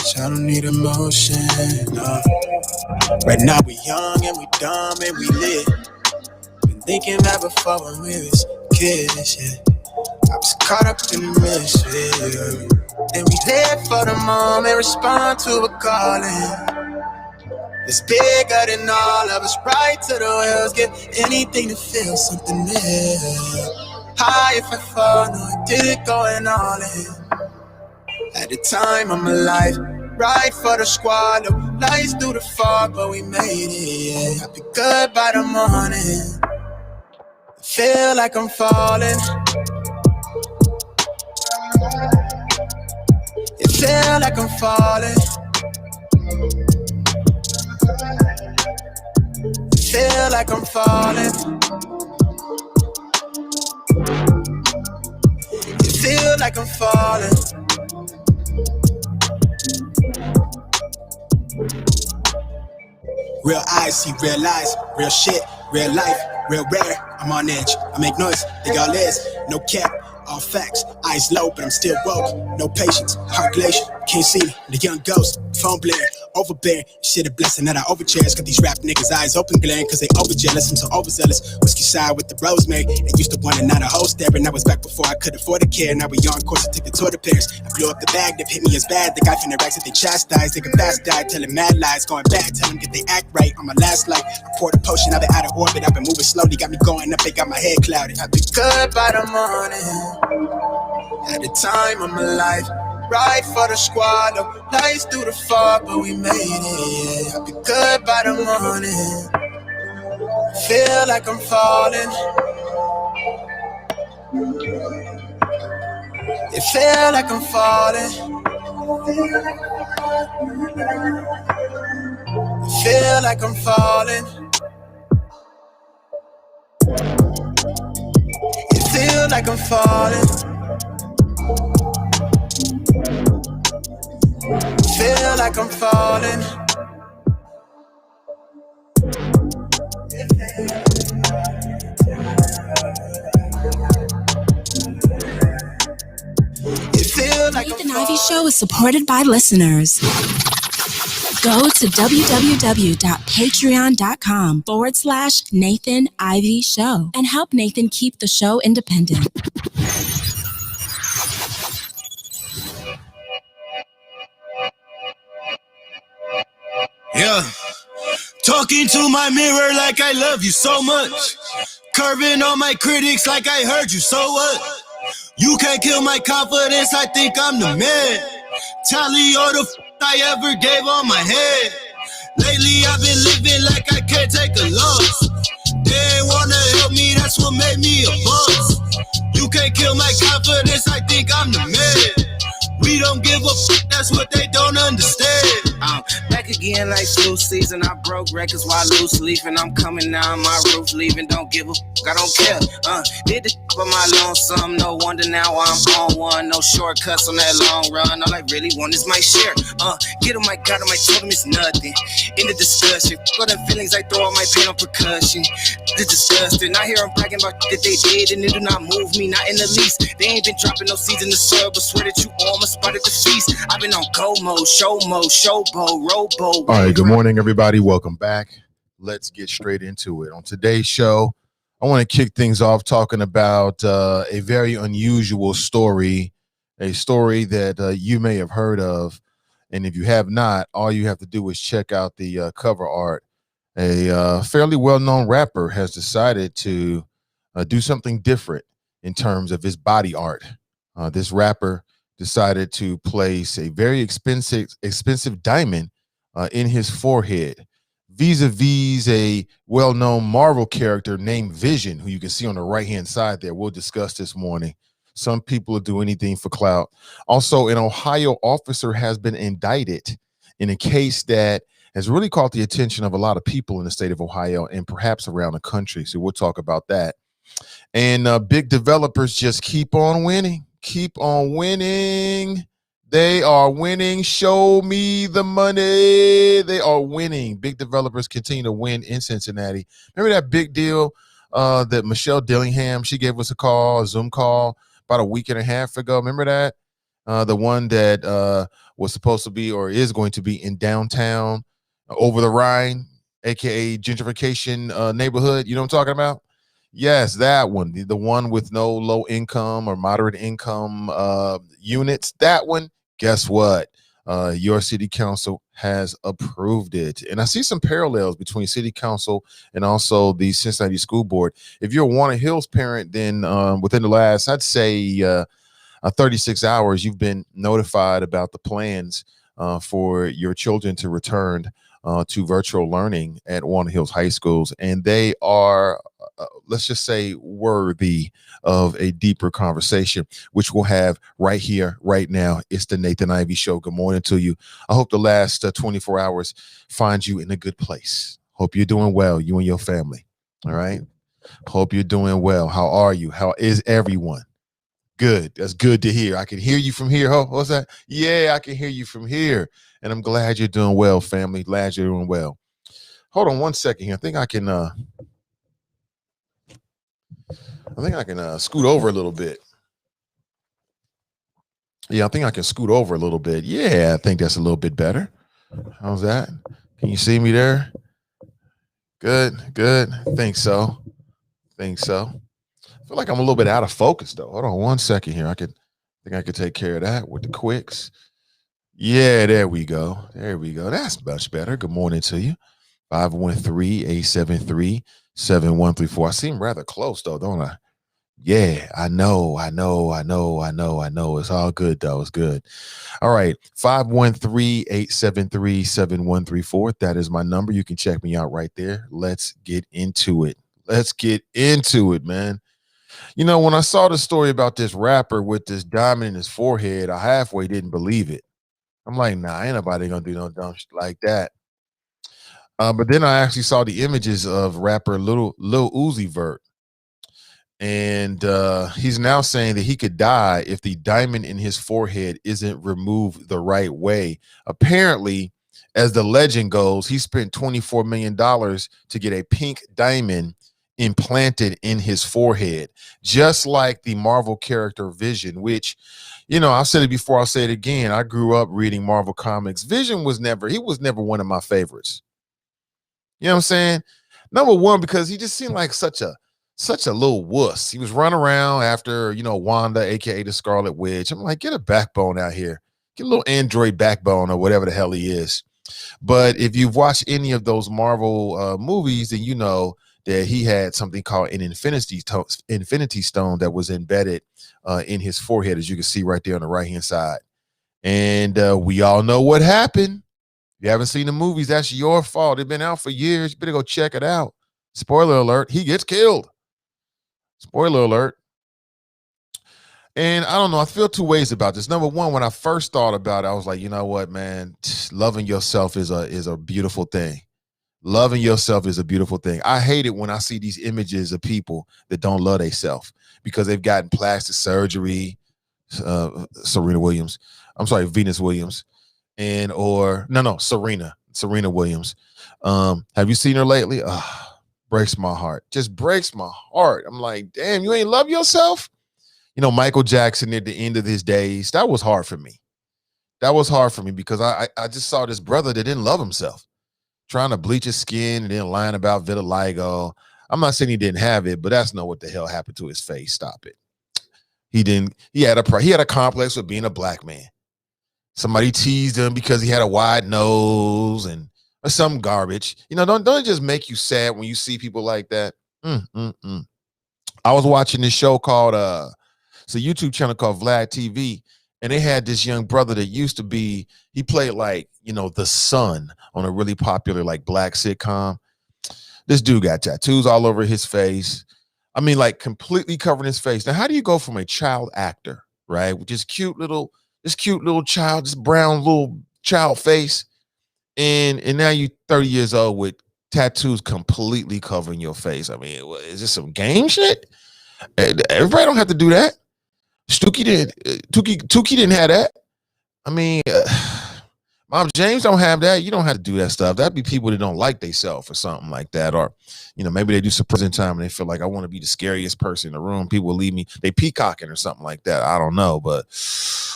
much, I don't need emotion, no. Right now we young and we dumb and we lit. Been thinking that before when we was kids, yeah. I was caught up in the misfit, yeah. And we live for the moment, respond to a calling. It's bigger than all of us, right to the wheels. Give anything to feel something new. High if I fall, no, I did it going all in. At the time of my life, right for the squad, no lights through the fog, but we made it, yeah. I'll be good by the morning. I feel like I'm falling. It feel like I'm falling. It feel like I'm falling. It feel like I'm falling. Real eyes see real eyes, real shit, real life, real rare. I'm on edge, I make noise, think all is, no cap. All facts, eyes low, but I'm still woke. No patience, heart glacier, can't see me. The young ghost, phone blare, overbearing. Shit a blessing that I overcherish. Got these rap niggas' eyes open glaring, cause they overjealous. I'm so overzealous. Whiskey side with the rosemary. They used to want to not a hoe staring. I was back before I could afford a care. Now we on course to take the tour to Paris. I blew up the bag, that hit me as bad. The guy from the racks that they chastised. They can fast die, telling mad lies. Going back, tell them get they act right. On my last light, I poured a potion, I've been out of orbit. I've been moving slowly, got me going up, they got my head clouded. I'll be good by the morning. At the time of my life, right for the squad, no lights through the fog, but we made it, yeah. I'll be good by the morning. Feel like I'm falling. It feel like I'm falling. It feel like I'm falling. It feel like I'm falling. Feel like I'm falling. Nathan Ivy Show is supported by listeners. Go to www.patreon.com/Nathan Ivy Show and help Nathan keep the show independent. Yeah, talking to my mirror like I love you so much. Curving on my critics like I heard you, so what? You can't kill my confidence, I think I'm the man. Tally all the I ever gave on my head. Lately I've been living like I can't take a loss. They ain't wanna help me, that's what made me a boss. You can't kill my confidence, I think I'm the man. We don't give a that's what they don't understand. I'm back again like flu season. I broke records while loose leafing. I'm coming down my roof, leaving. Don't give a I don't care. Did the for my lonesome. No wonder now I'm on one. No shortcuts on that long run. All I really want is my share. Get on my God, on my totem is nothing. In the discussion, for the feelings I throw all my pain on percussion. The disgusting. I hear them bragging about that they did, and it do not move me, not in the least. They ain't been dropping no seeds in the soil, but swear that you almost spotted the feast. I've been on go mode, showbo, robo. All right, good morning, everybody. Welcome back. Let's get straight into it. On today's show, I want to kick things off talking about a very unusual story, a story that you may have heard of. And if you have not, all you have to do is check out the cover art. A fairly well-known rapper has decided to do something different in terms of his body art. This rapper decided to place a very expensive diamond in his forehead, vis-a-vis a well-known Marvel character named Vision, who you can see on the right-hand side there. We'll discuss this morning. Some people will do anything for clout. Also, an Ohio officer has been indicted in a case that has really caught the attention of a lot of people in the state of Ohio and perhaps around the country. So we'll talk about that. And big developers just keep on winning. Keep on winning. They are winning. Show me the money. They are winning. Big developers continue to win in Cincinnati. Remember that big deal that Michelle Dillingham, she gave us a Zoom call about a week and a half ago. Remember that? the one that was supposed to be or is going to be in downtown over the Rhine, aka gentrification neighborhood. You know what I'm talking about? Yes, that one, the one with no low income or moderate income units. That one. Guess what? Your city council has approved it, and I see some parallels between city council and also the Cincinnati School Board. If you're a Walnut Hills parent, then within the last, I'd say 36 hours, you've been notified about the plans for your children to return to virtual learning at Walnut Hills High Schools. And they are, let's just say, worthy of a deeper conversation, which we'll have right here, right now. It's the Nathan Ivey Show. Good morning to you. I hope the last 24 hours finds you in a good place. Hope you're doing well, you and your family. All right. Hope you're doing well. How are you? How is everyone? Good. That's good to hear. I can hear you from here. Oh, what's that? Yeah, I can hear you from here. And I'm glad you're doing well, family. Glad you're doing well. Hold on one second here. I think I can scoot over a little bit. Yeah, I think I can scoot over a little bit. Yeah, I think that's a little bit better. How's that? Can you see me there? Good, good. Think so. I feel like I'm a little bit out of focus though. Hold on one second here. I think I could take care of that with the quicks. Yeah, there we go. That's much better. Good morning to you. 513-873-7134. I seem rather close though, don't I? Yeah, I know. It's all good though. It's good. All right. 513-873-7134. That is my number. You can check me out right there. Let's get into it. Man. You know, when I saw the story about this rapper with this diamond in his forehead, I halfway didn't believe it. I'm like, nah, ain't nobody gonna do no dumb shit like that. But then I actually saw the images of rapper Lil Uzi Vert. And he's now saying that he could die if the diamond in his forehead isn't removed the right way. Apparently, as the legend goes, he spent $24 million to get a pink diamond implanted in his forehead, just like the Marvel character Vision, which, you know, I've said it before, I'll say it again. I grew up reading Marvel comics. Vision was never one of my favorites. You know what I'm saying? Number one, because he just seemed like such a little wuss. He was running around after, you know, Wanda, aka the Scarlet Witch. I'm like, get a backbone out here. Get a little android backbone or whatever the hell he is. But if you've watched any of those Marvel movies, then you know that he had something called an Infinity Stone that was embedded in his forehead, as you can see right there on the right-hand side. And we all know what happened. If you haven't seen the movies, that's your fault. They've been out for years. You better go check it out. Spoiler alert, he gets killed. Spoiler alert. And I don't know, I feel two ways about this. Number one, when I first thought about it, I was like, you know what, man, loving yourself is a beautiful thing. Loving yourself is a beautiful thing. I hate it when I see these images of people that don't love themselves because they've gotten plastic surgery. Venus Williams. Serena Williams. Have you seen her lately? Breaks my heart. Just breaks my heart. I'm like, damn, you ain't love yourself? You know, Michael Jackson at the end of his days, that was hard for me. Because I just saw this brother that didn't love himself, trying to bleach his skin and then lying about vitiligo. I'm not saying he didn't have it, but that's not what the hell happened to his face. Stop it. He had a complex with being a black man. Somebody teased him because he had a wide nose and or some garbage. You know, don't it just make you sad when you see people like that? I was watching this show called it's a YouTube channel called Vlad TV, and they had this young brother that used to be, he played like, you know, the son on a really popular like black sitcom. This dude got tattoos all over his face. I mean, like completely covering his face. Now, how do you go from a child actor, right, with this cute little child, this brown little child face, and now you 30 years old with tattoos completely covering your face? I mean, is this some game shit? Everybody don't have to do that. Tukey didn't have that. I mean, Mom James don't have that. You don't have to do that stuff. That'd be people that don't like themselves or something like that. Or, maybe they do some prison time and they feel like I want to be the scariest person in the room. People will leave me. They peacocking or something like that. I don't know. But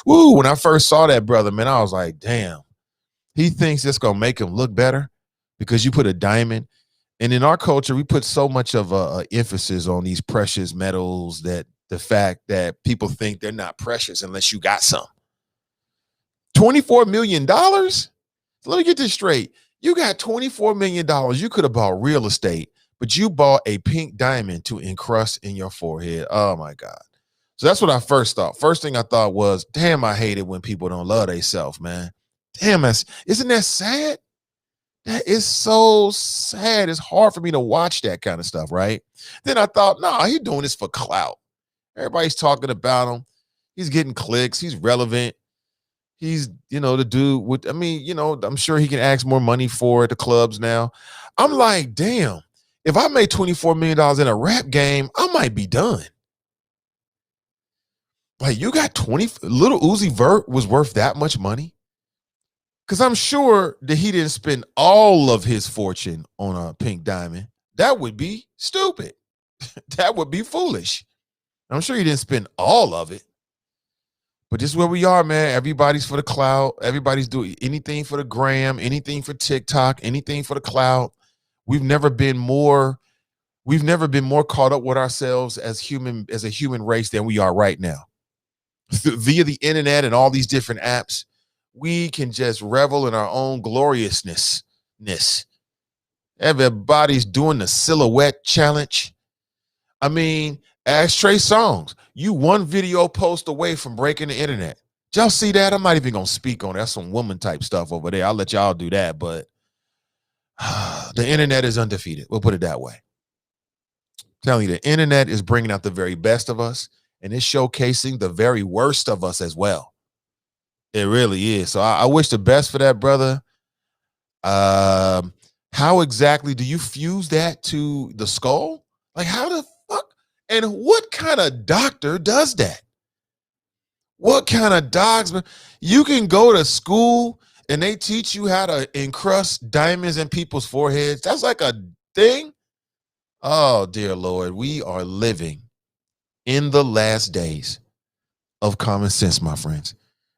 woo, when I first saw that brother, man, I was like, damn, he thinks it's going to make him look better because you put a diamond. And in our culture, we put so much of a emphasis on these precious metals that the fact that people think they're not precious unless you got some. $24 million? So let me get this straight. You got $24 million. You could have bought real estate, but you bought a pink diamond to encrust in your forehead. Oh, my God. So that's what I first thought. First thing I thought was, damn, I hate it when people don't love themselves, man. Damn, isn't that sad? That is so sad. It's hard for me to watch that kind of stuff, right? Then I thought, nah, he's doing this for clout. Everybody's talking about him. He's getting clicks. He's relevant. He's, the dude with, I'm sure he can ask more money for the clubs now. I'm like, damn, if I made $24 million in a rap game, I might be done. Like, you got Little Uzi Vert was worth that much money? Because I'm sure that he didn't spend all of his fortune on a pink diamond. That would be stupid. That would be foolish. I'm sure he didn't spend all of it. But this is where we are, man. Everybody's for the clout. Everybody's doing anything for the gram, anything for TikTok, anything for the clout. We've never been more caught up with ourselves as a human race than we are right now. Via the internet and all these different apps, we can just revel in our own gloriousness. Everybody's doing the silhouette challenge. I mean, ask Trey Songz. You one video post away from breaking the internet. Did y'all see that? I'm not even going to speak on it. That's some woman type stuff over there. I'll let y'all do that. But the internet is undefeated. We'll put it that way. I'm telling you, the internet is bringing out the very best of us, and it's showcasing the very worst of us as well. It really is. So I wish the best for that brother. How exactly do you fuse that to the skull? Like, how the fuck? And what kind of doctor does that? What kind of dogs? You can go to school and they teach you how to encrust diamonds in people's foreheads. That's like a thing. Oh, dear Lord, we are living in the last days of common sense, my friends.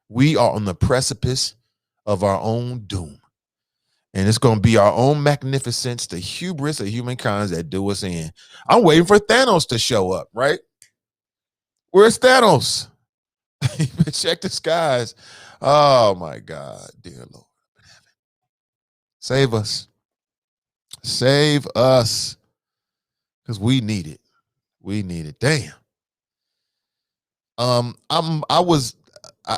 We are on the precipice of our own doom. And it's going to be our own magnificence, the hubris of humankind that do us in. I'm waiting for Thanos to show up, right? Where's Thanos? Check the skies. Oh, my God, dear Lord. Save us. Save us. Because we need it. We need it. Damn.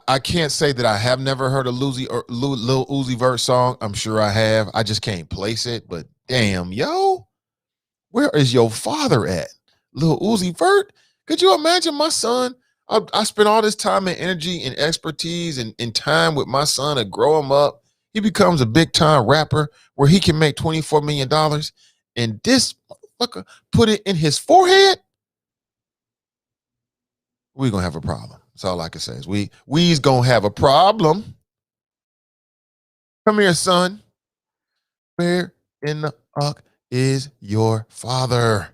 I can't say that I have never heard a Lil Uzi Vert song. I'm sure I have. I just can't place it. But damn, yo, where is your father at? Lil Uzi Vert? Could you imagine my son? I spent all this time and energy and expertise and time with my son to grow him up. He becomes a big time rapper where he can make $24 million. And this motherfucker put it in his forehead. We're going to have a problem. That's all I can say is we's going to have a problem. Come here, son. Where in the fuck is your father?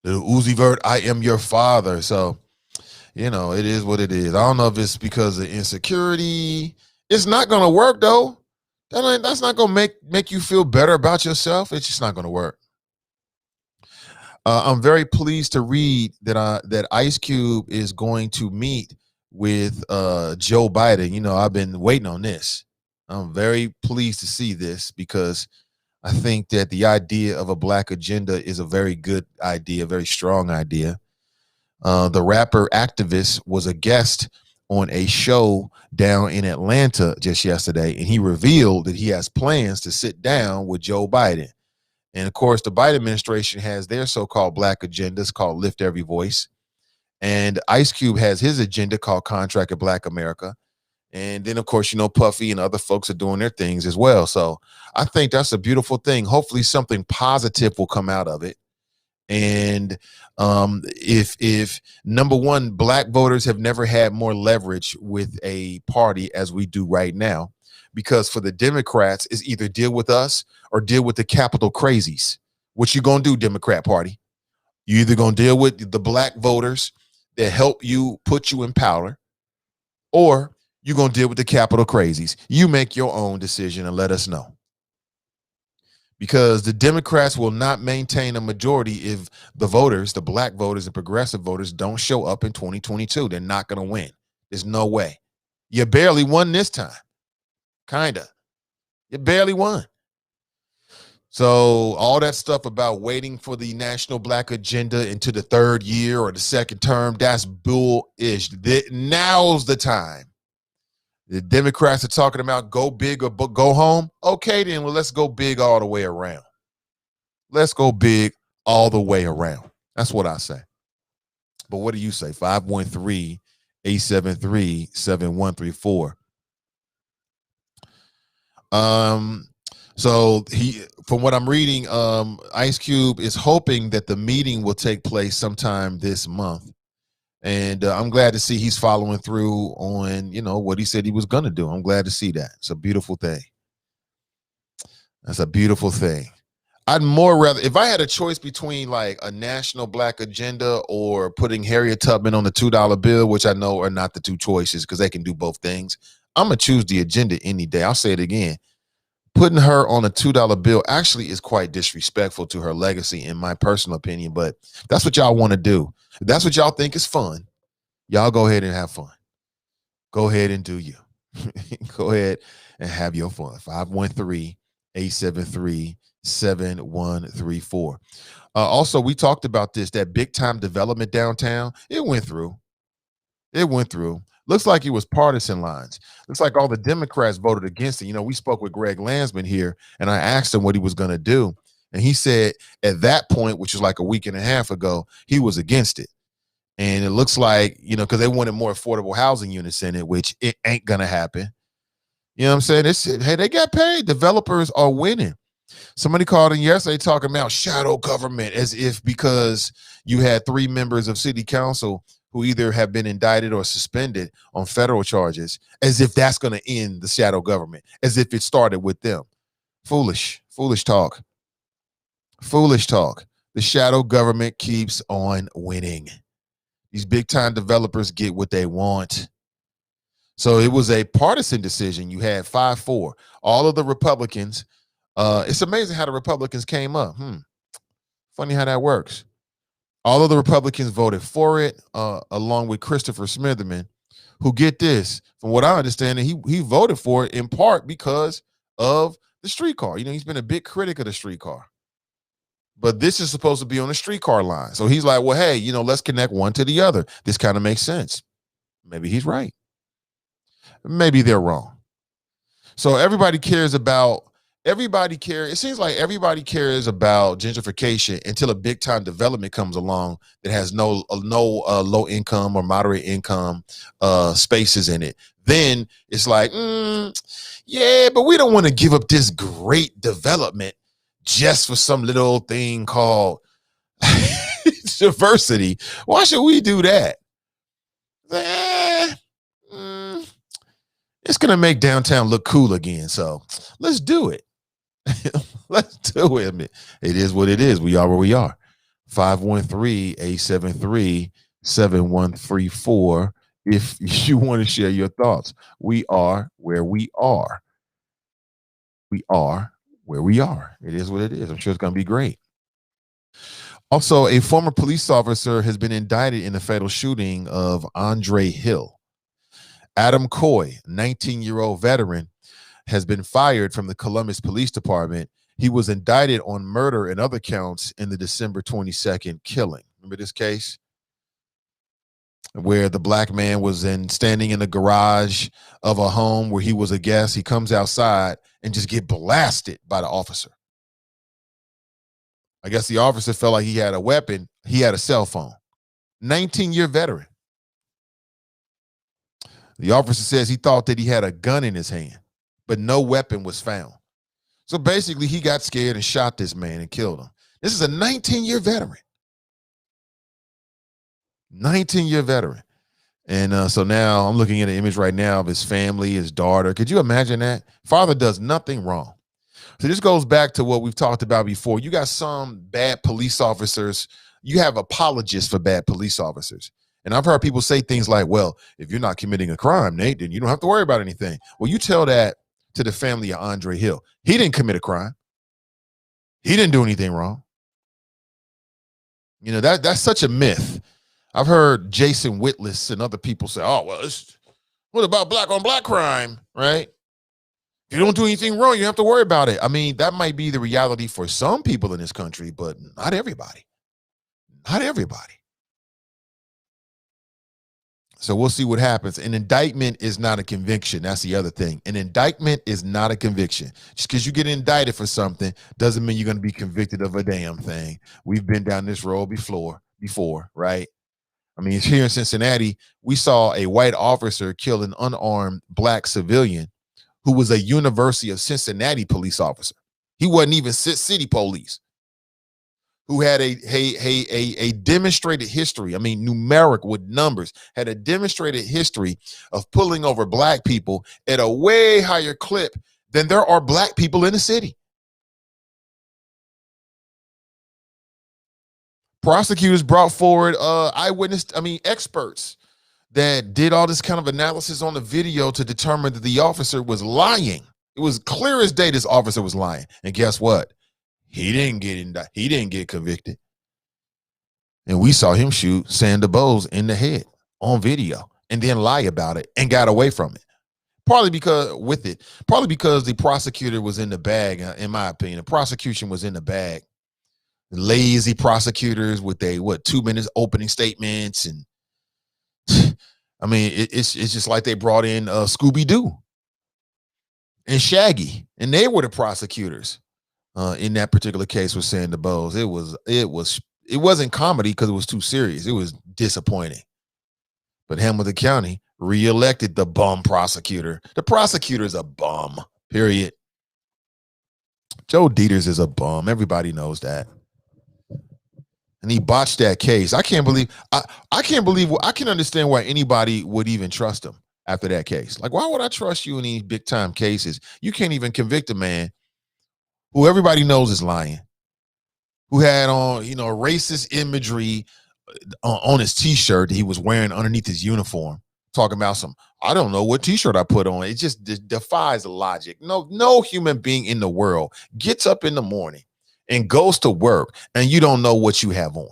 Little Uzi Vert, I am your father. So, it is what it is. I don't know if it's because of insecurity. It's not going to work, though. That's not going to make you feel better about yourself. It's just not going to work. I'm very pleased to read that Ice Cube is going to meet with Joe Biden. I've been waiting on this. I'm very pleased to see this because I think that the idea of a black agenda is a very good idea, a very strong idea. The rapper activist was a guest on a show down in Atlanta just yesterday, and he revealed that he has plans to sit down with Joe Biden. And of course, the Biden administration has their so-called black agendas called Lift Every Voice. And Ice Cube has his agenda called Contract of Black America. And then, of course, Puffy and other folks are doing their things as well. So I think that's a beautiful thing. Hopefully something positive will come out of it. And if number one, black voters have never had more leverage with a party as we do right now, because for the Democrats, it's either deal with us or deal with the Capitol crazies. What you gonna do, Democrat Party? You either gonna deal with the black voters that help you put you in power, or you gonna deal with the Capitol crazies. You make your own decision and let us know. Because the Democrats will not maintain a majority if the voters, the black voters and progressive voters, don't show up in 2022. They're not going to win. There's no way. You barely won this time. Kinda. You barely won. So all that stuff about waiting for the national black agenda into the third year or the second term, that's bullish. Now's the time. The Democrats are talking about go big or go home. Okay, then, well, let's go big all the way around. Let's go big all the way around. That's what I say. But what do you say? 513-873-7134. So from what I'm reading, Ice Cube is hoping that the meeting will take place sometime this month. And I'm glad to see he's following through on, what he said he was going to do. I'm glad to see that. It's a beautiful thing. That's a beautiful thing. I'd more rather, if I had a choice between like a national black agenda or putting Harriet Tubman on the $2 bill, which I know are not the two choices because they can do both things, I'm going to choose the agenda any day. I'll say it again. Putting her on a $2 bill actually is quite disrespectful to her legacy, in my personal opinion, but that's what y'all want to do. If that's what y'all think is fun, y'all go ahead and have fun. Go ahead and do you. Go ahead and have your fun. 513-873-7134. Also, we talked about this, that big time development downtown. It went through. Looks like it was partisan lines. Looks like all the Democrats voted against it. We spoke with Greg Landsman here, and I asked him what he was going to do. And he said at that point, which was like a week and a half ago, he was against it. And it looks like, because they wanted more affordable housing units in it, which it ain't going to happen. You know what I'm saying? Hey, they got paid. Developers are winning. Somebody called in yesterday talking about shadow government, as if because you had 3 members of city council who either have been indicted or suspended on federal charges, as if that's going to end the shadow government, as if it started with them. Foolish talk. The shadow government keeps on winning. These big time developers get what they want. So it was a partisan decision. You had 5-4. All of the Republicans. It's amazing how the Republicans came up. Funny how that works. All of the Republicans voted for it, along with Christopher Smitherman, who, get this, from what I understand, he voted for it in part because of the streetcar. He's been a big critic of the streetcar. But this is supposed to be on the streetcar line. So he's like, well, hey, let's connect one to the other. This kind of makes sense. Maybe he's right. Maybe they're wrong. So it seems like everybody cares about gentrification until a big time development comes along that has no low income or moderate income spaces in it. Then it's like, yeah, but we don't want to give up this great development just for some little thing called diversity. Why should we do that? It's going to make downtown look cool again. So let's do it. Let's do it. It is what it is. We are where we are. 513-873-7134. If you want to share your thoughts, we are where we are. We are where we are. It is what it is. I'm sure it's going to be great. Also, a former police officer has been indicted in the fatal shooting of Andre Hill. Adam Coy, 19-year-old veteran, has been fired from the Columbus Police Department. He was indicted on murder and other counts in the December 22nd killing. Remember this case? Where the black man was standing in the garage of a home where he was a guest. He comes outside and just get blasted by the officer. I guess the officer felt like he had a weapon. He had a cell phone. 19-year veteran. The officer says he thought that he had a gun in his hand, but no weapon was found. So basically, he got scared and shot this man and killed him. This is a 19-year veteran. 19-year veteran. And so now I'm looking at an image right now of his family, his daughter. Could you imagine that? Father does nothing wrong. So this goes back to what we've talked about before. You got some bad police officers. You have apologists for bad police officers. And I've heard people say things like, well, if you're not committing a crime, Nate, then you don't have to worry about anything. Well, you tell that to the family of Andre Hill. He didn't commit a crime. He didn't do anything wrong. You know, that's such a myth. I've heard Jason Whitlis and other people say, oh, well, what about black on black crime, right? If you don't do anything wrong, you don't have to worry about it. I mean, that might be the reality for some people in this country, but not everybody. Not everybody. So we'll see what happens. An indictment is not a conviction. That's the other thing. An indictment is not a conviction. Just because you get indicted for something doesn't mean you're going to be convicted of a damn thing. We've been down this road before, right? I mean, here in Cincinnati, we saw a white officer kill an unarmed black civilian who was a University of Cincinnati police officer. He wasn't even city police. Who had a demonstrated history, I mean, numeric with numbers, had a demonstrated history of pulling over black people at a way higher clip than there are black people in the city. Prosecutors brought forward experts that did all this kind of analysis on the video to determine that the officer was lying. It was clear as day this officer was lying. And guess what? He didn't get convicted. And we saw him shoot Sandra Bowles in the head on video and then lie about it and got away from it. Probably because the prosecutor was in the bag, in my opinion. The prosecution was in the bag. Lazy prosecutors with 2 minutes opening statements. And I mean, it's just like they brought in Scooby-Doo and Shaggy, and they were the prosecutors. In that particular case with Sandra Bowles, it wasn't comedy because it was too serious. It was disappointing. But Hamilton County reelected the bum prosecutor. The prosecutor is a bum, period. Joe Dieters is a bum. Everybody knows that. And he botched that case. I can understand why anybody would even trust him after that case. Like, why would I trust you in these big time cases? You can't even convict a man who everybody knows is lying, who had on, racist imagery on his T-shirt that he was wearing underneath his uniform, talking about I don't know what T-shirt I put on. It just defies logic. No human being in the world gets up in the morning and goes to work and you don't know what you have on.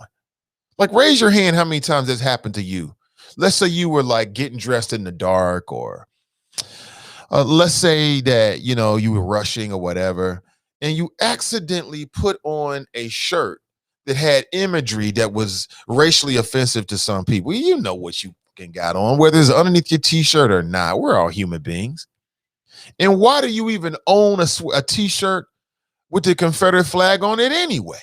Like, raise your hand how many times that's happened to you. Let's say you were like getting dressed in the dark, or let's say that, you were rushing or whatever, and you accidentally put on a shirt that had imagery that was racially offensive to some people. You know what you got on, whether it's underneath your T-shirt or not. We're all human beings. And why do you even own a T-shirt with the Confederate flag on it anyway?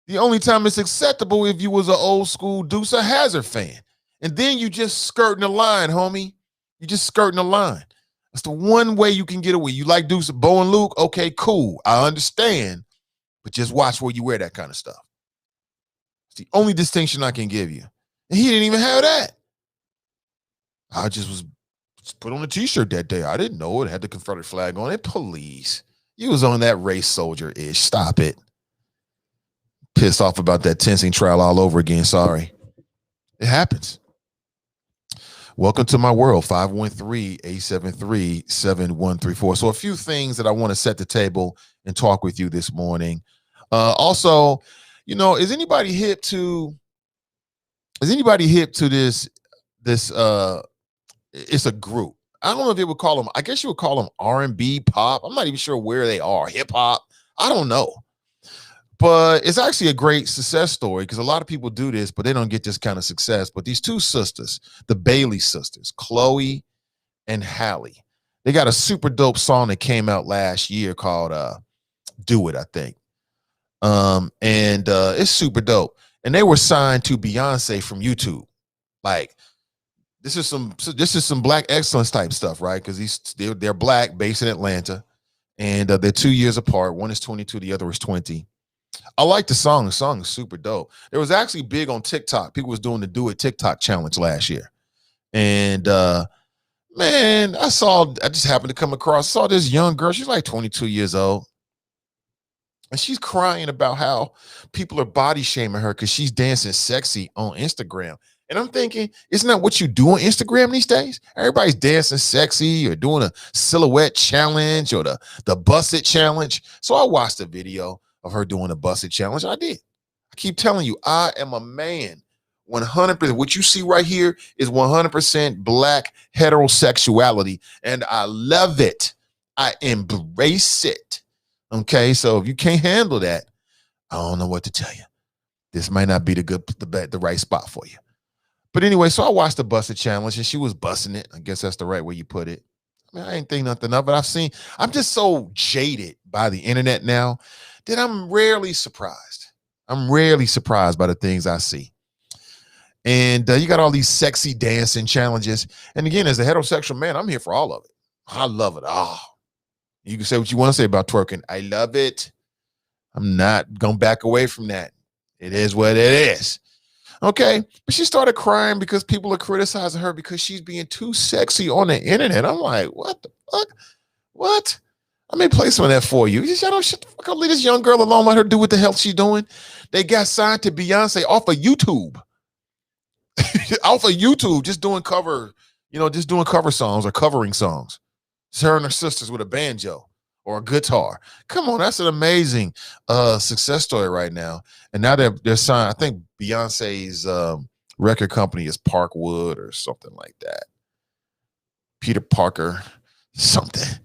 The only time it's acceptable if you was an old school Deuce Hazard fan. And then you just skirting the line, homie. You just skirting the line. That's the one way you can get away. You like Deuce, Bo and Luke? Okay, cool. I understand. But just watch where you wear that kind of stuff. It's the only distinction I can give you. And he didn't even have that. I just was put on a T-shirt that day. I didn't know it had the Confederate flag on it. Please. You was on that race soldier-ish. Stop it. Pissed off about that Cincy trial all over again. Sorry. It happens. Welcome to my world, 513-873-7134. So a few things that I want to set the table and talk with you this morning. Also, is anybody hip to this it's a group. I don't know if you would call them, I guess you would call them R&B pop. I'm not even sure where they are. Hip hop. I don't know. But it's actually a great success story because a lot of people do this, but they don't get this kind of success. But these two sisters, the Bailey sisters, Chloe and Halle, they got a super dope song that came out last year called Do It, I think. And it's super dope. And they were signed to Beyonce from YouTube. Like, this is some black excellence type stuff, right? Because they're black, based in Atlanta, and they're 2 years apart. One is 22, the other is 20. I like the song. The song is super dope. It was actually big on TikTok. People was doing the Do It TikTok challenge last year. And man, I just happened to come across, saw this young girl. She's like 22 years old. And she's crying about how people are body shaming her because she's dancing sexy on Instagram. And I'm thinking, isn't that what you do on Instagram these days? Everybody's dancing sexy or doing a silhouette challenge or the bust it challenge. So I watched a video of her doing a bust it challenge. I did. I keep telling you, I am a man. 100%. What you see right here is 100% black heterosexuality. And I love it. I embrace it. Okay, so if you can't handle that, I don't know what to tell you. This might not be the right spot for you. But anyway, so I watched the busted challenge and she was busting it. I guess that's the right way you put it. I mean, I ain't think nothing of it. I'm just so jaded by the internet now that I'm rarely surprised. I'm rarely surprised by the things I see. And you got all these sexy dancing challenges. And again, as a heterosexual man, I'm here for all of it. I love it all. You can say what you want to say about twerking. I love it. I'm not going to back away from that. It is what it is. Okay. But she started crying because people are criticizing her because she's being too sexy on the internet. I'm like, what the fuck? What? I may play some of that for you. You just shut the fuck up. Leave this young girl alone. Let her do what the hell she's doing. They got signed to Beyonce off of YouTube. Off of YouTube, just doing cover songs or covering songs. It's her and her sisters with a banjo or a guitar. Come on, that's an amazing success story right now. And now they're signed. I think Beyonce's record company is Parkwood or something like that. Peter Parker, something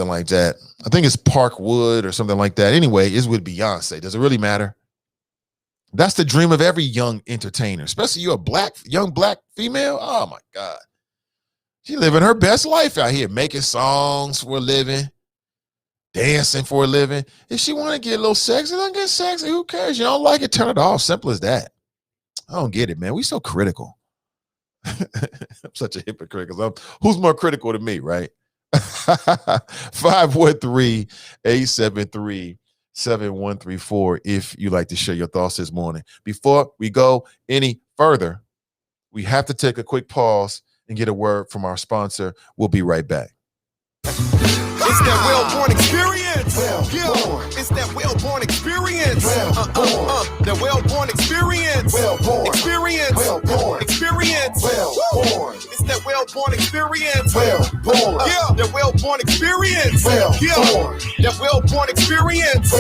like that. I think it's Parkwood or something like that. Anyway, it's with Beyonce. Does it really matter? That's the dream of every young entertainer, especially you're a young black female. Oh my God. She living her best life out here, making songs for a living, dancing for a living. If she want to get a little sexy, then get sexy. Who cares? You don't like it, turn it off. Simple as that. I don't get it, man. We so critical. I'm such a hypocrite because who's more critical than me, right? 513-873-7134 if you'd like to share your thoughts this morning. Before we go any further, we have to take a quick pause and get a word from our sponsor. We'll be right back. It's that well-born experience. It's that well-born experience. The well-born experience. Experience. Experience. It's that well-born experience. Yeah, the well-born experience. Yeah, that well-born experience.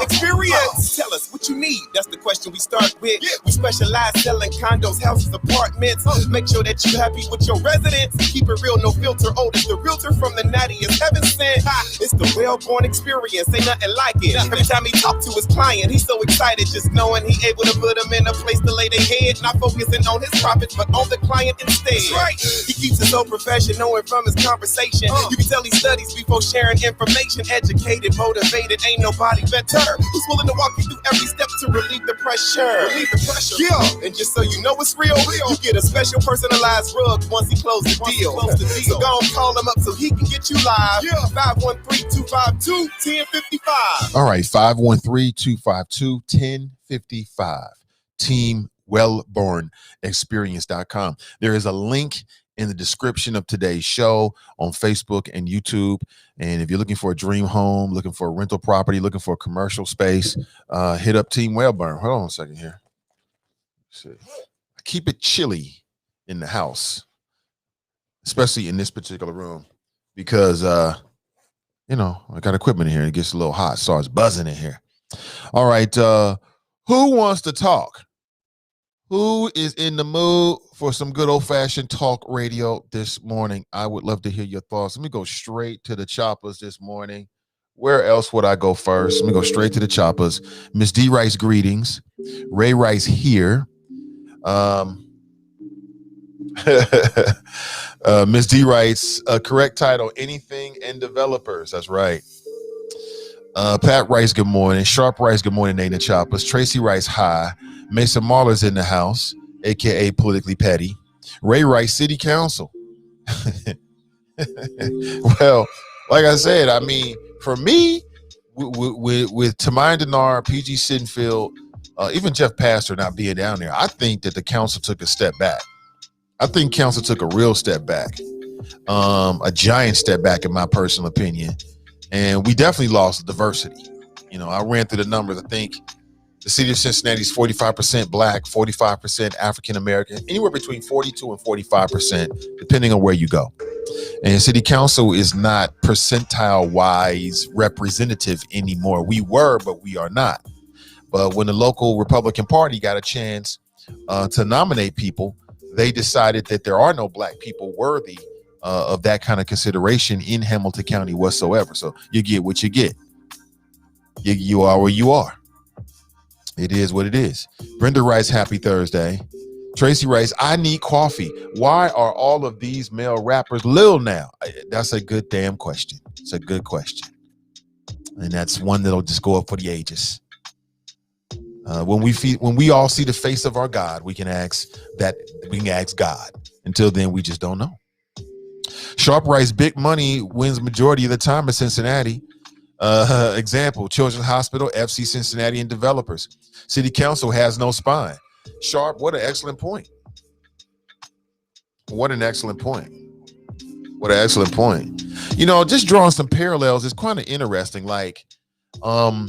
Experience. Tell us what you need. That's the question we start with. We specialize selling condos, houses, apartments. Make sure that you're happy with your residence. Keep it real, no filter. Oh, it's the realtor from the natty is heaven sent. It's the well-born experience. Ain't nothing like it. Every time he talk to his client, he's so excited just knowing he able to put them in a place to lay their head. Not focusing on his profits, but on the client instead. Right. He keeps it so professional and from his conversation. You can tell he studies before sharing information. Educated, motivated, ain't nobody better. Who's willing to walk you through every step to relieve the pressure? Yeah. And just so you know it's real, you get a special personalized rug once he closes the deal. So go and call him up so he can get you live. 513-252-1055. All right, 513-252-1055. TeamWellbornExperience.com. There is a link in the description of today's show on Facebook and YouTube. And if you're looking for a dream home, looking for a rental property, looking for a commercial space, hit up Team Wellborn. Hold on a second here. Let's see. Keep it chilly in the house, especially in this particular room, because I got equipment in here. It gets a little hot, starts buzzing in here. All right, who wants to talk? Who is in the mood for some good old-fashioned talk radio this morning? I would love to hear your thoughts. Let me go straight to the choppers this morning. Where else would I go first? Let me go straight to the choppers. Miss D Rice, greetings. Ray Rice here. Miss D writes, correct title, Anything and Developers. That's right. Pat Rice, good morning. Sharp Rice, good morning, Nana Choppers. Tracy Rice, hi. Mason Marler's in the house, a.k.a. Politically Petty. Ray Rice, City Council. Well, like I said, I mean, for me, with Tamaya Denar, PG Sittenfield, even Jeff Pastor not being down there, I think that the council took a step back. I think council took a real step back, a giant step back in my personal opinion. And we definitely lost diversity. You know, I ran through the numbers. I think the city of Cincinnati is 45% Black, 45% African American, anywhere between 42 and 45%, depending on where you go. And city council is not percentile-wise representative anymore. We were, but we are not. But when the local Republican Party got a chance to nominate people, they decided that there are no Black people worthy of that kind of consideration in Hamilton County whatsoever. So you get what you get. You are where you are. It is what it is. Brenda writes, happy Thursday. Tracy writes, I need coffee. Why are all of these male rappers Lil now? That's a good damn question. It's a good question. And that's one that'll just go up for the ages. When we all see the face of our God, we can ask God. Until then, we just don't know. Sharp writes, big money wins majority of the time in Cincinnati. Example, Children's Hospital, FC Cincinnati, and developers. City Council has no spine. Sharp, what an excellent point. What an excellent point. What an excellent point. You know, just drawing some parallels is kind of interesting. Like, I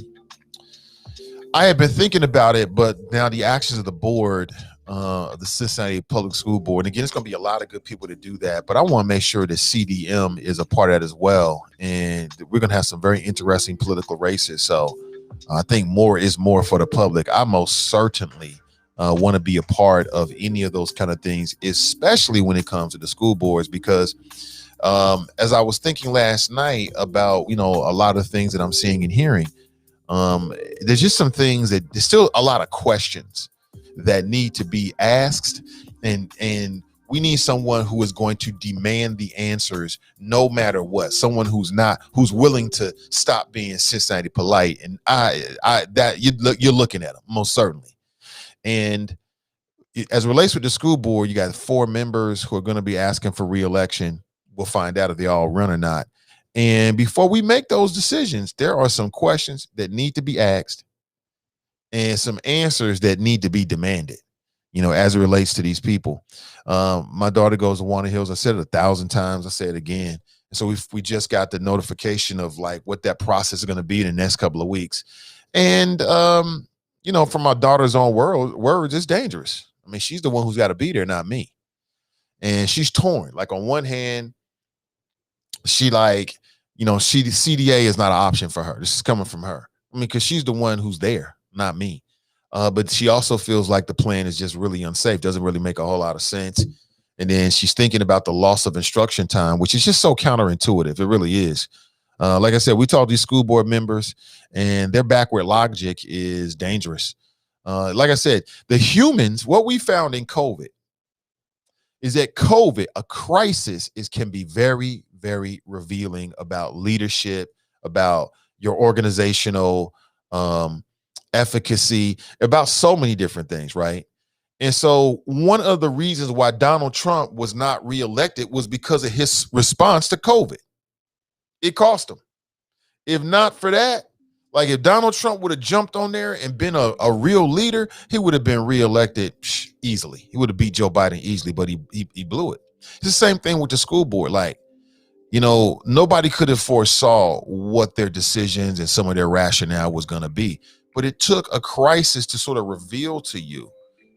had been thinking about it, but now the actions of the board, the Cincinnati Public School Board, and again, it's going to be a lot of good people to do that, but I want to make sure that CDM is a part of that as well. And we're going to have some very interesting political races. So I think more is more for the public. I most certainly want to be a part of any of those kind of things, especially when it comes to the school boards, because as I was thinking last night about, you know, a lot of things that I'm seeing and hearing, there's just some things that there's still a lot of questions that need to be asked, and we need someone who is going to demand the answers no matter what. Someone who's willing to stop being Cincinnati polite. And you're looking at them most certainly. And as it relates with the school board, you got 4 members who are going to be asking for re-election. We'll find out if they all run or not. And before we make those decisions, there are some questions that need to be asked and some answers that need to be demanded, you know, as it relates to these people. My daughter goes to Walnut Hills. I said it 1,000 times. I say it again. And so we just got the notification of like what that process is going to be in the next couple of weeks. And, you know, from my daughter's own words, it's dangerous. I mean, she's the one who's got to be there, not me. And she's torn. Like on one hand, she like, you know, the CDA is not an option for her. This is coming from her. I mean, because she's the one who's there, not me. But she also feels like the plan is just really unsafe, doesn't really make a whole lot of sense. And then she's thinking about the loss of instruction time, which is just so counterintuitive. It really is. Like I said, we talk to these school board members, and their backward logic is dangerous. Like I said, the humans, what we found in COVID is that COVID, a crisis, can be very, very revealing about leadership, about your organizational efficacy, about so many different things, right? And so one of the reasons why Donald Trump was not reelected was because of his response to COVID. It cost him. If not for that, like if Donald Trump would have jumped on there and been a real leader, he would have been reelected easily. He would have beat Joe Biden easily, but he blew it. It's the same thing with the school board. Like, you know, nobody could have foresaw what their decisions and some of their rationale was going to be. But it took a crisis to sort of reveal to you,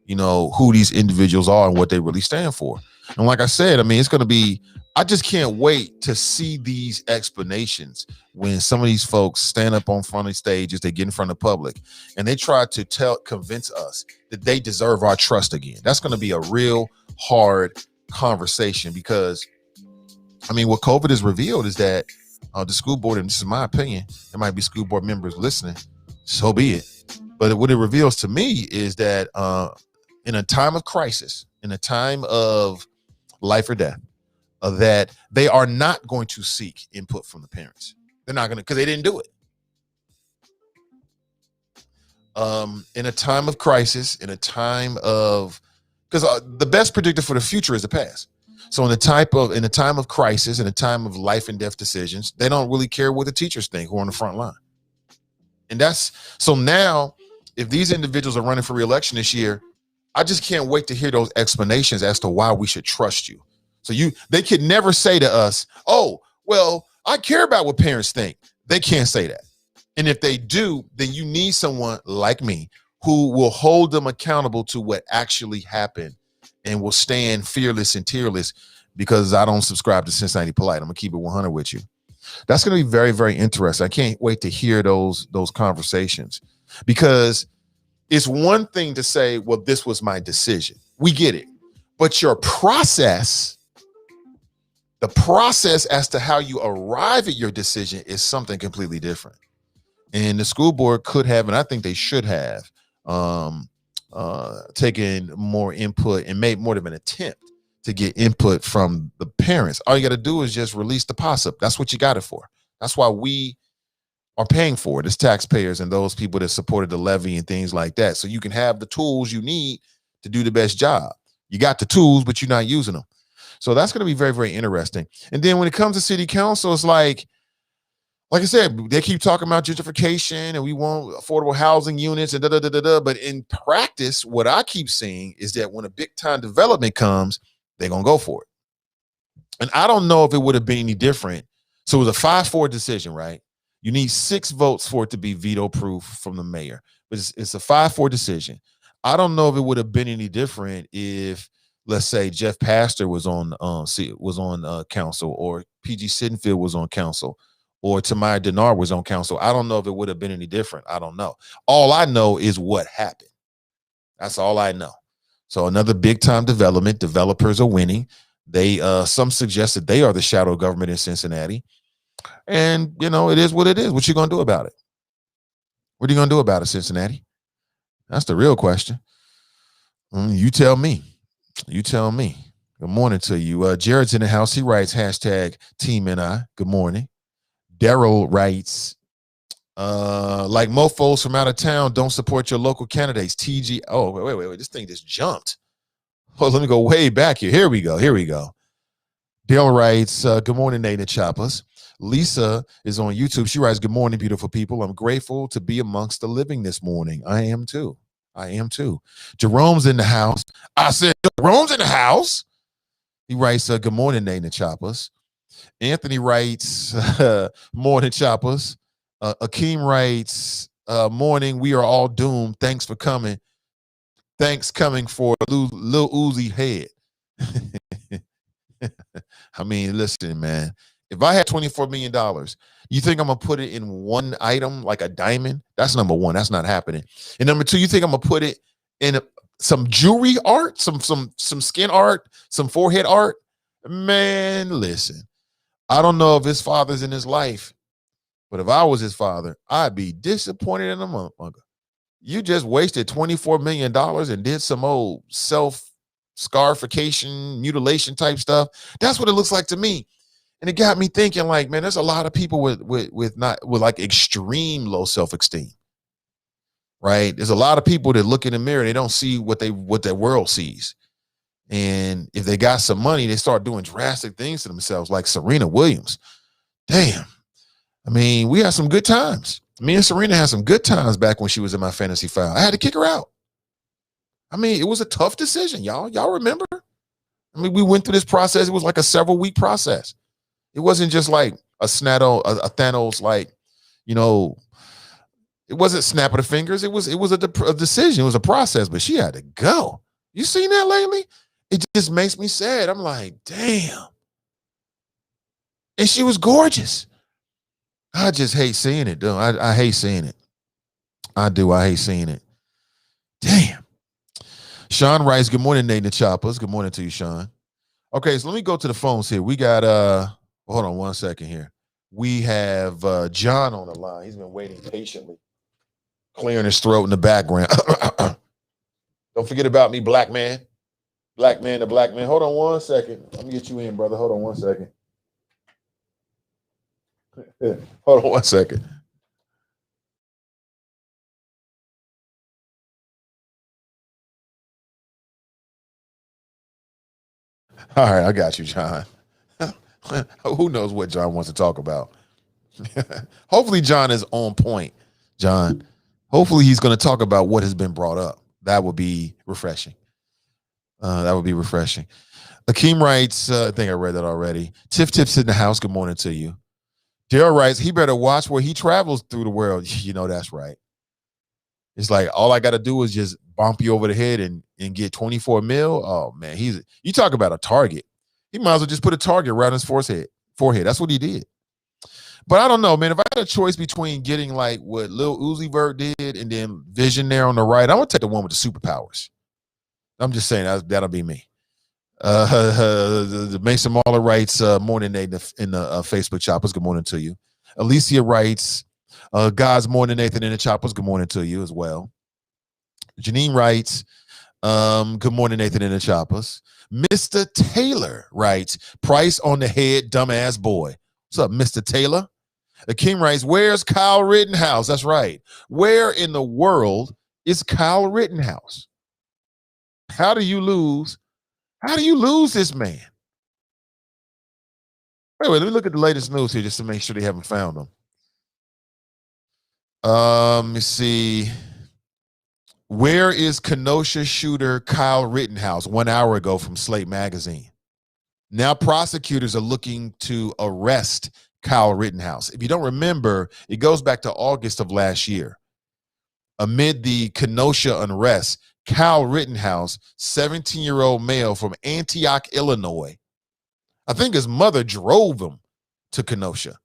you know, who these individuals are and what they really stand for. And like I said, I mean, it's going to be, I just can't wait to see these explanations when some of these folks stand up on front of stages, they get in front of the public, and they try to convince us that they deserve our trust again. That's going to be a real hard conversation because, I mean, what COVID has revealed is that the school board, and this is my opinion, there might be school board members listening, so be it. But what it reveals to me is that in a time of crisis, in a time of life or death, that they are not going to seek input from the parents. They're not going to, because they didn't do it. In a time of crisis, in a time of, because the best predictor for the future is the past. So in a time of crisis, in a time of life and death decisions, they don't really care what the teachers think who are on the front line. And that's so now, if these individuals are running for re-election this year, I just can't wait to hear those explanations as to why we should trust you. So they could never say to us, oh, well, I care about what parents think. They can't say that. And if they do, then you need someone like me who will hold them accountable to what actually happened and will stand fearless and tearless, because I don't subscribe to Cincinnati Polite. I'm going to keep it 100 with you. That's going to be very, very interesting. I can't wait to hear those conversations, because it's one thing to say, well, this was my decision. We get it. But your process, the process as to how you arrive at your decision is something completely different. And the school board could have, and I think they should have, taken more input and made more of an attempt to get input from the parents. All you got to do is just release the POSIP. That's what you got it for. That's why we are paying for it as taxpayers and those people that supported the levy and things like that. So you can have the tools you need to do the best job. You got the tools, but you're not using them. So that's going to be very, very interesting. And then when it comes to city council, it's like I said, they keep talking about gentrification and we want affordable housing units and da-da-da-da-da. But in practice, what I keep seeing is that when a big time development comes, they're going to go for it. And I don't know if it would have been any different. So it was a 5-4 decision, right? You need 6 votes for it to be veto proof from the mayor. But it's a 5-4 decision. I don't know if it would have been any different if, let's say, Jeff Pastor was on council, or PG Sittenfield was on council, or Tamaya Denard was on council. I don't know if it would have been any different. I don't know. All I know is what happened. That's all I know. So another big time development. Developers are winning. They some suggest that they are the shadow government in Cincinnati. And, it is what it is. What you going to do about it? What are you going to do about it, Cincinnati? That's the real question. You tell me. You tell me. Good morning to you. Jared's in the house. He writes #TeamNI. Good morning. Daryl writes, like mofos from out of town don't support your local candidates. TG. Oh, wait. This thing just jumped. Oh, let me go way back here. Here we go. Dale writes, good morning, Nate and Choppers. Lisa is on YouTube. She writes, good morning, beautiful people. I'm grateful to be amongst the living this morning. I am too. Jerome's in the house. I said, Jerome's in the house. He writes, good morning, Nate and Choppers. Anthony writes, morning, Choppers. Akeem writes, morning, we are all doomed. Thanks for coming. Thanks coming for Lil Uzi head. I mean, listen, man. If I had $24 million, you think I'm going to put it in one item like a diamond? That's number one. That's not happening. And number two, you think I'm going to put it in some jewelry art, some skin art, some forehead art? Man, listen. I don't know if his father's in his life, but if I was his father, I'd be disappointed in a motherfucker. You just wasted $24 million and did some old self-scarification, mutilation type stuff. That's what it looks like to me. And it got me thinking, like, man, there's a lot of people with like extreme low self-esteem, right? There's a lot of people that look in the mirror and they don't see what their world sees. And if they got some money, they start doing drastic things to themselves, like Serena Williams. Damn. I mean, we had some good times. Me and Serena had some good times back when she was in my fantasy file. I had to kick her out. I mean, it was a tough decision, y'all. Y'all remember? I mean, we went through this process. It was like a several-week process. It wasn't just like a Thanos, like, it wasn't snap of the fingers. It was a decision. It was a process, but she had to go. You seen that lately? It just makes me sad. I'm like, damn. And she was gorgeous. I just hate seeing it, dude. I hate seeing it. I do. I hate seeing it. Damn. Sean writes, good morning, Nate and Choppers. Good morning to you, Sean. Okay, so let me go to the phones here. We got, hold on one second here. We have John on the line. He's been waiting patiently, clearing his throat in the background. Don't forget about me, black man. Black man to black man. Hold on one second. Let me get you in, brother. Hold on one second. Hold on one second. All right, I got you, John. Who knows what John wants to talk about? Hopefully John is on point John. Hopefully he's going to talk about what has been brought up. That would be refreshing. Akeem writes, I think I read that already. Tiff Tips in the house. Good morning to you. Daryl writes, he better watch where he travels through the world. You know, that's right. It's like, all I got to do is just bump you over the head and get 24 mil. Oh, man. You talk about a target. He might as well just put a target right on his forehead. That's what he did. But I don't know, man. If I had a choice between getting like what Lil Uzi Vert did and then Visionaire on the right, I'm going to take the one with the superpowers. I'm just saying that'll be me. Mason Marler writes, morning Nathan in the Facebook choppers. Good morning to you. Alicia writes, God's morning Nathan in the choppers. Good morning to you as well. Janine writes, good morning Nathan in the choppers. Mr. Taylor writes, price on the head, dumbass boy. What's up, Mr. Taylor? The King writes, where's Kyle Rittenhouse? That's right. Where in the world is Kyle Rittenhouse? How do you lose this man? Wait, let me look at the latest news here just to make sure they haven't found him. Let me see. Where is Kenosha shooter Kyle Rittenhouse? 1 hour ago from Slate Magazine. Now prosecutors are looking to arrest Kyle Rittenhouse. If you don't remember, it goes back to August of last year. Amid the Kenosha unrest, Kyle Rittenhouse, 17-year-old male from Antioch, Illinois, I think his mother drove him to Kenosha,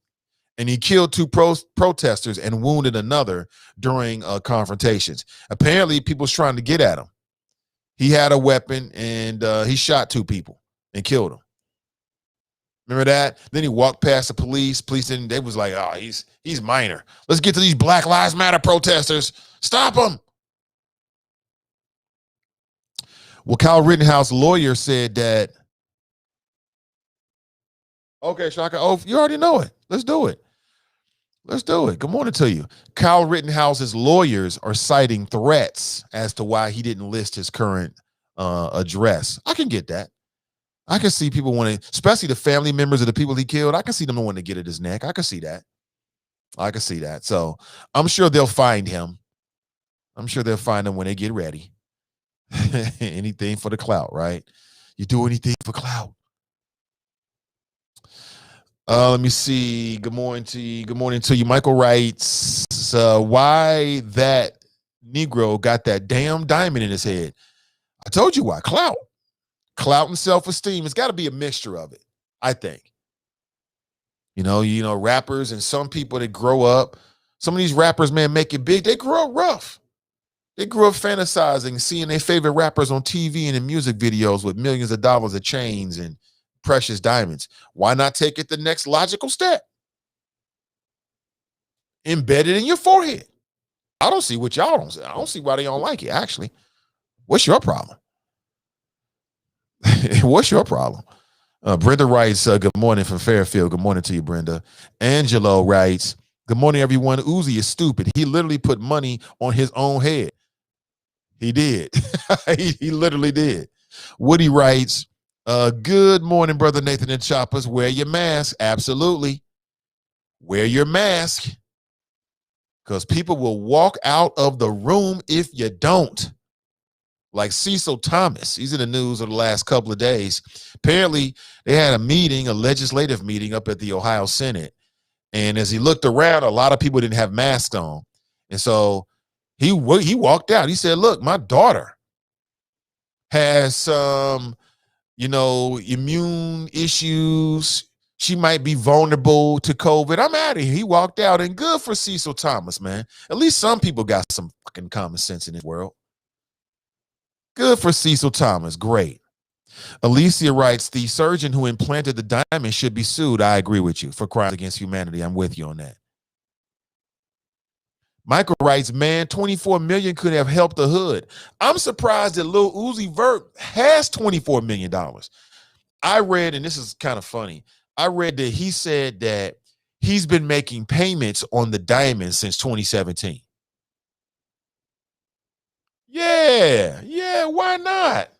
and he killed two protesters and wounded another during confrontations. Apparently, people was trying to get at him. He had a weapon, and he shot two people and killed them. Remember that? Then he walked past the police. Police didn't. They was like, "Oh, he's minor. Let's get to these Black Lives Matter protesters. Stop them." Well, Kyle Rittenhouse lawyer said that. Okay, Shaka. Oh, you already know it. Let's do it. Good morning to you. Kyle Rittenhouse's lawyers are citing threats as to why he didn't list his current address. I can get that. I can see people wanting, especially the family members of the people he killed. I can see them wanting to get at his neck. I can see that. So I'm sure they'll find him. I'm sure they'll find him when they get ready. Anything for the clout, right? You do anything for clout. Let me see. Good morning to you. Michael writes, why that Negro got that damn diamond in his head. I told you why. Clout and self-esteem. It's got to be a mixture of it, I think. You know, rappers and some people that grow up, some of these rappers, man, make it big. They grow up rough. They grew up fantasizing, seeing their favorite rappers on TV and in music videos with millions of dollars of chains and precious diamonds. Why not take it the next logical step? Embed it in your forehead. I don't see what y'all don't see. I don't see why they don't like it, actually. What's your problem? What's your problem? Brenda writes, good morning from Fairfield. Good morning to you, Brenda. Angelo writes, good morning, everyone. Uzi is stupid. He literally put money on his own head. He did. he literally did. Woody writes, good morning, brother Nathan and Choppers. Wear your mask. Absolutely. Wear your mask. Because people will walk out of the room if you don't. Like Cecil Thomas. He's in the news of the last couple of days. Apparently, they had a legislative meeting up at the Ohio Senate. And as he looked around, a lot of people didn't have masks on. And so he walked out. He said, look, my daughter has some, immune issues. She might be vulnerable to COVID. I'm out of here. He walked out, and good for Cecil Thomas, man. At least some people got some fucking common sense in this world. Good for Cecil Thomas. Great. Alicia writes, the surgeon who implanted the diamond should be sued. I agree with you for crimes against humanity. I'm with you on that. Michael writes, man, 24 million could have helped the hood. I'm surprised that Lil Uzi Vert has $24 million. I read, and this is kind of funny, I read that he said that he's been making payments on the diamond since 2017. Yeah, why not?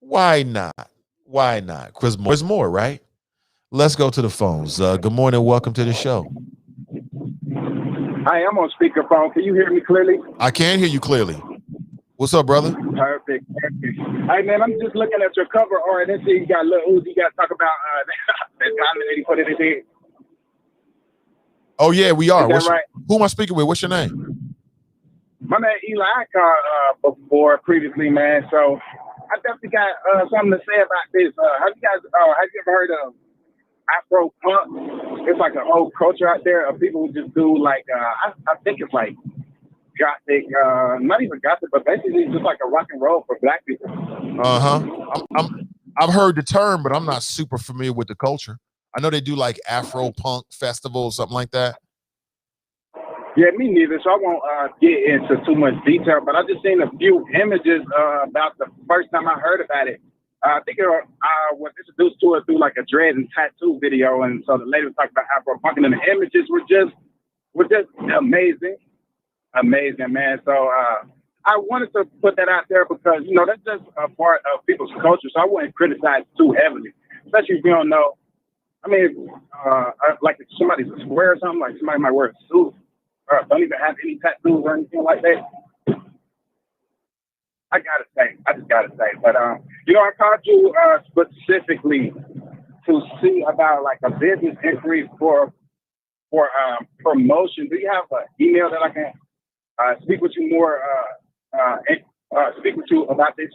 Why not? Because there's more, right? Let's go to the phones. Good morning, welcome to the show. I am on speakerphone. Can you hear me clearly? I can hear you clearly. What's up, brother? Perfect. Hey, man, I'm just looking at your cover art and see you got Lil Uzi. You got to talk about that diamond that he put in his head. Oh, yeah, we are. Is that right? Who am I speaking with? What's your name? My man Eli, I called previously, man. So I definitely got something to say about this. Have you ever heard of Afro punk? It's like a whole culture out there of people who just do like, I think it's like gothic, not even gothic, but basically just like a rock and roll for black people. I've heard the term, but I'm not super familiar with the culture. I know they do like Afro punk festival, something like that. Yeah, me neither. So I won't get into too much detail, but I just seen a few images about the first time I heard about it. I think I was introduced to it through like a dread and tattoo video, and so the lady was talking about Afro punk, and the images were just amazing. Amazing, man. So I wanted to put that out there because, you know, that's just a part of people's culture. So I wouldn't criticize too heavily, especially if you don't know. I mean, like if somebody's a square or something, like somebody might wear a suit or don't even have any tattoos or anything like that. I just gotta say. But, you know, I called you specifically to see about like a business inquiry for promotion. Do you have an email that I can speak with you more, speak with you about this?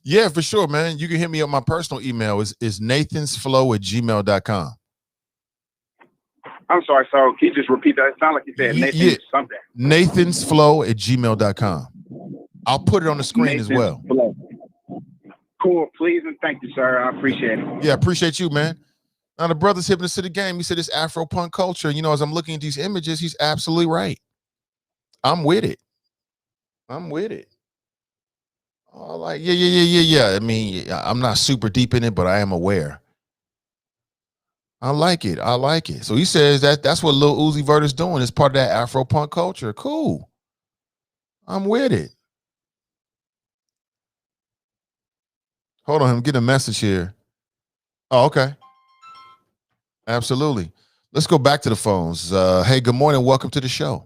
Yeah, for sure, man. You can hit me up. My personal email is nathansflow@gmail.com. I'm sorry, so can you just repeat that? It sounded like you said Nathan something. nathansflow@gmail.com. I'll put it on the screen Nathan's as well. Flow. Cool, please, and thank you, sir. I appreciate it. Yeah, appreciate you, man. Now, the brother's hip to the game. He said it's Afro punk culture. You know, as I'm looking at these images, he's absolutely right. I'm with it. Oh, like, yeah. I mean, I'm not super deep in it, but I am aware. I like it. So he says that's what Lil Uzi Vert is doing. It's part of that Afro punk culture. Cool. I'm with it. Hold on, I'm getting a message here. Oh, okay. Absolutely. Let's go back to the phones. Hey, good morning. Welcome to the show.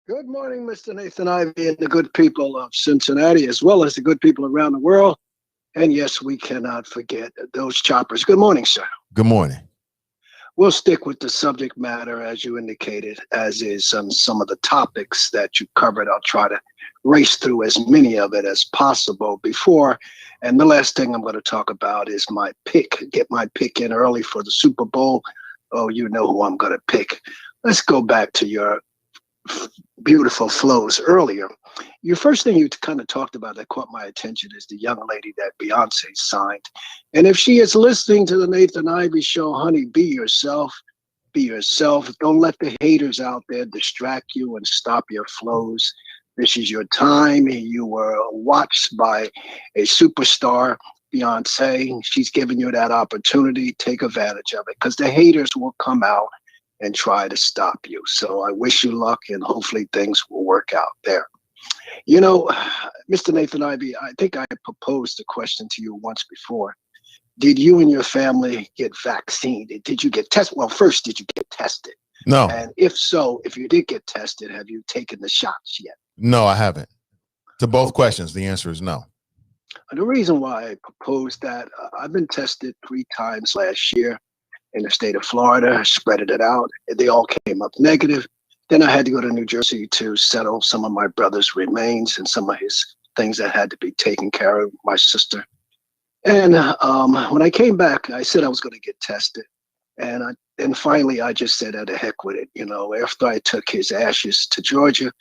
Good morning, Mr. Nathan Ivey and the good people of Cincinnati, as well as the good people around the world. And yes, we cannot forget those choppers. Good morning, sir. Good morning. We'll stick with the subject matter, as you indicated, as is some of the topics that you covered. I'll try to race through as many of it as possible before. And the last thing I'm going to talk about is my pick. Get my pick in early for the Super Bowl. Oh, you know who I'm going to pick. Let's go back to your beautiful flows earlier. Your first thing you kind of talked about that caught my attention is the young lady that Beyonce signed. And if she is listening to the Nathan Ivey Show, honey, be yourself. Be yourself. Don't let the haters out there distract you and stop your flows. This is your time. You were watched by a superstar, Beyonce. She's giving you that opportunity. Take advantage of it because the haters will come out and try to stop you. So I wish you luck and hopefully things will work out there. You know, Mr. Nathan Ivey, I think I proposed a question to you once before. Did you and your family get vaccinated? Did you get tested? Well, first, did you get tested? No. And if so, if you did get tested, have you taken the shots yet? No, I haven't. To both questions, the answer is no. The reason why I proposed that, I've been tested 3 times last year in the state of Florida. I spread it out. They all came up negative. Then I had to go to New Jersey to settle some of my brother's remains and some of his things that had to be taken care of, my sister. And when I came back, I said I was going to get tested. And finally, I just said, "The heck with it." You know, after I took his ashes to Georgia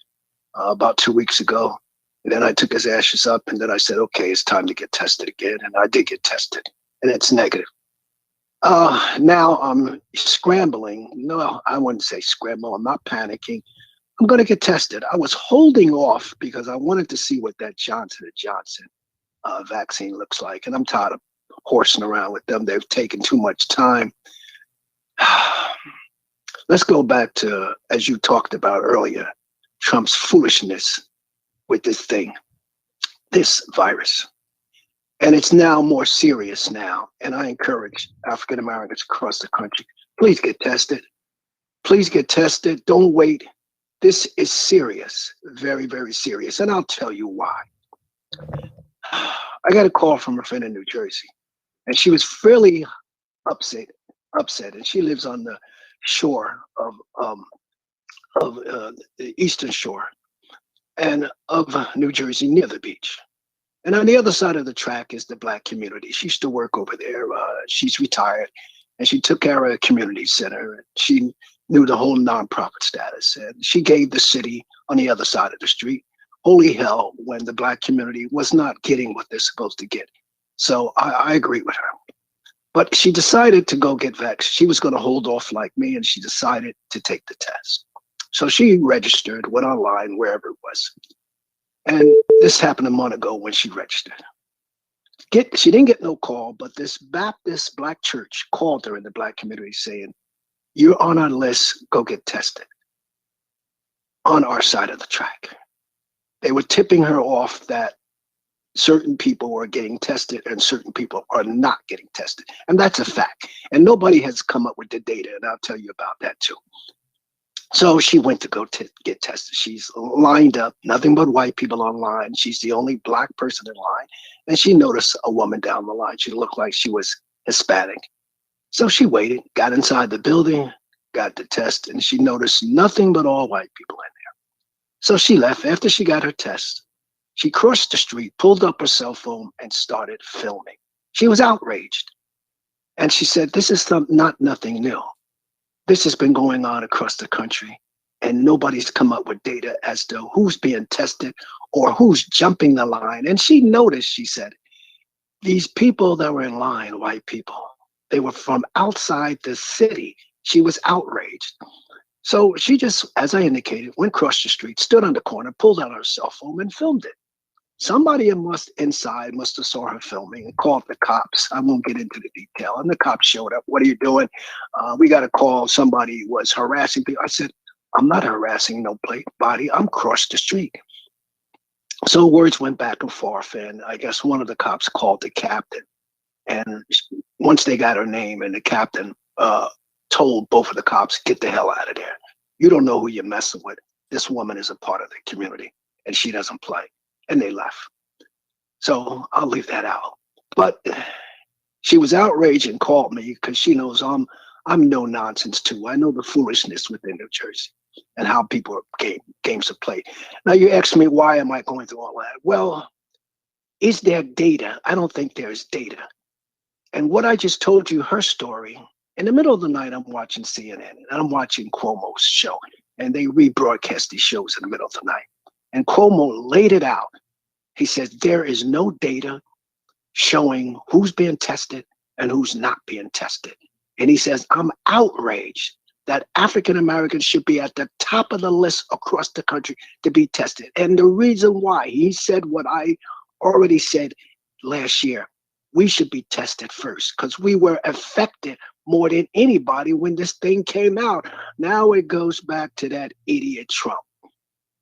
about 2 weeks ago, and then I took his ashes up, and then I said, "Okay, it's time to get tested again." And I did get tested, and it's negative. Now I'm scrambling. No, I wouldn't say scramble. I'm not panicking. I'm going to get tested. I was holding off because I wanted to see what that Johnson & Johnson vaccine looks like. And I'm tired of horsing around with them. They've taken too much time. Let's go back to, as you talked about earlier, Trump's foolishness with this thing, this virus. And it's now more serious now. And I encourage African Americans across the country, please get tested. Please get tested. Don't wait. This is serious, very, very serious. And I'll tell you why. I got a call from a friend in New Jersey, and she was fairly upset, and she lives on the shore of the eastern shore and of New Jersey near the beach. And on the other side of the track is the Black community. She used to work over there. She's retired, and she took care of a community center. She knew the whole nonprofit status, and she gave the city on the other side of the street holy hell when the Black community was not getting what they're supposed to get. So I agree with her. But she decided to go get vaxxed. She was going to hold off like me, and she decided to take the test. So she registered, went online, wherever it was. And this happened a month ago when she registered. She didn't get no call, but this Baptist Black church called her in the Black community saying, "You're on our list, go get tested." On our side of the track. They were tipping her off that certain people were getting tested and certain people are not getting tested. And that's a fact. And nobody has come up with the data, and I'll tell you about that too. So she went to go get tested. She's lined up, nothing but white people online. She's the only Black person in line. And she noticed a woman down the line. She looked like she was Hispanic. So she waited, got inside the building, got the test, and she noticed nothing but all white people in there. So she left. After she got her test, she crossed the street, pulled up her cell phone, and started filming. She was outraged. And she said, "This is nothing new. This has been going on across the country, and nobody's come up with data as to who's being tested or who's jumping the line." And she noticed, she said, these people that were in line, white people, they were from outside the city. She was outraged. So she just, as I indicated, went across the street, stood on the corner, pulled out her cell phone and filmed it. Somebody inside must have saw her filming and called the cops. I won't get into the detail. And the cops showed up. "What are you doing? We got a call. Somebody was harassing people." I said, "I'm not harassing nobody. I'm across the street." So words went back and forth. And I guess one of the cops called the captain. And once they got her name, and the captain told both of the cops, "Get the hell out of there. You don't know who you're messing with. This woman is a part of the community and she doesn't play." And they left. So I'll leave that out. But she was outraged and called me because she knows I'm no nonsense too. I know the foolishness within New Jersey and how people games are played. Now you ask me, why am I going through all that? Well, is there data? I don't think there's data. And what I just told you, her story, in the middle of the night, I'm watching CNN and I'm watching Cuomo's show, and they rebroadcast these shows in the middle of the night. And Cuomo laid it out. He says there is no data showing who's being tested and who's not being tested. And he says, "I'm outraged that African Americans should be at the top of the list across the country to be tested." And the reason why, he said what I already said last year, we should be tested first because we were affected more than anybody when this thing came out. Now it goes back to that idiot Trump.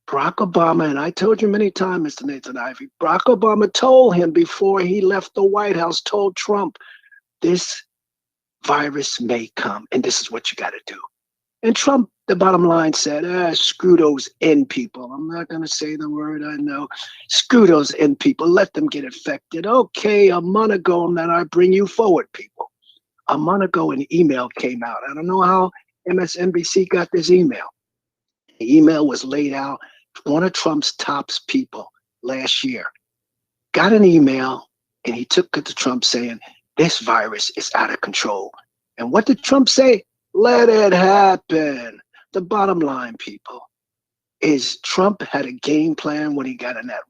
Barack Obama, and I told you many times, Mr. Nathan Ivey, Barack Obama told him before he left the White House, told Trump, this virus may come and this is what you got to do. And Trump, the bottom line, said, screw those N people. I'm not going to say the word, I know. Screw those N people. Let them get infected. Okay, a month ago, and then I bring you forward, people. A month ago, an email came out. I don't know how MSNBC got this email. The email was laid out. One of Trump's top people last year got an email, and he took it to Trump saying, this virus is out of control. And what did Trump say? Let it happen. The bottom line, people, is Trump had a game plan when he got in that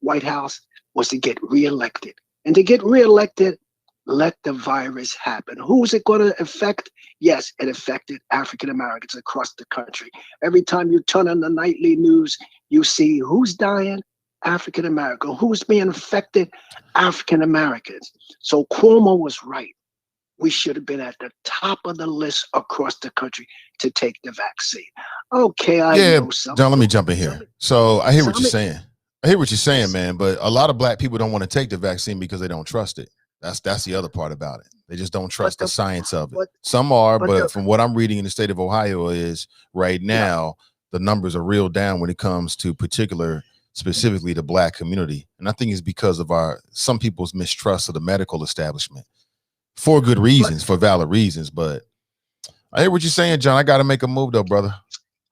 White House, was to get reelected. And to get reelected, let the virus happen. Who's it going to affect? Yes, it affected African Americans across the country. Every time you turn on the nightly news, you see who's dying? African American. Who's being affected? African Americans. So Cuomo was right. We should have been at the top of the list across the country to take the vaccine. Okay, I know something. John, let me jump in here. So I hear what you're saying. I hear what you're saying, man. But a lot of black people don't want to take the vaccine because they don't trust it. That's the other part about it. They just don't trust the science of it. Some are, but from what I'm reading in the state of Ohio is right now, the numbers are real down when it comes to specifically the Black community. And I think it's because of some people's mistrust of the medical establishment for good reasons, for valid reasons. But I hear what you're saying, John. I got to make a move though, brother.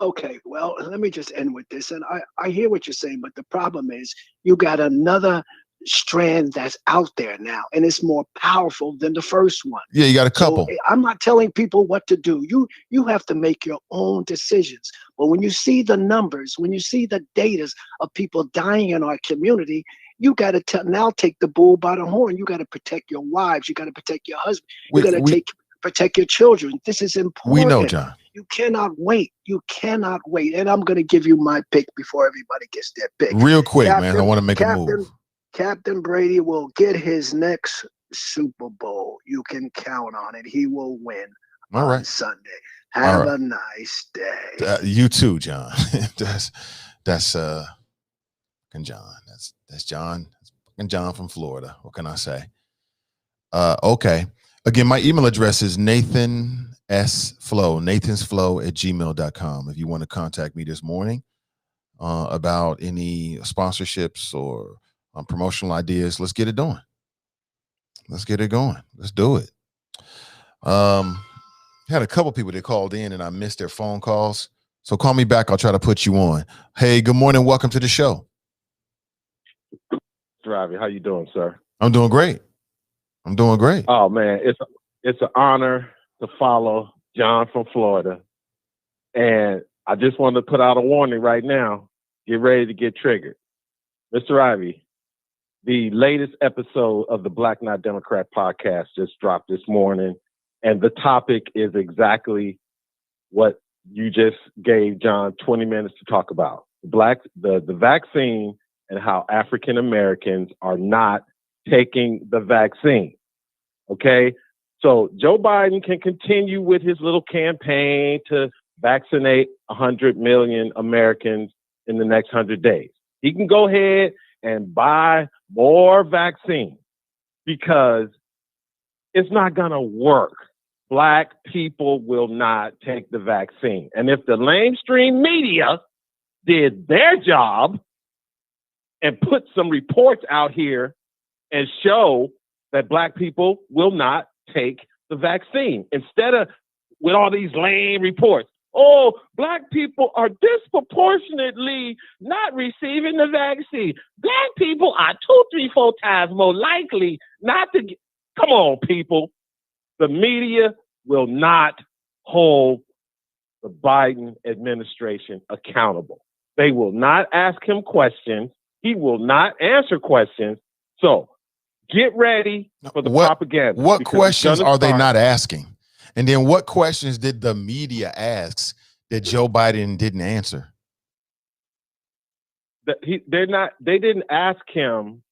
Okay, well, let me just end with this. And I hear what you're saying, but the problem is you got another strand that's out there now, and it's more powerful than the first one. Yeah, you got a couple. So I'm not telling people what to do. You have to make your own decisions. But when you see the numbers, when you see the data of people dying in our community, you got to now take the bull by the horn. You got to protect your wives. You got to protect your husband. You got to protect your children. This is important. We know, John. You cannot wait. You cannot wait. And I'm going to give you my pick before everybody gets their pick. Real quick, man. I want to make a move. Captain Brady will get his next Super Bowl. You can count on it. He will win on Sunday. Have a nice day. You too, John. that's John. That's John. That's fucking John from Florida. What can I say? Okay. Again, my email address is nathansflow@gmail.com. If you want to contact me this morning about any sponsorships or promotional ideas, let's get it going. Let's get it going. Let's do it. Had a couple people that called in and I missed their phone calls. So call me back. I'll try to put you on. Hey, good morning. Welcome to the show. Ravi, how you doing, sir? I'm doing great. Oh man, it's an honor to follow John from Florida. And I just wanted to put out a warning right now. Get ready to get triggered. Mr. Ivy, the latest episode of the Black Not Democrat podcast just dropped this morning. And the topic is exactly what you just gave John 20 minutes to talk about. The vaccine and how African Americans are not taking the vaccine. Okay? So Joe Biden can continue with his little campaign to vaccinate 100 million Americans in the next 100 days. He can go ahead and buy more vaccine because it's not going to work. Black people will not take the vaccine. And if the mainstream media did their job and put some reports out here and show that Black people will not take the vaccine, instead of with all these lame reports, oh, Black people are disproportionately not receiving the vaccine. Black people are 2, 3, 4 times more likely not to get. Come on, people. The media will not hold the Biden administration accountable. They will not ask him questions. He will not answer questions. So get ready for the propaganda. What questions are they not asking? And then what questions did the media ask that Joe Biden didn't answer? They didn't ask him,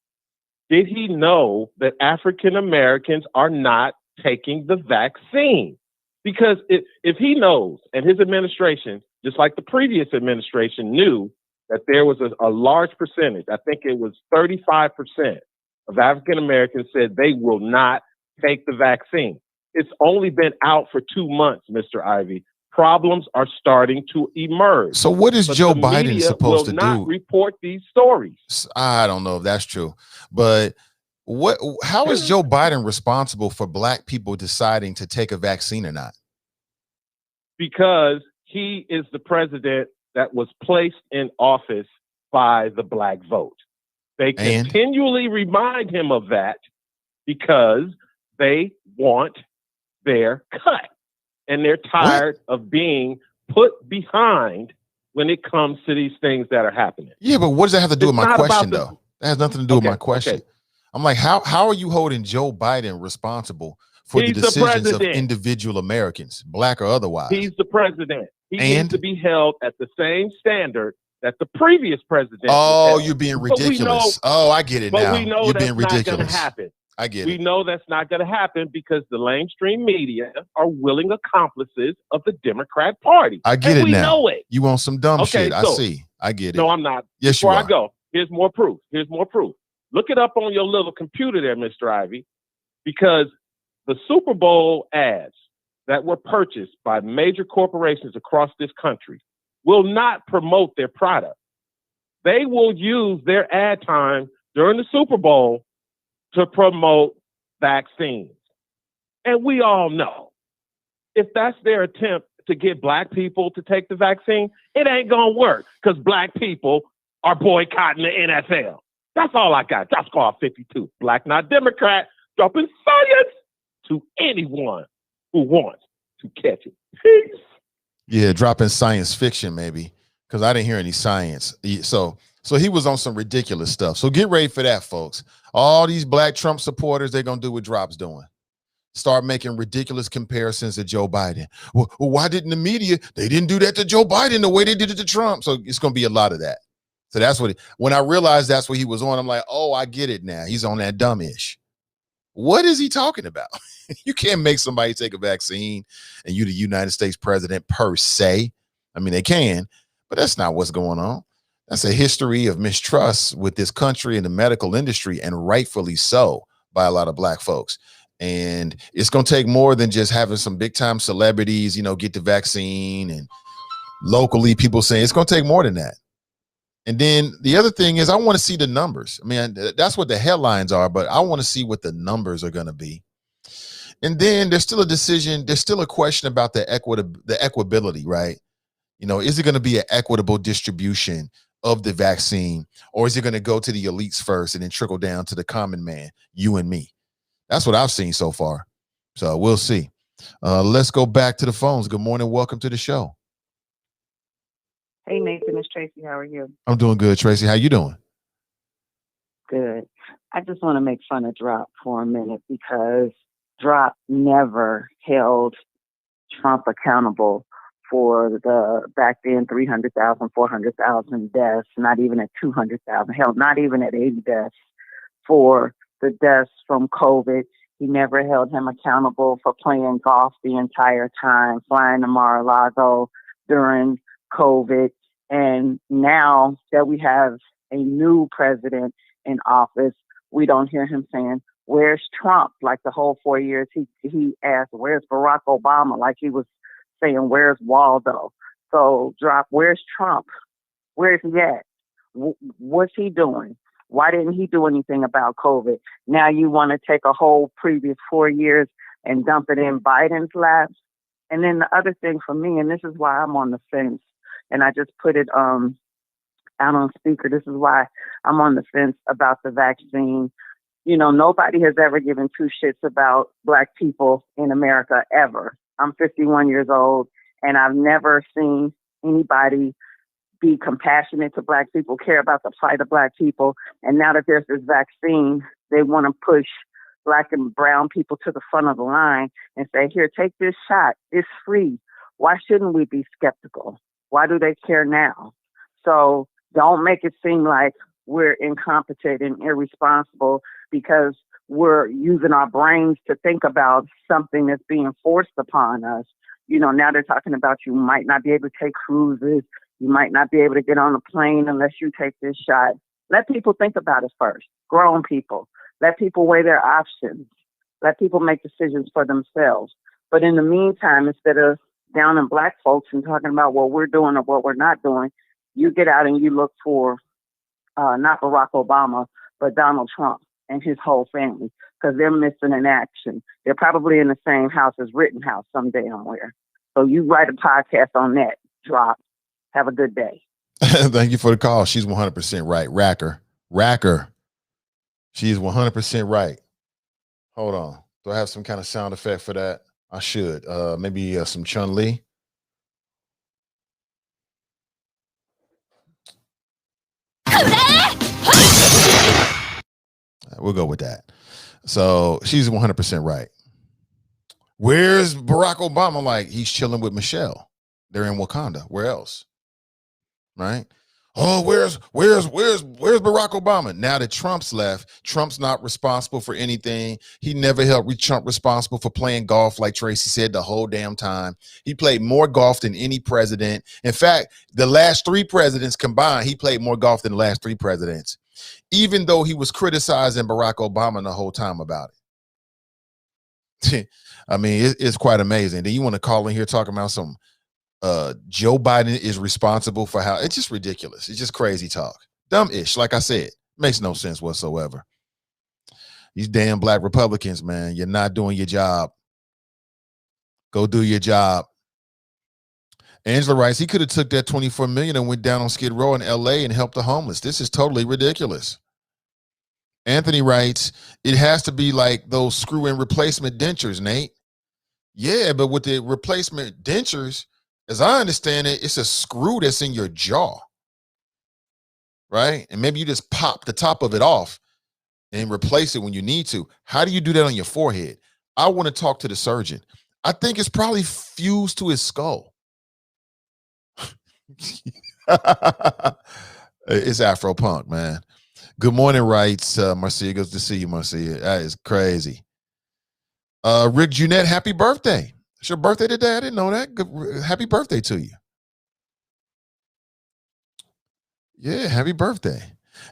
did he know that African Americans are not taking the vaccine? Because if he knows, and his administration, just like the previous administration, knew that there was a large percentage, I think it was 35% of African Americans said they will not take the vaccine. It's only been out for 2 months, Mr. Ivy. Problems are starting to emerge. So what is Joe Biden supposed to do? Not report these stories. I don't know if that's true, but how is Joe Biden responsible for Black people deciding to take a vaccine or not? Because he is the president that was placed in office by the Black vote. They continually remind him of that because they want their cut. And they're tired of being put behind when it comes to these things that are happening. Yeah, but what does that have to do with my question, though? That has nothing to do with my question. Okay. I'm like, how are you holding Joe Biden responsible for the decisions of individual Americans, Black or otherwise? He's the president. He needs to be held at the same standard that the previous president. Oh, you're being ridiculous. I get it now. But we know you're that's being ridiculous. Not going to happen. I get it. We know that's not going to happen because the mainstream media are willing accomplices of the Democrat Party. I get it now. We know it. You want some dumb shit. I see. I get it. No, I'm not. Yes, Before you are. I go, here's more proof. Look it up on your little computer there, Mr. Ivy, because the Super Bowl ads that were purchased by major corporations across this country will not promote their product. They will use their ad time during the Super Bowl to promote vaccines. And we all know if that's their attempt to get black people to take the vaccine, it ain't going to work because black people are boycotting the NFL. That's all I got. Drop Squad 52. Black, not Democrat. Dropping science to anyone who wants to catch it. Peace. Yeah, dropping science fiction maybe, because I didn't hear any science. So he was on some ridiculous stuff. So get ready for that, folks. All these black Trump supporters, they're going to do what Drop's doing. Start making ridiculous comparisons to Joe Biden. Well, why didn't the media, they didn't do that to Joe Biden the way they did it to Trump? So it's going to be a lot of that. So that's what, when I realized that's what he was on, I'm like, oh, I get it now. He's on that dumb-ish. What is he talking about? You can't make somebody take a vaccine and you the United States president per se. I mean, they can, but that's not what's going on. That's a history of mistrust with this country and the medical industry, and rightfully so by a lot of black folks. And it's going to take more than just having some big time celebrities, get the vaccine, and locally people saying it's going to take more than that. And then the other thing is I want to see the numbers. I mean, that's what the headlines are, but I want to see what the numbers are going to be. And then there's still a decision. There's still a question about the equitability, right? Is it going to be an equitable distribution of the vaccine, or is it going to go to the elites first and then trickle down to the common man, you and me? That's what I've seen so far. So we'll see. Let's go back to the phones. Good morning. Welcome to the show. Hey, Nathan, it's Tracy. How are you? I'm doing good, Tracy. How you doing? Good. I just want to make fun of Drop for a minute because Drop never held Trump accountable for the back then 300,000, 400,000 deaths, not even at 200,000, hell, not even at 80 deaths for the deaths from COVID. He never held him accountable for playing golf the entire time, flying to Mar-a-Lago during COVID. And now that we have a new president in office, we don't hear him saying, where's Trump? Like the whole 4 years, he asked, where's Barack Obama? Like he was saying, where's Waldo? So Drop, where's Trump? Where's he at? What's he doing? Why didn't he do anything about COVID? Now you want to take a whole previous 4 years and dump it in Biden's lap. And then the other thing for me, and this is why I'm on the fence, and I just put it out on speaker. This is why I'm on the fence about the vaccine. Nobody has ever given two shits about Black people in America ever. I'm 51 years old, and I've never seen anybody be compassionate to Black people, care about the plight of Black people. And now that there's this vaccine, they want to push Black and brown people to the front of the line and say, here, take this shot. It's free. Why shouldn't we be skeptical? Why do they care now? So don't make it seem like we're incompetent and irresponsible because we're using our brains to think about something that's being forced upon us. Now they're talking about you might not be able to take cruises. You might not be able to get on a plane unless you take this shot. Let people think about it first. Grown people. Let people weigh their options. Let people make decisions for themselves. But in the meantime, instead of downing Black folks and talking about what we're doing or what we're not doing, you get out and you look for not Barack Obama, but Donald Trump and his whole family, because they're missing in action. They're probably in the same house as Rittenhouse some damn where. So you write a podcast on that, Drop. Have a good day. Thank you for the call. She's 100% right. Racker. She's 100% right. Hold on. Do I have some kind of sound effect for that? I should. Maybe some Chun-Li. We'll go with that. So she's 100% right. Where's Barack Obama? Like, he's chilling with Michelle. They're in Wakanda. Where else? Right? Oh, where's Barack Obama? Now that Trump's left, Trump's not responsible for anything. He never held Trump responsible for playing golf, like Tracy said, the whole damn time. He played more golf than any president. In fact, the last three presidents combined, he played more golf than the last three presidents, even though he was criticizing Barack Obama the whole time about it. I mean, it's quite amazing. Then you want to call in here talking about some Joe Biden is responsible for how it's just ridiculous. It's just crazy talk. Dumb-ish. Like I said, makes no sense whatsoever. These damn black Republicans, man, you're not doing your job. Go do your job. Angela writes, he could have took that $24 million and went down on Skid Row in LA and helped the homeless. This is totally ridiculous. Anthony writes, it has to be like those screw-in replacement dentures, Nate. Yeah, but with the replacement dentures, as I understand it, it's a screw that's in your jaw, right? And maybe you just pop the top of it off and replace it when you need to. How do you do that on your forehead? I want to talk to the surgeon. I think it's probably fused to his skull. It's Afro Punk, man. Good morning, writes Marcia. Good to see you, Marcia. That is crazy. Rick Junette, happy birthday. It's your birthday today. I didn't know that. Happy birthday to you. Yeah, happy birthday.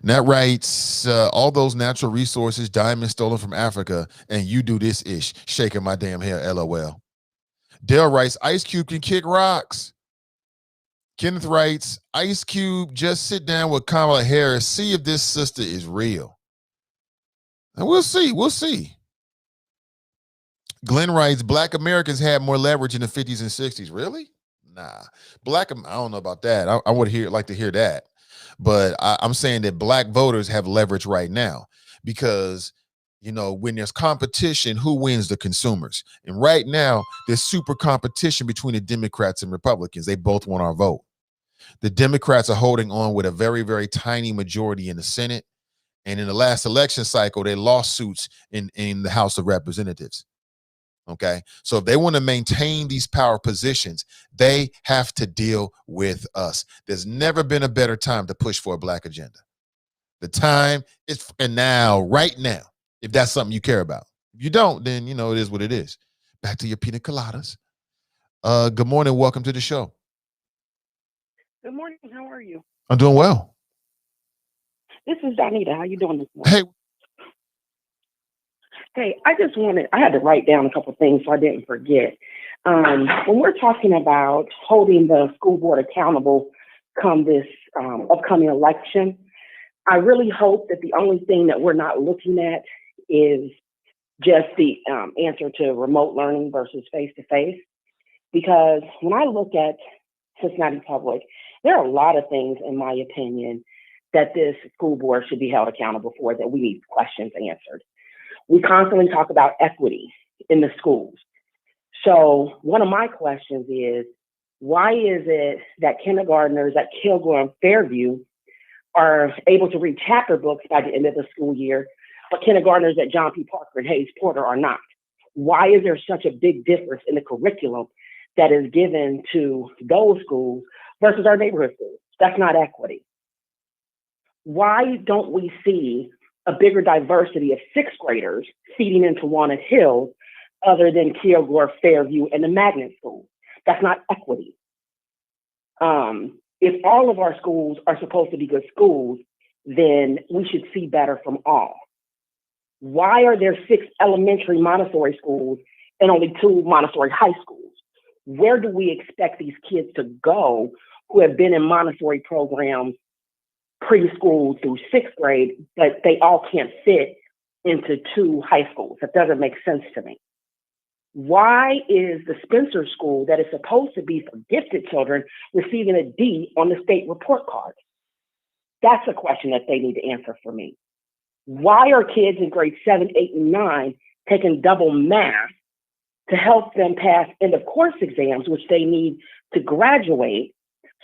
Nat writes, all those natural resources, diamonds stolen from Africa, and you do this ish, shaking my damn hair, LOL. Dale writes, Ice Cube can kick rocks. Kenneth writes, Ice Cube, just sit down with Kamala Harris, see if this sister is real. And we'll see. We'll see. Glenn writes, Black Americans had more leverage in the 50s and 60s. Really? Nah. I don't know about that. I would like to hear that. But I'm saying that black voters have leverage right now because, you know, when there's competition, who wins? The consumers. And right now, there's super competition between the Democrats and Republicans. They both want our vote. The Democrats are holding on with a very, very tiny majority in the Senate. And in the last election cycle, they lost suits in the House of Representatives. Okay. So if they want to maintain these power positions, they have to deal with us. There's never been a better time to push for a black agenda. The time is now, right now, if that's something you care about. If you don't, then, you know, it is what it is. Back to your pina coladas. Good morning. Welcome to the show. Good morning. How are you? I'm doing well. This is Donita. How you doing this morning? Hey, I had to write down a couple things so I didn't forget. When we're talking about holding the school board accountable come this upcoming election, I really hope that the only thing that we're not looking at is just the answer to remote learning versus face-to-face. Because when I look at Cincinnati Public, there are a lot of things, in my opinion, that this school board should be held accountable for that we need questions answered. We constantly talk about equity in the schools. So one of my questions is, why is it that kindergartners at Kilgore and Fairview are able to read chapter books by the end of the school year, but kindergartners at John P. Parker and Hayes Porter are not? Why is there such a big difference in the curriculum that is given to those schools versus our neighborhood schools? That's not equity. Why don't we see a bigger diversity of sixth graders feeding into Walnut Hills other than Kilgore, Fairview, and the magnet schools? That's not equity. If all of our schools are supposed to be good schools, then we should see better from all. Why are there 6 elementary Montessori schools and only 2 Montessori high schools? Where do we expect these kids to go who have been in Montessori programs preschool through 6th grade, but they all can't fit into 2 high schools? That doesn't make sense to me. Why is the Spencer School, that is supposed to be for gifted children, receiving a D on the state report card? That's a question that they need to answer for me. Why are kids in grades 7, 8, and 9 taking double math to help them pass end of course exams, which they need to graduate?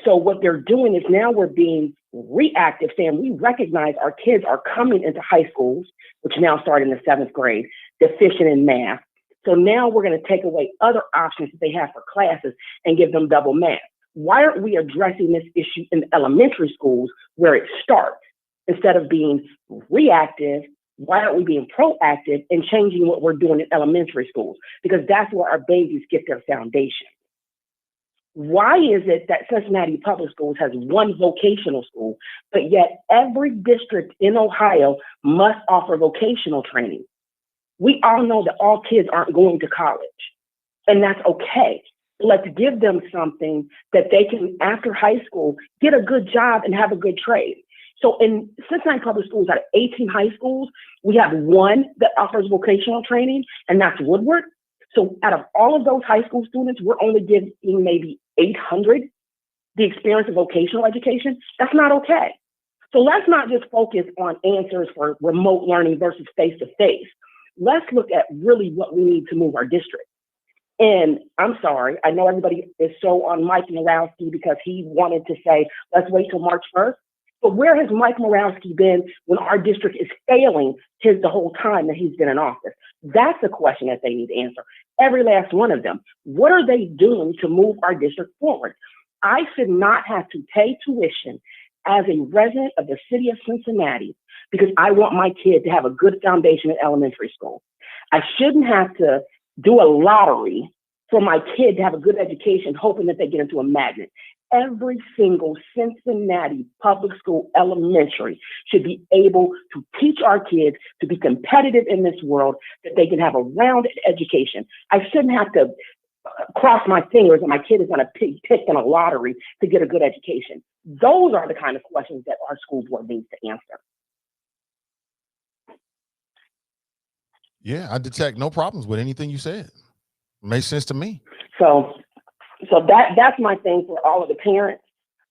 So what they're doing is now we're being reactive, saying we recognize our kids are coming into high schools, which now start in the 7th grade, deficient in math. So now we're going to take away other options that they have for classes and give them double math. Why aren't we addressing this issue in the elementary schools where it starts? Instead of being reactive, why aren't we being proactive and changing what we're doing in elementary schools? Because that's where our babies get their foundation. Why is it that Cincinnati Public Schools has 1 vocational school, but yet every district in Ohio must offer vocational training? We all know that all kids aren't going to college, and that's okay. Let's give them something that they can, after high school, get a good job and have a good trade. So in Cincinnati Public Schools, out of 18 high schools, we have one that offers vocational training, and that's Woodward. So out of all of those high school students, we're only giving maybe 800 the experience of vocational education. That's not okay. So let's not just focus on answers for remote learning versus face-to-face. Let's look at really what we need to move our district. And I'm sorry, I know everybody is so on Mike Morawski because he wanted to say, let's wait till March 1st. But where has Mike Morawski been when our district is failing the whole time that he's been in office? That's a question that they need to answer. Every last one of them. What are they doing to move our district forward? I should not have to pay tuition as a resident of the city of Cincinnati because I want my kid to have a good foundation in elementary school. I shouldn't have to do a lottery for my kid to have a good education, hoping that they get into a magnet. Every single Cincinnati public school elementary should be able to teach our kids to be competitive in this world, that they can have a rounded education. I shouldn't have to cross my fingers and my kid is going to pick in a lottery to get a good education. Those are the kind of questions that our school board needs to answer. Yeah, I detect no problems with anything you said. Makes sense to me. So that's my thing for all of the parents.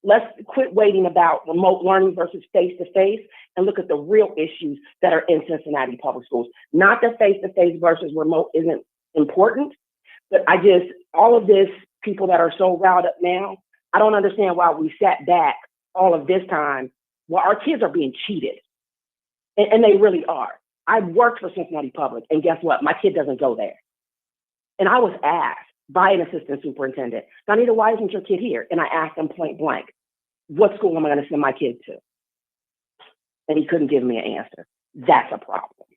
Let's quit waiting about remote learning versus face-to-face and look at the real issues that are in Cincinnati public schools. Not that face-to-face versus remote isn't important, but all of this, people that are so riled up now, I don't understand why we sat back all of this time while our kids are being cheated. And they really are. I've worked for Cincinnati Public, and guess what? My kid doesn't go there. And I was asked by an assistant superintendent, Donita, why isn't your kid here? And I asked him point blank, what school am I going to send my kid to? And he couldn't give me an answer. That's a problem.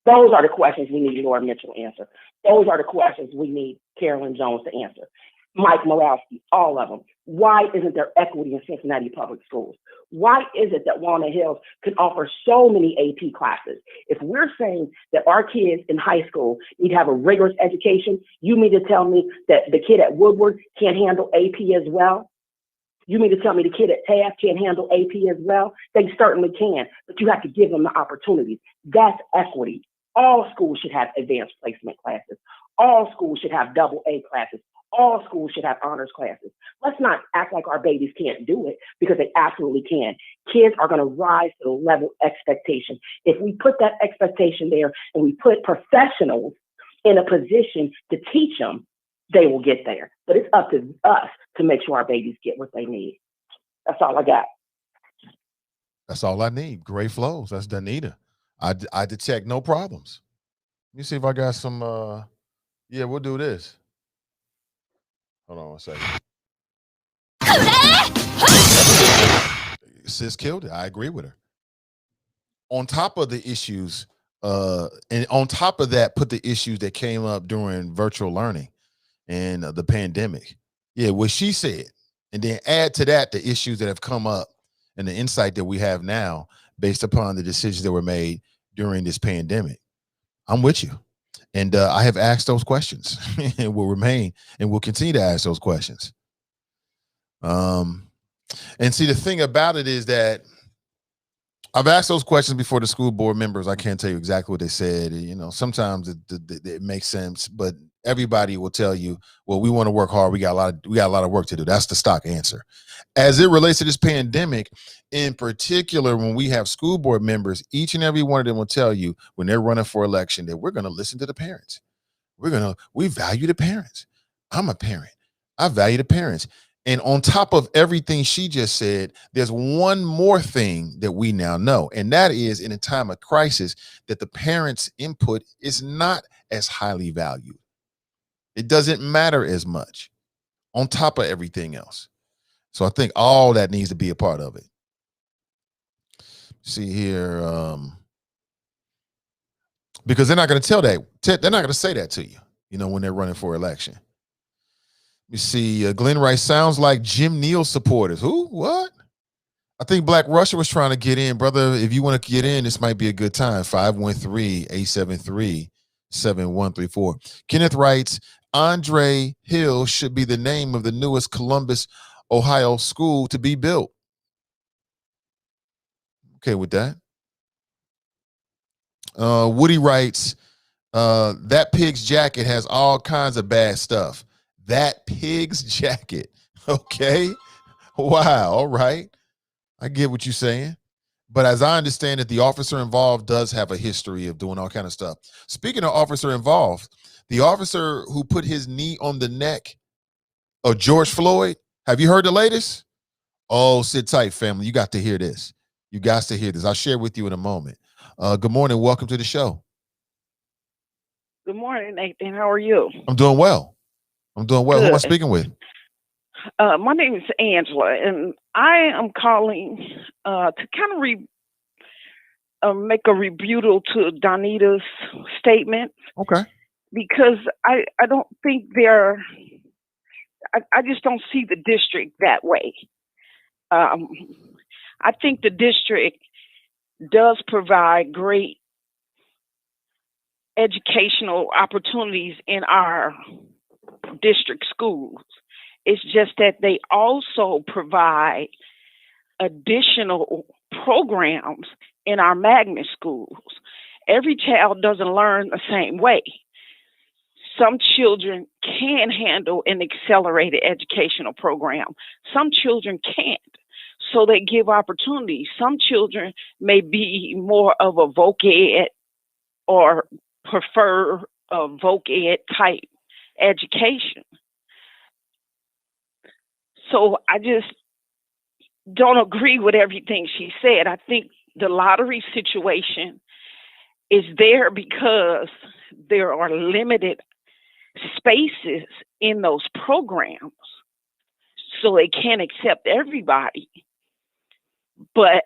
Those are the questions we need Laura Mitchell to answer. Those are the questions we need Carolyn Jones to answer. Mike Morawski, all of them. Why isn't there equity in Cincinnati public schools? Why is it that Walnut Hills can offer so many AP classes? If we're saying that our kids in high school need to have a rigorous education, you mean to tell me that the kid at Woodward can't handle AP as well? You mean to tell me the kid at Taft can't handle AP as well? They certainly can, but you have to give them the opportunities. That's equity. All schools should have advanced placement classes. All schools should have double A classes. All schools should have honors classes. Let's not act like our babies can't do it, because they absolutely can. Kids are going to rise to the level of expectation. If we put that expectation there and we put professionals in a position to teach them, they will get there. But it's up to us to make sure our babies get what they need. That's all I got. That's all I need. Great flows. That's Donita. I detect no problems. Let me see if I got some. Yeah, we'll do this. Hold on a second. Sis killed it. I agree with her. On top of the issues, and on top of that, put the issues that came up during virtual learning and the pandemic. Yeah, what she said, and then add to that the issues that have come up and the insight that we have now based upon the decisions that were made during this pandemic. I'm with you. And I have asked those questions and will remain and will continue to ask those questions. And see, the thing about it is that I've asked those questions before the school board members. I can't tell you exactly what they said. You know, sometimes it makes sense, but everybody will tell you, well, we want to work hard. We got a lot of work to do. That's the stock answer. As it relates to this pandemic, in particular, when we have school board members, each and every one of them will tell you when they're running for election that we're going to listen to the parents. We value the parents. I'm a parent. I value the parents. And on top of everything she just said, there's one more thing that we now know, and that is in a time of crisis that the parents' input is not as highly valued. It doesn't matter as much on top of everything else. So I think all that needs to be a part of it. See here, because they're not going to tell that. They're not going to say that to you, you know, when they're running for election. You see, Glenn Rice sounds like Jim Neal supporters. Who? What? I think Black Russia was trying to get in, brother. If you want to get in, this might be a good time. 513-873-6710. 7134. Kenneth writes, Andre Hill should be the name of the newest Columbus, Ohio school to be built. Okay with that. Woody writes, that pig's jacket has all kinds of bad stuff. That pig's jacket. Okay. Wow. All right. I get what you're saying. But as I understand it, the officer involved does have a history of doing all kind of stuff. Speaking of officer involved, the officer who put his knee on the neck of George Floyd, have you heard the latest? Oh, sit tight, family. You got to hear this. You got to hear this. I'll share with you in a moment. Good morning. Welcome to the show. Good morning, Nathan. How are you? I'm doing well. Good. Who am I speaking with? My name is Angela, and I am calling to kind of make a rebuttal to Donita's statement. Okay. Because I don't think I just don't see the district that way. I think the district does provide great educational opportunities in our district schools. It's just that they also provide additional programs in our magnet schools. Every child doesn't learn the same way. Some children can handle an accelerated educational program. Some children can't. So they give opportunities. Some children may be more of a voc ed or prefer a voc ed type education. So I just don't agree with everything she said. I think the lottery situation is there because there are limited spaces in those programs, so they can't accept everybody. But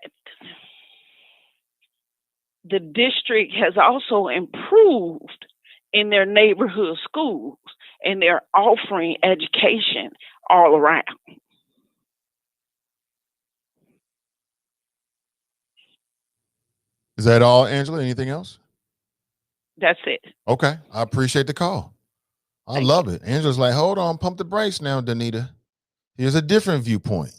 the district has also improved in their neighborhood schools, and they're offering education all around. Is that all, Angela? Anything else? That's it. Okay. I appreciate the call. I love it. Angela's like, hold on, pump the brakes now, Donita. Here's a different viewpoint.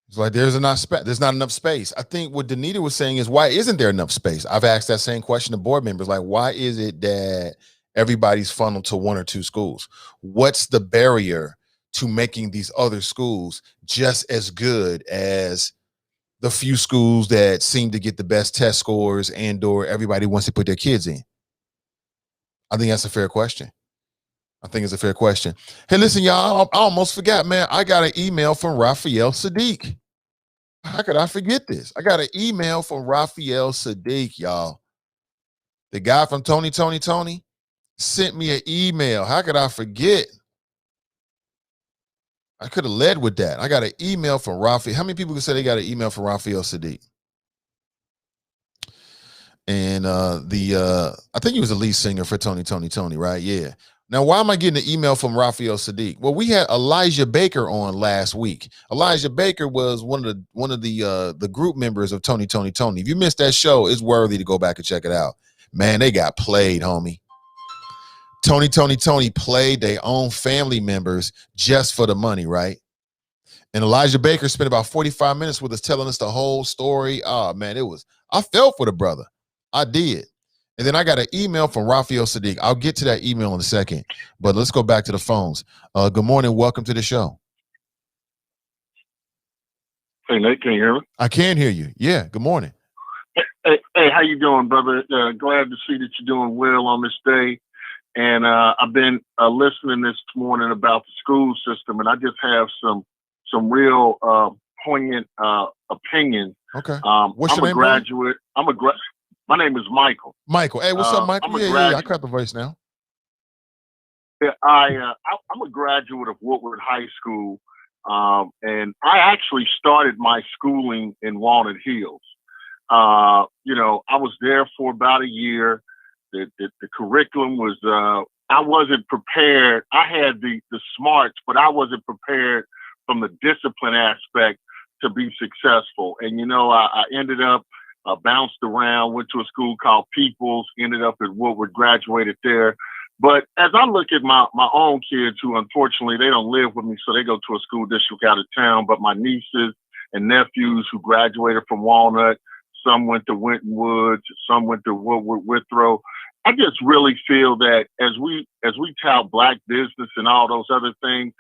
It's like there's not enough space. I think what Donita was saying is, why isn't there enough space? I've asked that same question to board members. Like, why is it that everybody's funneled to one or two schools? What's the barrier to making these other schools just as good as the few schools that seem to get the best test scores and or everybody wants to put their kids in? I think that's a fair question. Hey, listen, y'all, I almost forgot, man. I got an email from Raphael Sadiq. How could I forget this? I got an email from Raphael Sadiq, y'all. The guy from Tony sent me an email. How could I forget? I could have led with that. I got an email from Raphael. How many people can say they got an email from Raphael Sadiq? And I think he was the lead singer for Tony, right? Yeah. Now, why am I getting an email from Raphael Sadiq? Well, we had Elijah Baker on last week. Elijah Baker was one of the group members of Tony. If you missed that show, it's worthy to go back and check it out. Man, they got played, homie. Tony played their own family members just for the money, right? And Elijah Baker spent about 45 minutes with us telling us the whole story. Oh, man, I felt for the brother. I did. And then I got an email from Raphael Sadiq. I'll get to that email in a second, but let's go back to the phones. Good morning. Welcome to the show. Hey, Nate, can you hear me? I can hear you. Yeah. Good morning. Hey, how you doing, brother? Glad to see that you're doing well on this day. And I've been listening this morning about the school system, and I just have some real poignant opinion. Okay. What's your name, graduate. My name is Michael. Michael. Hey, what's up, Michael? Yeah, I got the voice now. Yeah, I'm a graduate of Woodward High School, and I actually started my schooling in Walnut Hills. I was there for about a year. The curriculum was, I wasn't prepared. I had the smarts, but I wasn't prepared from the discipline aspect to be successful. And, I ended up bounced around, went to a school called Peoples, ended up at Woodward, graduated there. But as I look at my own kids, who unfortunately they don't live with me, so they go to a school district out of town, but my nieces and nephews who graduated from Walnut, some went to Winton Woods, some went to Woodward Withrow. I just really feel that as we tout Black business and all those other things,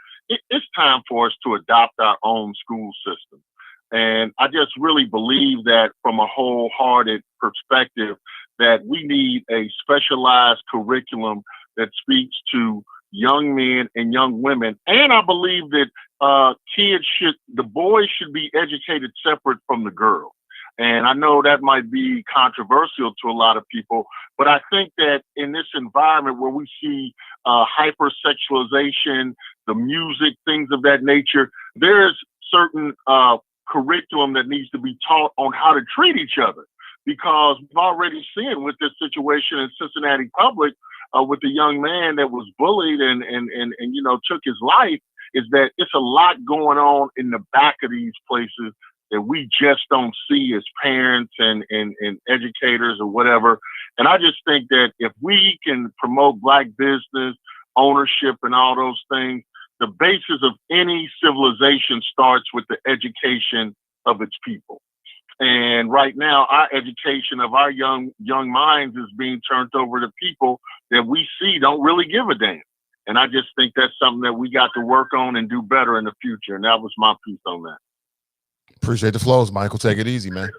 it's time for us to adopt our own school system. And I just really believe that from a wholehearted perspective, that we need a specialized curriculum that speaks to young men and young women. And I believe that the boys should be educated separate from the girls. And I know that might be controversial to a lot of people, but I think that in this environment where we see hypersexualization, the music, things of that nature, there's certain curriculum that needs to be taught on how to treat each other. Because we've already seen with this situation in Cincinnati Public with the young man that was bullied and took his life, is that it's a lot going on in the back of these places that we just don't see as parents and educators or whatever. And I just think that if we can promote Black business, ownership, and all those things, the basis of any civilization starts with the education of its people. And right now, our education of our young minds is being turned over to people that we see don't really give a damn. And I just think that's something that we got to work on and do better in the future. And that was my piece on that. Appreciate the flows, Michael. Take it easy, man.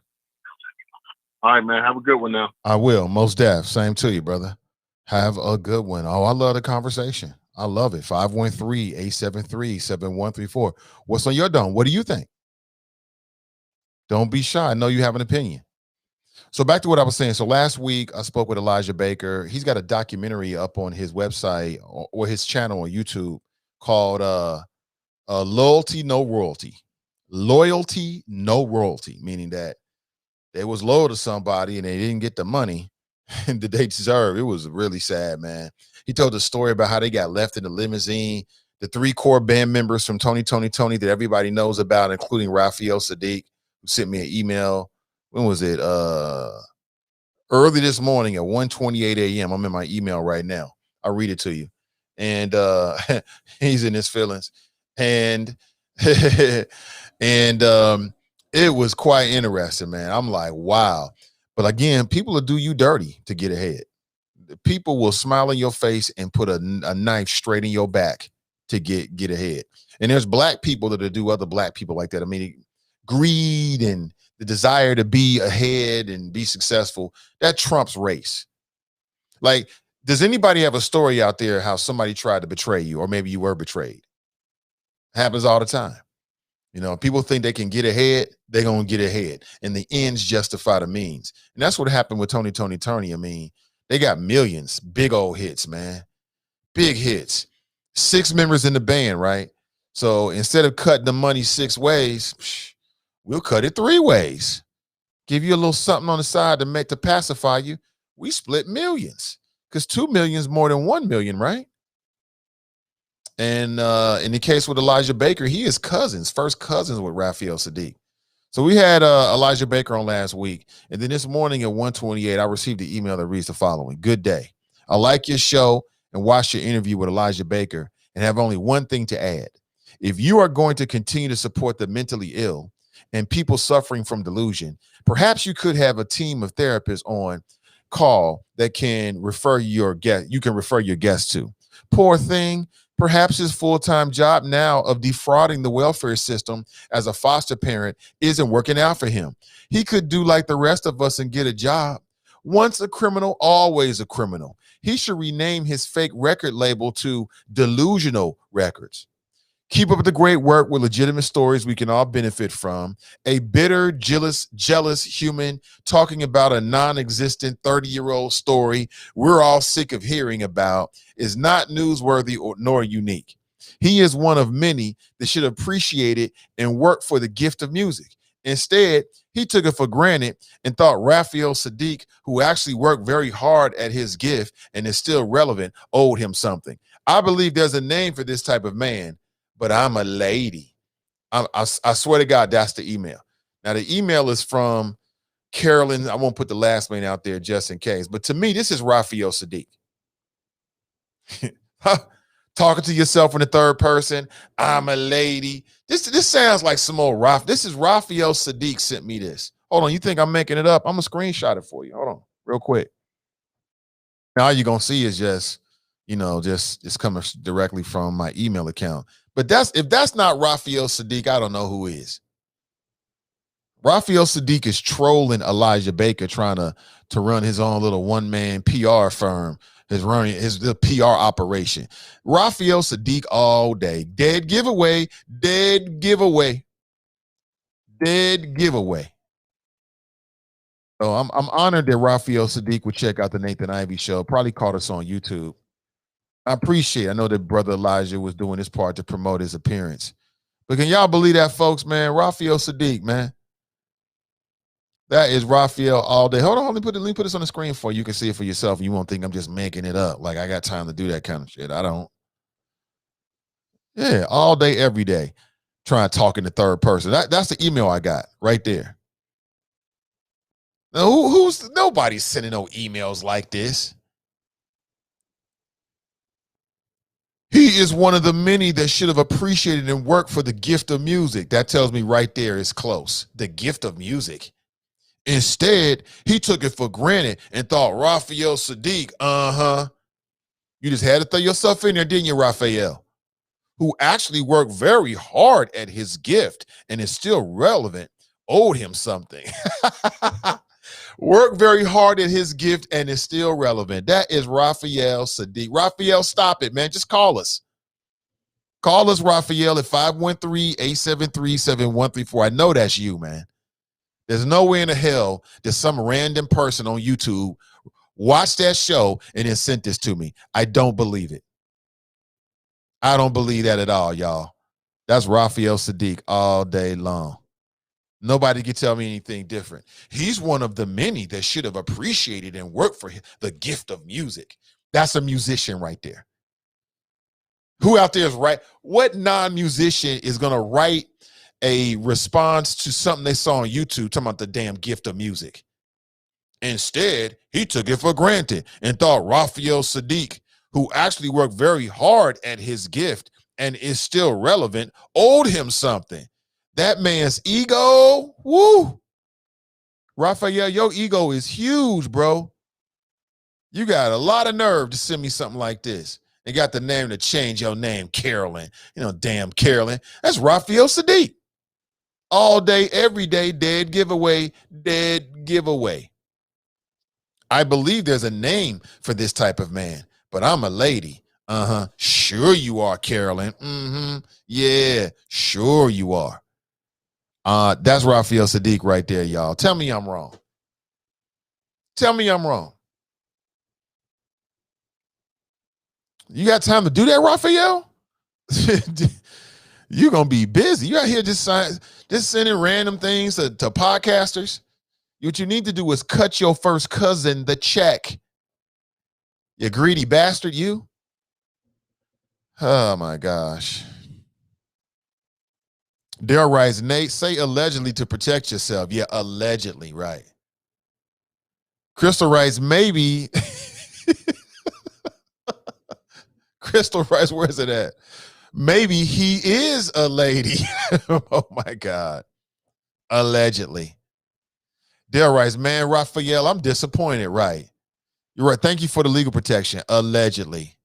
All right, man. Have a good one now. I will. Most def. Same to you, brother. Have a good one. Oh, I love the conversation. I love it. 513-873-7134. What's on your dome? What do you think? Don't be shy. I know you have an opinion. So back to what I was saying. So last week I spoke with Elijah Baker. He's got a documentary up on his website or his channel on YouTube called Loyalty, No Royalty. Loyalty, No Royalty, meaning that they was loyal to somebody and they didn't get the money that they deserve. It was really sad, man. He told the story about how they got left in the limousine. The 3 core band members from Tony that everybody knows about, including Raphael Sadiq, who sent me an email. When was it? Early this morning at 1:28 a.m. I'm in my email right now. I'll read it to you. And he's in his feelings. And it was quite interesting, man. I'm like, wow. But again, people will do you dirty to get ahead. People will smile in your face and put a knife straight in your back to get ahead. And there's Black people that do other Black people like that. I mean, greed and the desire to be ahead and be successful, that trumps race. Like, does anybody have a story out there how somebody tried to betray you, or maybe you were betrayed? Happens all the time. You know, people think they can get ahead, they're going to get ahead. And the ends justify the means. And that's what happened with Tony. I mean, they got millions, big old hits, man. Big hits. 6 members in the band, right? So instead of cutting the money 6 ways, we'll cut it 3 ways. Give you a little something on the side to pacify you. We split millions because 2 million is more than 1 million, right? And in the case with Elijah Baker, he is first cousins with Raphael Sadiq. So we had Elijah Baker on last week. And then this morning at 1:28, I received an email that reads the following. Good day. I like your show and watched your interview with Elijah Baker and have only one thing to add. If you are going to continue to support the mentally ill and people suffering from delusion, perhaps you could have a team of therapists on call that can refer your guests to. Poor thing. Perhaps his full-time job now of defrauding the welfare system as a foster parent isn't working out for him. He could do like the rest of us and get a job. Once a criminal, always a criminal. He should rename his fake record label to Delusional Records. Keep up the great work with legitimate stories we can all benefit from. A bitter, jealous human talking about a non-existent 30-year-old story we're all sick of hearing about is not newsworthy nor unique. He is one of many that should appreciate it and work for the gift of music. Instead, he took it for granted and thought Raphael Sadiq, who actually worked very hard at his gift and is still relevant, owed him something. I believe there's a name for this type of man, but I'm a lady. I swear to God, that's the email. Now, the email is from Carolyn, I won't put the last name out there just in case. But to me, this is Raphael Sadiq. Talking to yourself in the third person. I'm a lady. This sounds like some old Raph. This is Raphael Sadiq sent me this. Hold on. You think I'm making it up? I'm going to screenshot it for you. Hold on real quick. Now all you're going to see is just coming directly from my email account. But if that's not Raphael Sadiq, I don't know who is. Raphael Sadiq is trolling Elijah Baker, trying to run his own little one-man PR firm, the PR operation. Raphael Sadiq all day. Dead giveaway. So I'm honored that Raphael Sadiq would check out the Nathan Ivey Show. Probably caught us on YouTube. I appreciate it. I know that Brother Elijah was doing his part to promote his appearance. But can y'all believe that, folks, man? Raphael Sadiq, man. That is Raphael all day. Hold on, let me put this on the screen for you. You can see it for yourself. You won't think I'm just making it up. Like I got time to do that kind of shit. I don't. Yeah, all day, every day. Trying to talk in the third person. That's the email I got right there. Now, nobody's sending no emails like this. He is one of the many that should have appreciated and worked for the gift of music. That tells me right there is close. The gift of music. Instead, he took it for granted and thought Raphael Sadiq, you just had to throw yourself in there, didn't you, Raphael? Who actually worked very hard at his gift and is still relevant, owed him something. Worked very hard at his gift and is still relevant. That is Raphael Sadiq. Raphael, stop it, man. Just call us. Call us, Raphael, at 513-873-7134. I know that's you, man. There's no way in the hell that some random person on YouTube watched that show and then sent this to me. I don't believe it. I don't believe that at all, y'all. That's Raphael Sadiq all day long. Nobody can tell me anything different. He's one of the many that should have appreciated and worked for the gift of music. That's a musician right there. Who out there is right? What non-musician is going to write a response to something they saw on YouTube talking about the damn gift of music? Instead, he took it for granted and thought Raphael Sadiq, who actually worked very hard at his gift and is still relevant, owed him something. That man's ego, woo. Raphael, your ego is huge, bro. You got a lot of nerve to send me something like this. And got the name to change your name, Carolyn. Damn Carolyn. That's Raphael Sadiq. All day, every day, dead giveaway. I believe there's a name for this type of man, but I'm a lady. Sure you are, Carolyn. Yeah, sure you are. That's Raphael Sadiq right there, y'all. Tell me I'm wrong. Tell me I'm wrong. You got time to do that, Raphael? You're going to be busy. You out here just sending random things to podcasters. What you need to do is cut your first cousin the check. You greedy bastard, you. Oh, my gosh. Daryl writes, Nate, say allegedly to protect yourself. Yeah, allegedly, right. Crystal writes, maybe. Crystal writes, where is it at? Maybe he is a lady. Oh, my God. Allegedly. Daryl writes, man, Raphael, I'm disappointed, right? You're right. Thank you for the legal protection. Allegedly.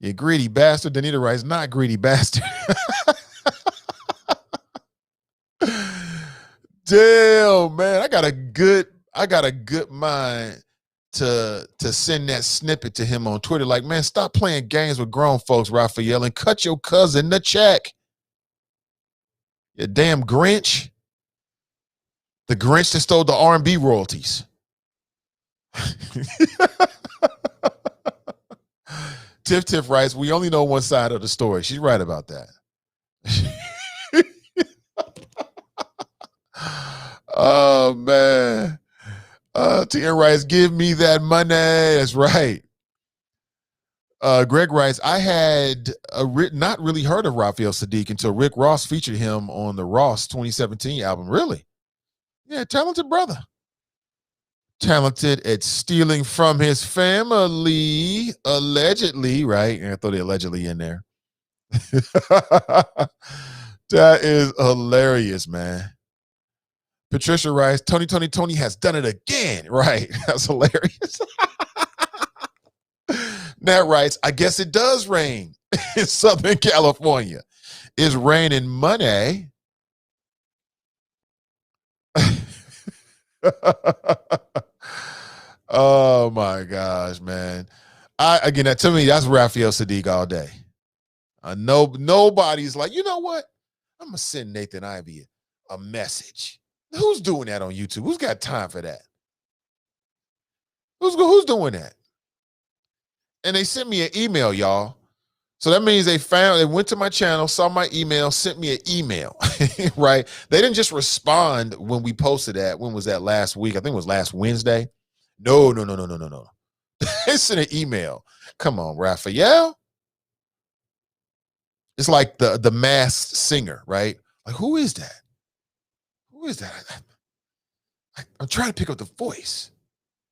You greedy bastard. Danita writes, not greedy bastard. Damn, man. I got a good mind to send that snippet to him on Twitter. Like, man, stop playing games with grown folks, Raphael, and cut your cousin the check. You damn Grinch. The Grinch that stole the R&B royalties. Tiff writes, we only know one side of the story. She's right about that. Oh, man. TN writes, give me that money. That's right. Greg writes, I had not really heard of Raphael Sadiq until Rick Ross featured him on the Ross 2017 album. Really? Yeah, talented brother. Talented at stealing from his family, allegedly, right? And I throw the allegedly in there. That is hilarious, man. Patricia writes, Tony has done it again. Right. That's hilarious. Nat writes, I guess it does rain in Southern California. It's raining money. Oh my gosh, man. Again, to me, that's Raphael Sadiq all day. Nobody's like, you know what? I'm gonna send Nathan Ivey a message. Who's doing that on YouTube? Who's got time for that? Who's doing that? And they sent me an email, y'all. So that means they went to my channel, saw my email, sent me an email, right? They didn't just respond when we posted that. When was that? Last week? I think it was last Wednesday. No. They sent an email. Come on, Raphael. It's like the masked singer, right? Like, who is that? Who is that? I'm trying to pick up the voice.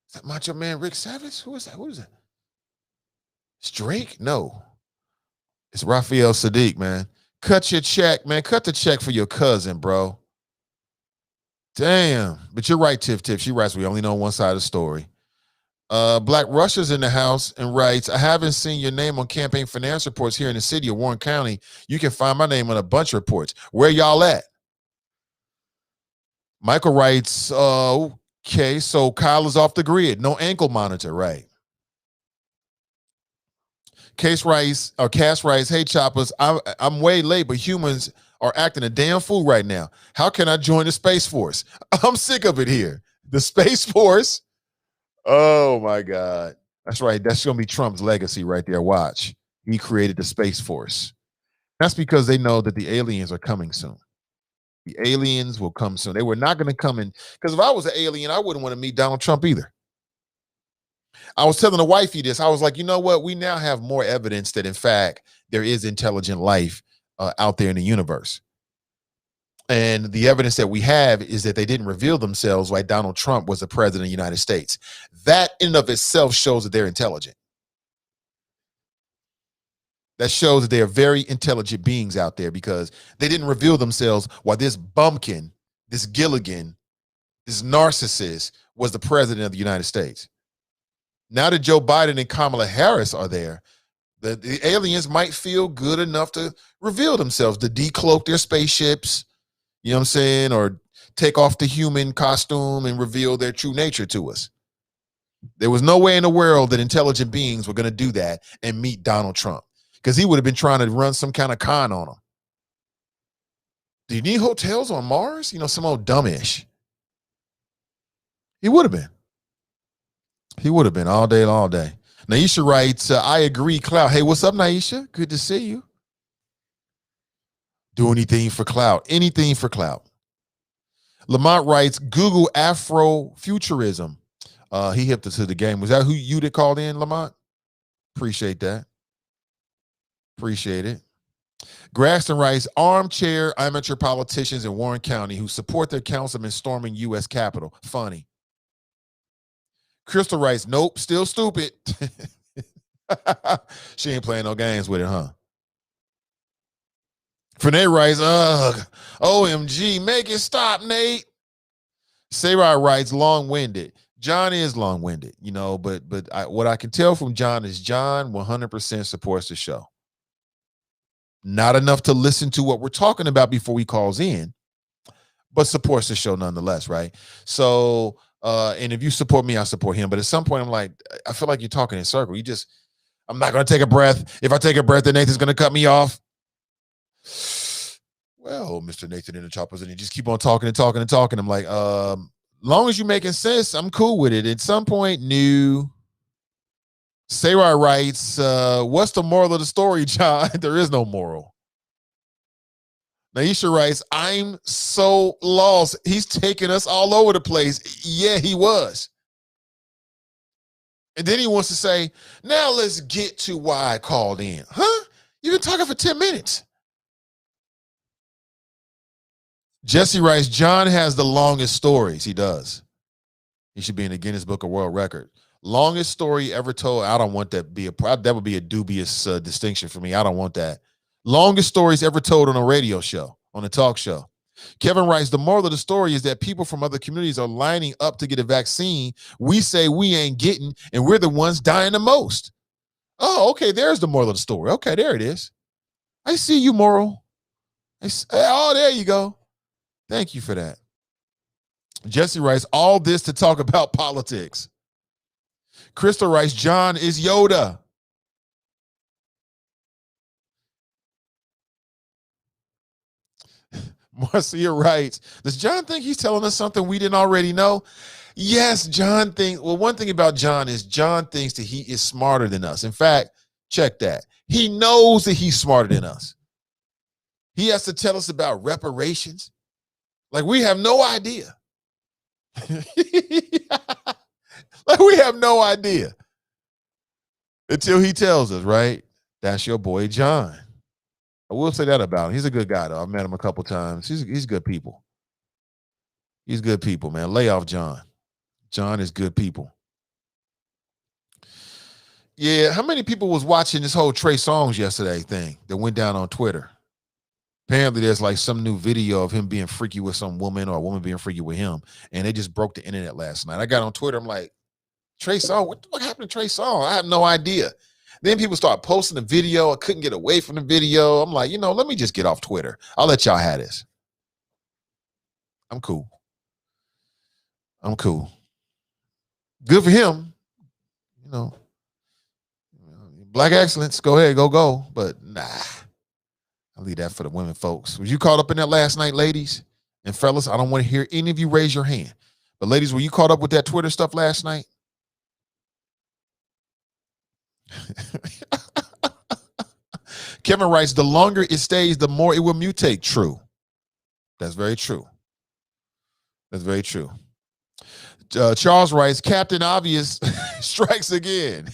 Is that Macho Man Rick Savage? Who is that? Who is that? It's Drake? No. It's Raphael Sadiq, man. Cut your check, man. Cut the check for your cousin, bro. Damn. But you're right, Tiff. She writes, we only know one side of the story. Black Russia's in the house and writes, I haven't seen your name on campaign finance reports here in the city of Warren County. You can find my name on a bunch of reports. Where y'all at? Michael writes, okay, so Kyle is off the grid. No ankle monitor, right? Cass writes, hey, Choppers, I'm way late, but humans are acting a damn fool right now. How can I join the Space Force? I'm sick of it here. The Space Force? Oh, my God. That's right. That's going to be Trump's legacy right there. Watch. He created the Space Force. That's because they know that the aliens are coming soon. The aliens will come soon. They were not going to come in. Because if I was an alien, I wouldn't want to meet Donald Trump either. I was telling the wifey this. I was like, you know what? We now have more evidence that, in fact, there is intelligent life out there in the universe. And the evidence that we have is that they didn't reveal themselves like Donald Trump was the president of the United States. That in and of itself shows that they're intelligent. That shows that they are very intelligent beings out there because they didn't reveal themselves while this bumpkin, this Gilligan, this narcissist was the president of the United States. Now that Joe Biden and Kamala Harris are there, the aliens might feel good enough to reveal themselves, to decloak their spaceships, you know what I'm saying, or take off the human costume and reveal their true nature to us. There was no way in the world that intelligent beings were going to do that and meet Donald Trump because he would have been trying to run some kind of con on them. Do you need hotels on Mars? You know, some old dumbish. He would have been. He would have been all day, all day. Naisha writes, I agree, Clout. Hey, what's up, Naisha? Good to see you. Do anything for Clout. Anything for Clout. Lamont writes, Google Afrofuturism. He hipped us to the game. Was that who you that called in, Lamont? Appreciate that. Appreciate it. Graston writes, armchair amateur politicians in Warren County who support their councilman storming U.S. Capitol. Funny. Crystal writes, nope, still stupid. She ain't playing no games with it, huh? Renee writes, ugh, OMG, make it stop, Nate. Sarai writes, long-winded. John is long-winded, you know, but what I can tell from John is John 100% supports the show. Not enough to listen to what we're talking about before he calls in, but supports the show nonetheless, right? So, and if you support me, I support him. But at some point, I'm like, I feel like you're talking in circle. I'm not going to take a breath. If I take a breath, then Nathan's going to cut me off. Well, Mr. Nathan in the Choppers, and you just keep on talking and talking and talking. I'm like, long as you're making sense, I'm cool with it. At some point, new. Sarai writes, what's the moral of the story, John? There is no moral. Naisha writes, I'm so lost. He's taking us all over the place. Yeah, he was. And then he wants to say, now let's get to why I called in. Huh? You've been talking for 10 minutes. Jesse writes, John has the longest stories. He does. He should be in the Guinness Book of World Record. Longest story ever told. I don't want that to be that would be a dubious distinction for me. I don't want that. Longest stories ever told on a radio show, on a talk show. Kevin writes, the moral of the story is that people from other communities are lining up to get a vaccine we say we ain't getting, and we're the ones dying the most. Oh, okay, there's the moral of the story. Okay, there it is. I see you, moral. Oh, there you go. Thank you for that. Jesse writes, all this to talk about politics. Crystal writes, John is Yoda. Marcia writes, does John think he's telling us something we didn't already know? Yes, John thinks, well, one thing about John is John thinks that he is smarter than us. In fact, check that. He knows that he's smarter than us. He has to tell us about reparations. Like we have no idea. Like we have no idea until he tells us, right? That's your boy, John. I will say that about him. He's a good guy, though. I've met him a couple times. He's good people. He's good people, man. Lay off John. John is good people. Yeah, how many people was watching this whole Trey Songz yesterday thing that went down on Twitter? Apparently, there's like some new video of him being freaky with some woman or a woman being freaky with him, and they just broke the internet last night. I got on Twitter. I'm like, Trey Songz, what happened to Trey Songz? I have no idea. Then people start posting the video. I couldn't get away from the video. I'm like, let me just get off Twitter. I'll let y'all have this. I'm cool. Good for him. Black excellence. Go ahead, go. But nah, I'll leave that for the women folks. Was you caught up in that last night, ladies and fellas? I don't want to hear any of you raise your hand. But ladies, were you caught up with that Twitter stuff last night? Kevin writes, the longer it stays, the more it will mutate. True. That's very true. Charles writes, Captain Obvious strikes again.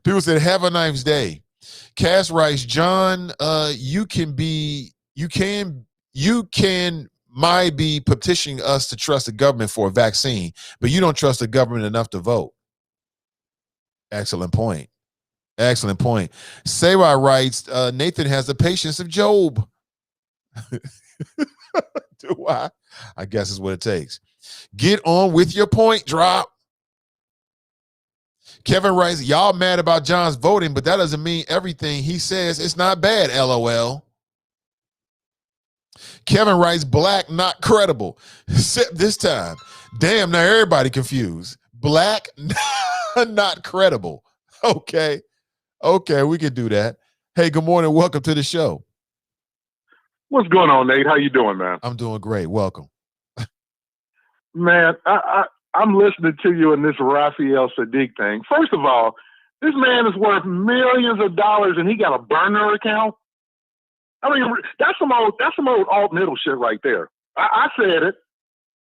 People said, have a nice day. Cass writes, John, you can be petitioning us to trust the government for a vaccine, but you don't trust the government enough to vote. Excellent point. Sarah writes, Nathan has the patience of Job. Do I? I guess is what it takes. Get on with your point, drop. Kevin writes, y'all mad about John's voting, but that doesn't mean everything he says is not bad, LOL. Kevin writes, black, not credible. Except this time. Damn, now everybody confused. Black, not credible. Okay, we can do that. Hey, good morning. Welcome to the show. What's going on, Nate? How you doing, man? I'm doing great. Welcome. Man, I'm listening to you in this Raphael Sadiq thing. First of all, this man is worth millions of dollars and he got a burner account. I mean, that's some old alt middle shit right there. I said it.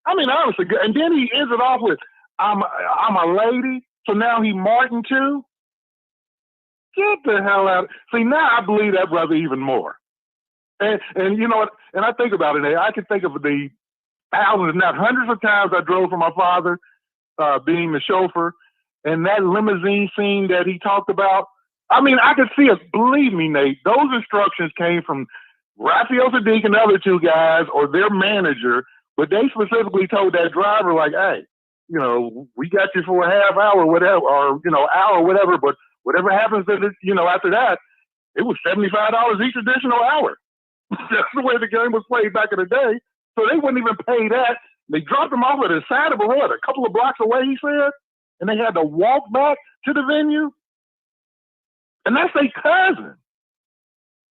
I mean, honestly, and then he ends it off with, I'm a lady, so now he Martin too? Get the hell out. See, now I believe that brother even more. And you know what? And I think about it, Nate. I can think of the thousands, not hundreds of times I drove for my father, being the chauffeur, and that limousine scene that he talked about. I mean, I could see it. Believe me, Nate, those instructions came from Raphael Sadiq and the other two guys or their manager, but they specifically told that driver, like, hey, we got you for a half hour, whatever, or, hour, whatever, but whatever happens, after that, it was $75 each additional hour. That's the way the game was played back in the day. So they wouldn't even pay that. They dropped him off at the side of a road, a couple of blocks away, he said, and they had to walk back to the venue. And that's their cousin.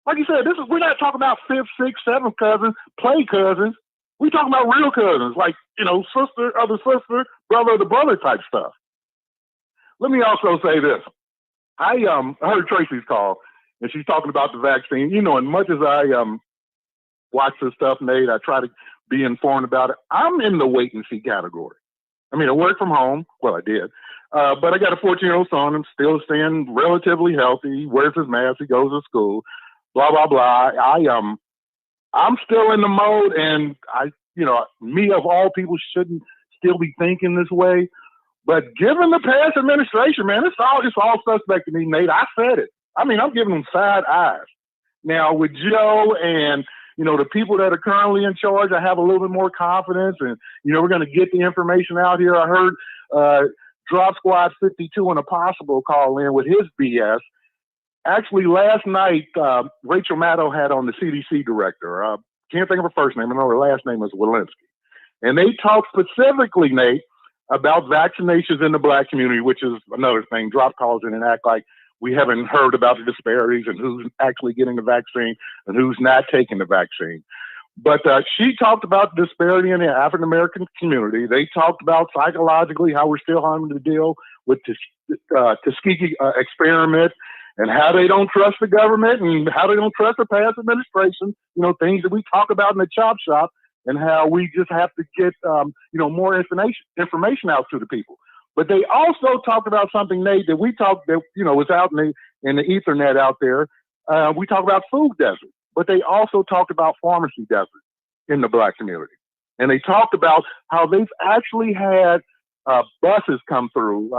Like you said, we're not talking about fifth, sixth, seventh cousins, play cousins. We talking about real cousins, like, sister of the sister, brother of the brother type stuff. Let me also say this. I heard Tracy's call, and she's talking about the vaccine. And much as I watch this stuff, Nate, I try to be informed about it. I'm in the wait and see category. I mean, I work from home. Well, I did. But I got a 14-year-old son. I'm still staying relatively healthy. He wears his mask. He goes to school. Blah, blah, blah. I'm still in the mode, and me of all people shouldn't still be thinking this way. But given the past administration, man, it's all suspect to me, Nate. I said it. I mean, I'm giving them side eyes. Now with Joe and the people that are currently in charge, I have a little bit more confidence, and we're going to get the information out here. I heard Drop Squad 52 and Impossible call in with his BS. Actually, last night, Rachel Maddow had on the CDC director. Can't think of her first name. I know her last name is Walensky. And they talked specifically, Nate, about vaccinations in the Black community, which is another thing. Drop calls in and act like we haven't heard about the disparities and who's actually getting the vaccine and who's not taking the vaccine. But she talked about the disparity in the African-American community. They talked about psychologically how we're still having to deal with the Tuskegee experiment and how they don't trust the government and how they don't trust the past administration, things that we talk about in the chop shop, and how we just have to get, more information out to the people. But they also talked about something, Nate, that was out in the Ethernet out there. We talk about food desert, but they also talked about pharmacy desert in the Black community. And they talked about how they've actually had buses come through,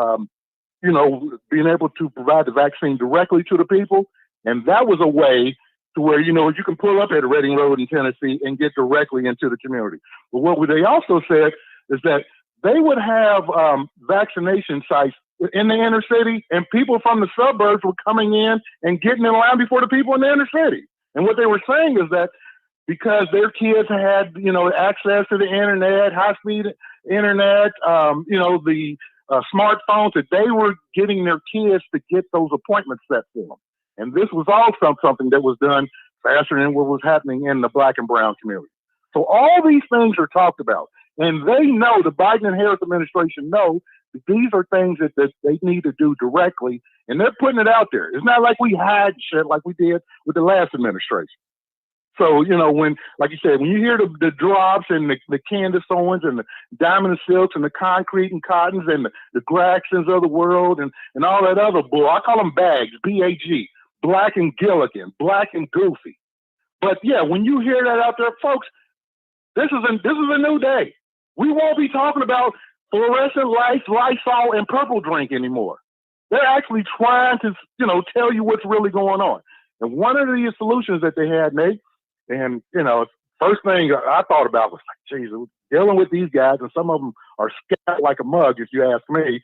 being able to provide the vaccine directly to the people. And that was a way to where, you can pull up at Reading Road in Tennessee and get directly into the community. But what they also said is that they would have vaccination sites in the inner city, and people from the suburbs were coming in and getting in line before the people in the inner city. And what they were saying is that because their kids had, access to the internet, high-speed internet, the smartphones, that they were getting their kids to get those appointments set for them. And this was also something that was done faster than what was happening in the Black and brown community. So all these things are talked about. And they know, the Biden and Harris administration know, that these are things that they need to do directly. And they're putting it out there. It's not like we hide shit like we did with the last administration. So, when, like you said, when you hear the drops and the Candace Owens and the Diamond Silks and the Concrete and Cottons and the Graxons of the world and all that other bull, I call them bags, B-A-G, Black and Gilligan, Black and Goofy. But yeah, when you hear that out there, folks, this is a new day. We won't be talking about fluorescent lights, Lysol, and purple drink anymore. They're actually trying to, tell you what's really going on. And one of the solutions that they had, Nate, and, first thing I thought about was like, geez, dealing with these guys, and some of them are scat like a mug, if you ask me.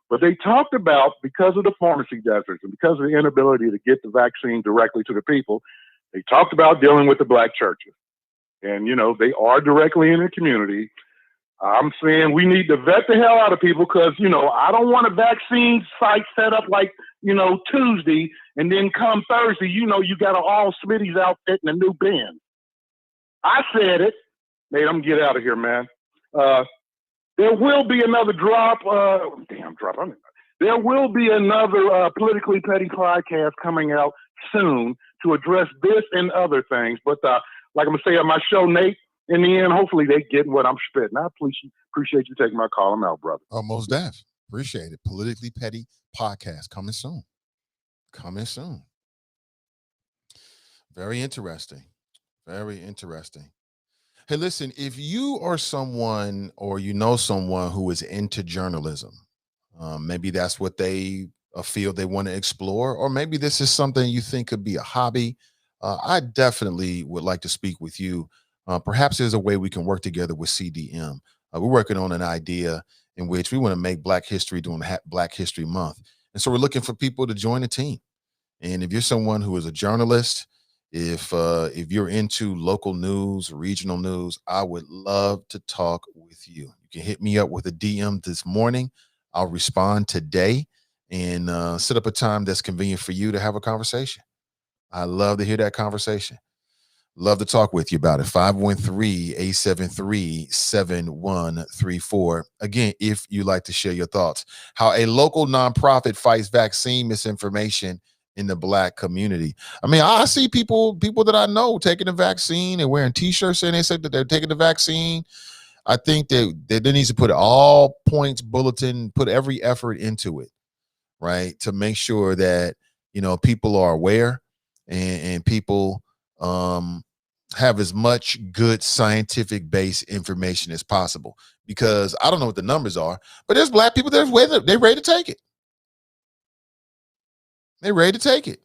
But they talked about, because of the pharmacy deserts and because of the inability to get the vaccine directly to the people, they talked about dealing with the Black churches. And, they are directly in the community. I'm saying we need to vet the hell out of people because, I don't want a vaccine site set up like, Tuesday, and then come Thursday, you got an all Smitty's outfit and a new band. I said it. Nate, I'm going to get out of here, man. There will be another drop. There will be another Politically Petty podcast coming out soon to address this and other things. But like I'm going to say on my show, Nate, in the end, hopefully they get what I'm spitting. I appreciate you taking my call. I'm out, brother. Oh, most def. Appreciate it. Politically Petty podcast coming soon. Very interesting. Very interesting. Hey, listen, if you are someone or someone who is into journalism, maybe that's what they feel they want to explore, or maybe this is something you think could be a hobby, I definitely would like to speak with you. Perhaps there's a way we can work together with CDM. We're working on an idea in which we want to make Black History during Black History Month. And so we're looking for people to join the team. And if you're someone who is a journalist, if you're into local news, regional news, I would love to talk with you. You can hit me up with a DM this morning. I'll respond today and set up a time that's convenient for you to have a conversation. I love to hear that conversation. Love to talk with you about it. 513-873-7134. Again, if you'd like to share your thoughts, how a local nonprofit fights vaccine misinformation in the Black community. I mean, I see people that I know taking the vaccine and wearing t-shirts saying they said that they're taking the vaccine. I think that there needs to put all points bulletin, put every effort into it, right? To make sure that, people are aware and people, have as much good scientific based information as possible, because I don't know what the numbers are, but there's black people they're ready to take it. They're ready to take it.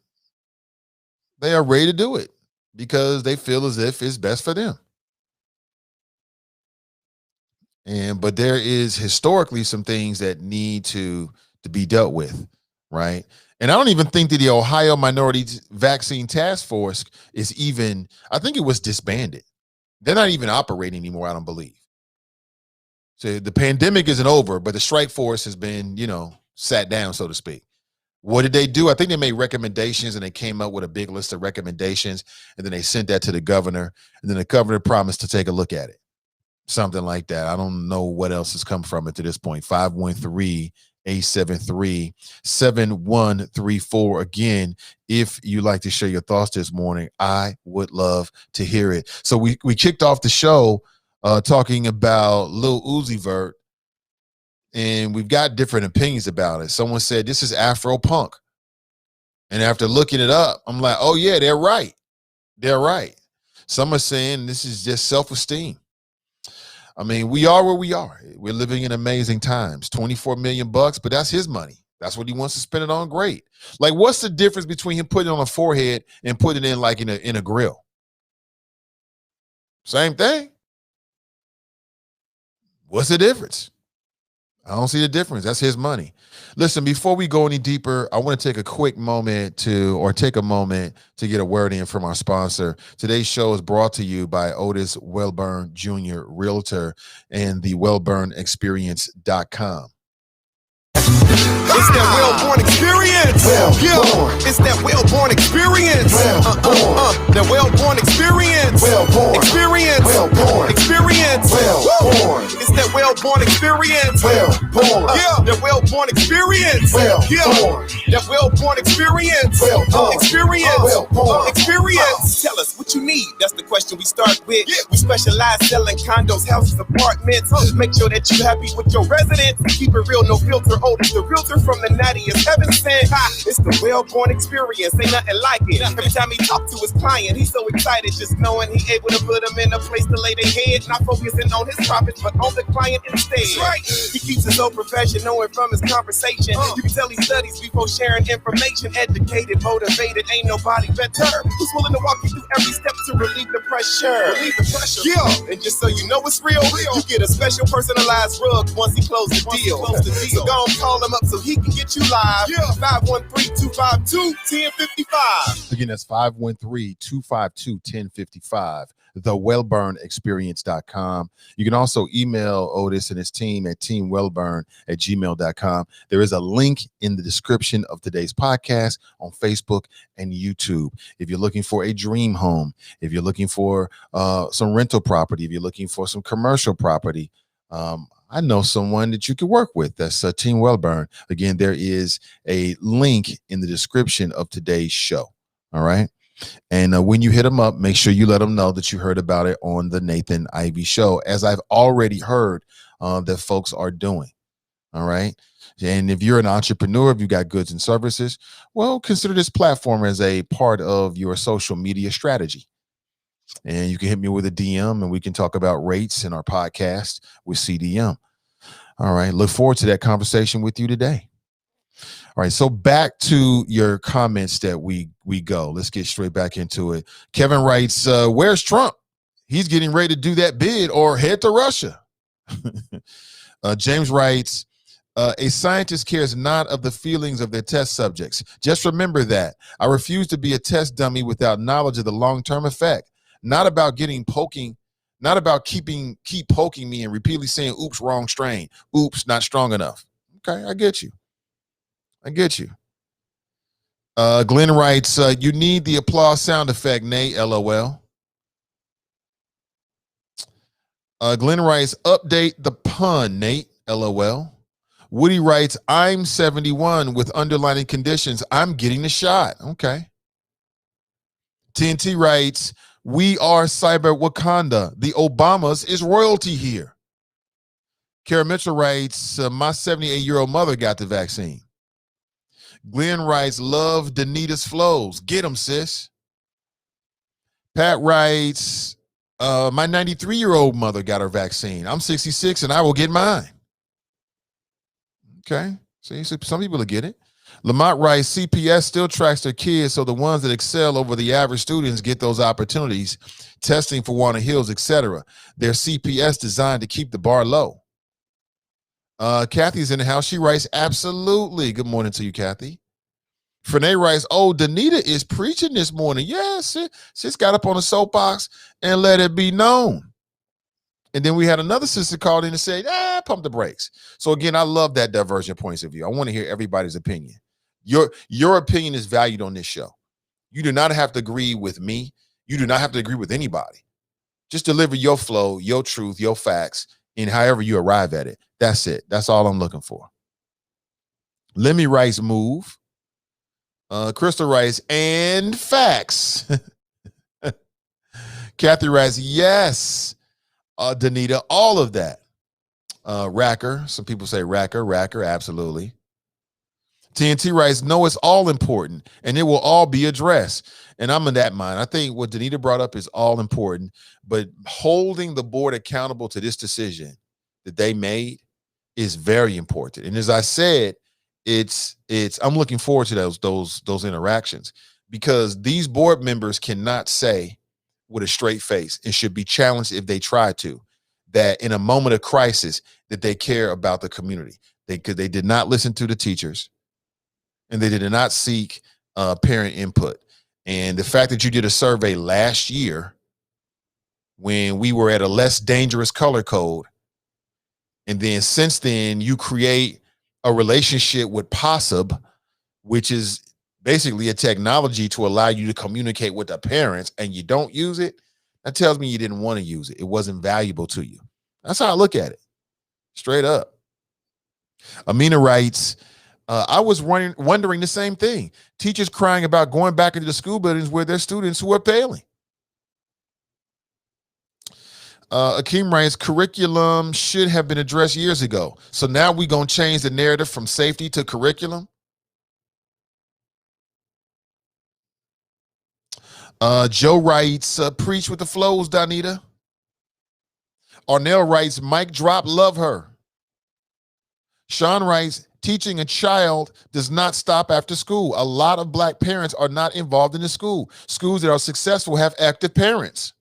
They are ready to do it because they feel as if it's best for them. But there is historically some things that need to be dealt with, right? And I don't even think that the Ohio Minority Vaccine Task Force is even, I think it was disbanded. They're not even operating anymore, I don't believe. So the pandemic isn't over, but the strike force has been, sat down, so to speak. What did they do? I think they made recommendations and they came up with a big list of recommendations, and then they sent that to the governor, and then the governor promised to take a look at it. Something like that. I don't know what else has come from it to this point. 513-873-7134. Again, if you like to share your thoughts this morning, I would love to hear it. So we kicked off the show talking about Lil Uzi Vert, and we've got different opinions about it. Someone said this is Afro punk. And after looking it up, I'm like, oh yeah, they're right. They're right. Some are saying this is just self-esteem. I mean, we are where we are. We're living in amazing times. 24 million bucks, but that's his money. That's what he wants to spend it on. Great. Like, what's the difference between him putting it on a forehead and putting it in like in a grill? Same thing. What's the difference? I don't see the difference. That's his money. Listen, before we go any deeper, I want to take a moment to get a word in from our sponsor. Today's show is brought to you by Otis Wellburn Jr., Realtor, and the WellburnExperience.com. It's that well-born experience. It's that well-born experience. That well-born experience. Experience. Experience. It's that well-born experience. That well-born experience. That well-born experience. Experience. Tell us what you need. That's the question we start with. We specialize selling condos, houses, apartments. Make sure that you're happy with your residence. Keep it real, no filter. Otis, the realtor from the nattiest heaven sent. It's the well-born experience. Ain't nothing like it. Every time he talks to his client, he's so excited just knowing he able to put them in a place to lay their head. Not focusing on his profits, but on the client instead. Right. He keeps his own professional and from his conversation. You can tell he studies before sharing information. Educated, motivated, ain't nobody better. Who's willing to walk you through every step to relieve the pressure? Yeah. And just so you know it's real, you get a special personalized rug once he closes the deal. So go and call him up so he can get you live. 513-252-1055. Again, that's 513-252-1055. TheWellburnExperience.com. You can also email Otis and his team at teamwellburn@gmail.com. There is a link in the description of today's podcast on Facebook and YouTube. If you're looking for a dream home, if you're looking for some rental property, if you're looking for some commercial property, I know someone that you could work with. That's Team Wellburn. Again, there is a link in the description of today's show. All right. And when you hit them up, make sure you let them know that you heard about it on the Nathan Ivey Show, as I've already heard that folks are doing. All right. And if you're an entrepreneur, if you got goods and services, well, consider this platform as a part of your social media strategy. And you can hit me with a DM and we can talk about rates in our podcast with CDM. All right. Look forward to that conversation with you today. All right. So back to your comments that we go. Let's get straight back into it. Kevin writes, where's Trump? He's getting ready to do that bid or head to Russia. James writes, a scientist cares not of the feelings of their test subjects. Just remember that. I refuse to be a test dummy without knowledge of the long-term effect. Not about keep poking me and repeatedly saying, oops, wrong strain. Oops, not strong enough. Okay, I get you. Glenn writes, you need the applause sound effect, Nate, LOL. Glenn writes, update the pun, Nate, LOL. Woody writes, I'm 71 with underlying conditions. I'm getting the shot. Okay. TNT writes, we are Cyber Wakanda. The Obamas is royalty here. Kara Mitchell writes, my 78-year-old mother got the vaccine. Glenn writes, love Danita's flows. Get them, sis. Pat writes, my 93-year-old mother got her vaccine. I'm 66 and I will get mine. Okay. See, some people will get it. Lamont writes, CPS still tracks their kids, so the ones that excel over the average students get those opportunities, testing for Walnut Hills, etc. Their CPS designed to keep the bar low. Kathy's in the house. She writes, absolutely. Good morning to you, Kathy. Frenay writes, oh, Danita is preaching this morning. Yes, sis got up on a soapbox and let it be known. And then we had another sister called in and said, pump the brakes. So again, I love that divergent points of view. I want to hear everybody's opinion. Your opinion is valued on this show. You do not have to agree with me. You do not have to agree with anybody. Just deliver your flow, your truth, your facts, and however you arrive at it. That's it. That's all I'm looking for. Lemmy writes, move. Crystal writes, and facts. Kathy writes, yes. Danita, all of that. Racker, some people say Racker, absolutely. TNT writes, no, it's all important, and it will all be addressed. And I'm in that mind. I think what Danita brought up is all important, but holding the board accountable to this decision that they made is very important. And as I said, I'm looking forward to those interactions, because these board members cannot say with a straight face, and should be challenged if they try to, that in a moment of crisis that they care about the community. They did not listen to the teachers, and they did not seek parent input. And the fact that you did a survey last year when we were at a less dangerous color code, and then since then you create a relationship with POSSIB, which is basically a technology to allow you to communicate with the parents, and you don't use it, that tells me you didn't want to use it. It wasn't valuable to you. That's how I look at it, straight up. Amina writes, I was wondering the same thing. Teachers crying about going back into the school buildings where their students who are failing. Akeem writes, curriculum should have been addressed years ago. So now we're going to change the narrative from safety to curriculum. Joe writes, preach with the flows, Donita. Arnell writes, mic drop, love her. Sean writes, teaching a child does not stop after school. A lot of Black parents are not involved in the school. Schools that are successful have active parents.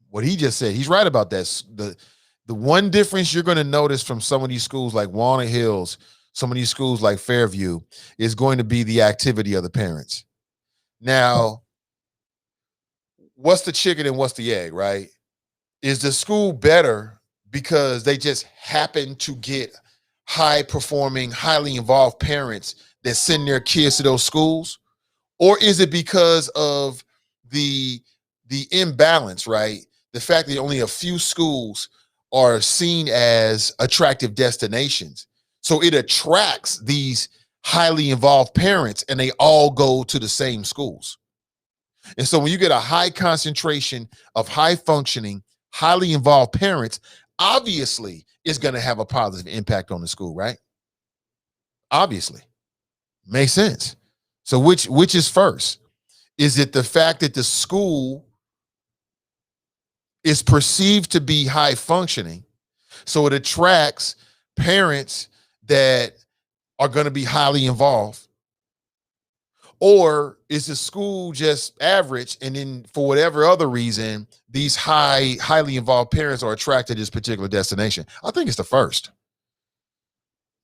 What he just said, he's right about that. The one difference you're going to notice from some of these schools like Walnut Hills, some of these schools like Fairview, is going to be the activity of the parents. Now, what's the chicken and what's the egg, right? Is the school better because they just happen to get high-performing, highly involved parents that send their kids to those schools? Or is it because of the imbalance, right? The fact that only a few schools are seen as attractive destinations. So it attracts these highly involved parents, and they all go to the same schools. And so when you get a high concentration of high functioning, highly involved parents, obviously it's going to have a positive impact on the school, right? Obviously. Makes sense. So which is first? Is it the fact that the school is perceived to be high functioning, so it attracts parents that are going to be highly involved? Or is the school just average, and then for whatever other reason, these highly involved parents are attracted to this particular destination? I think it's the first.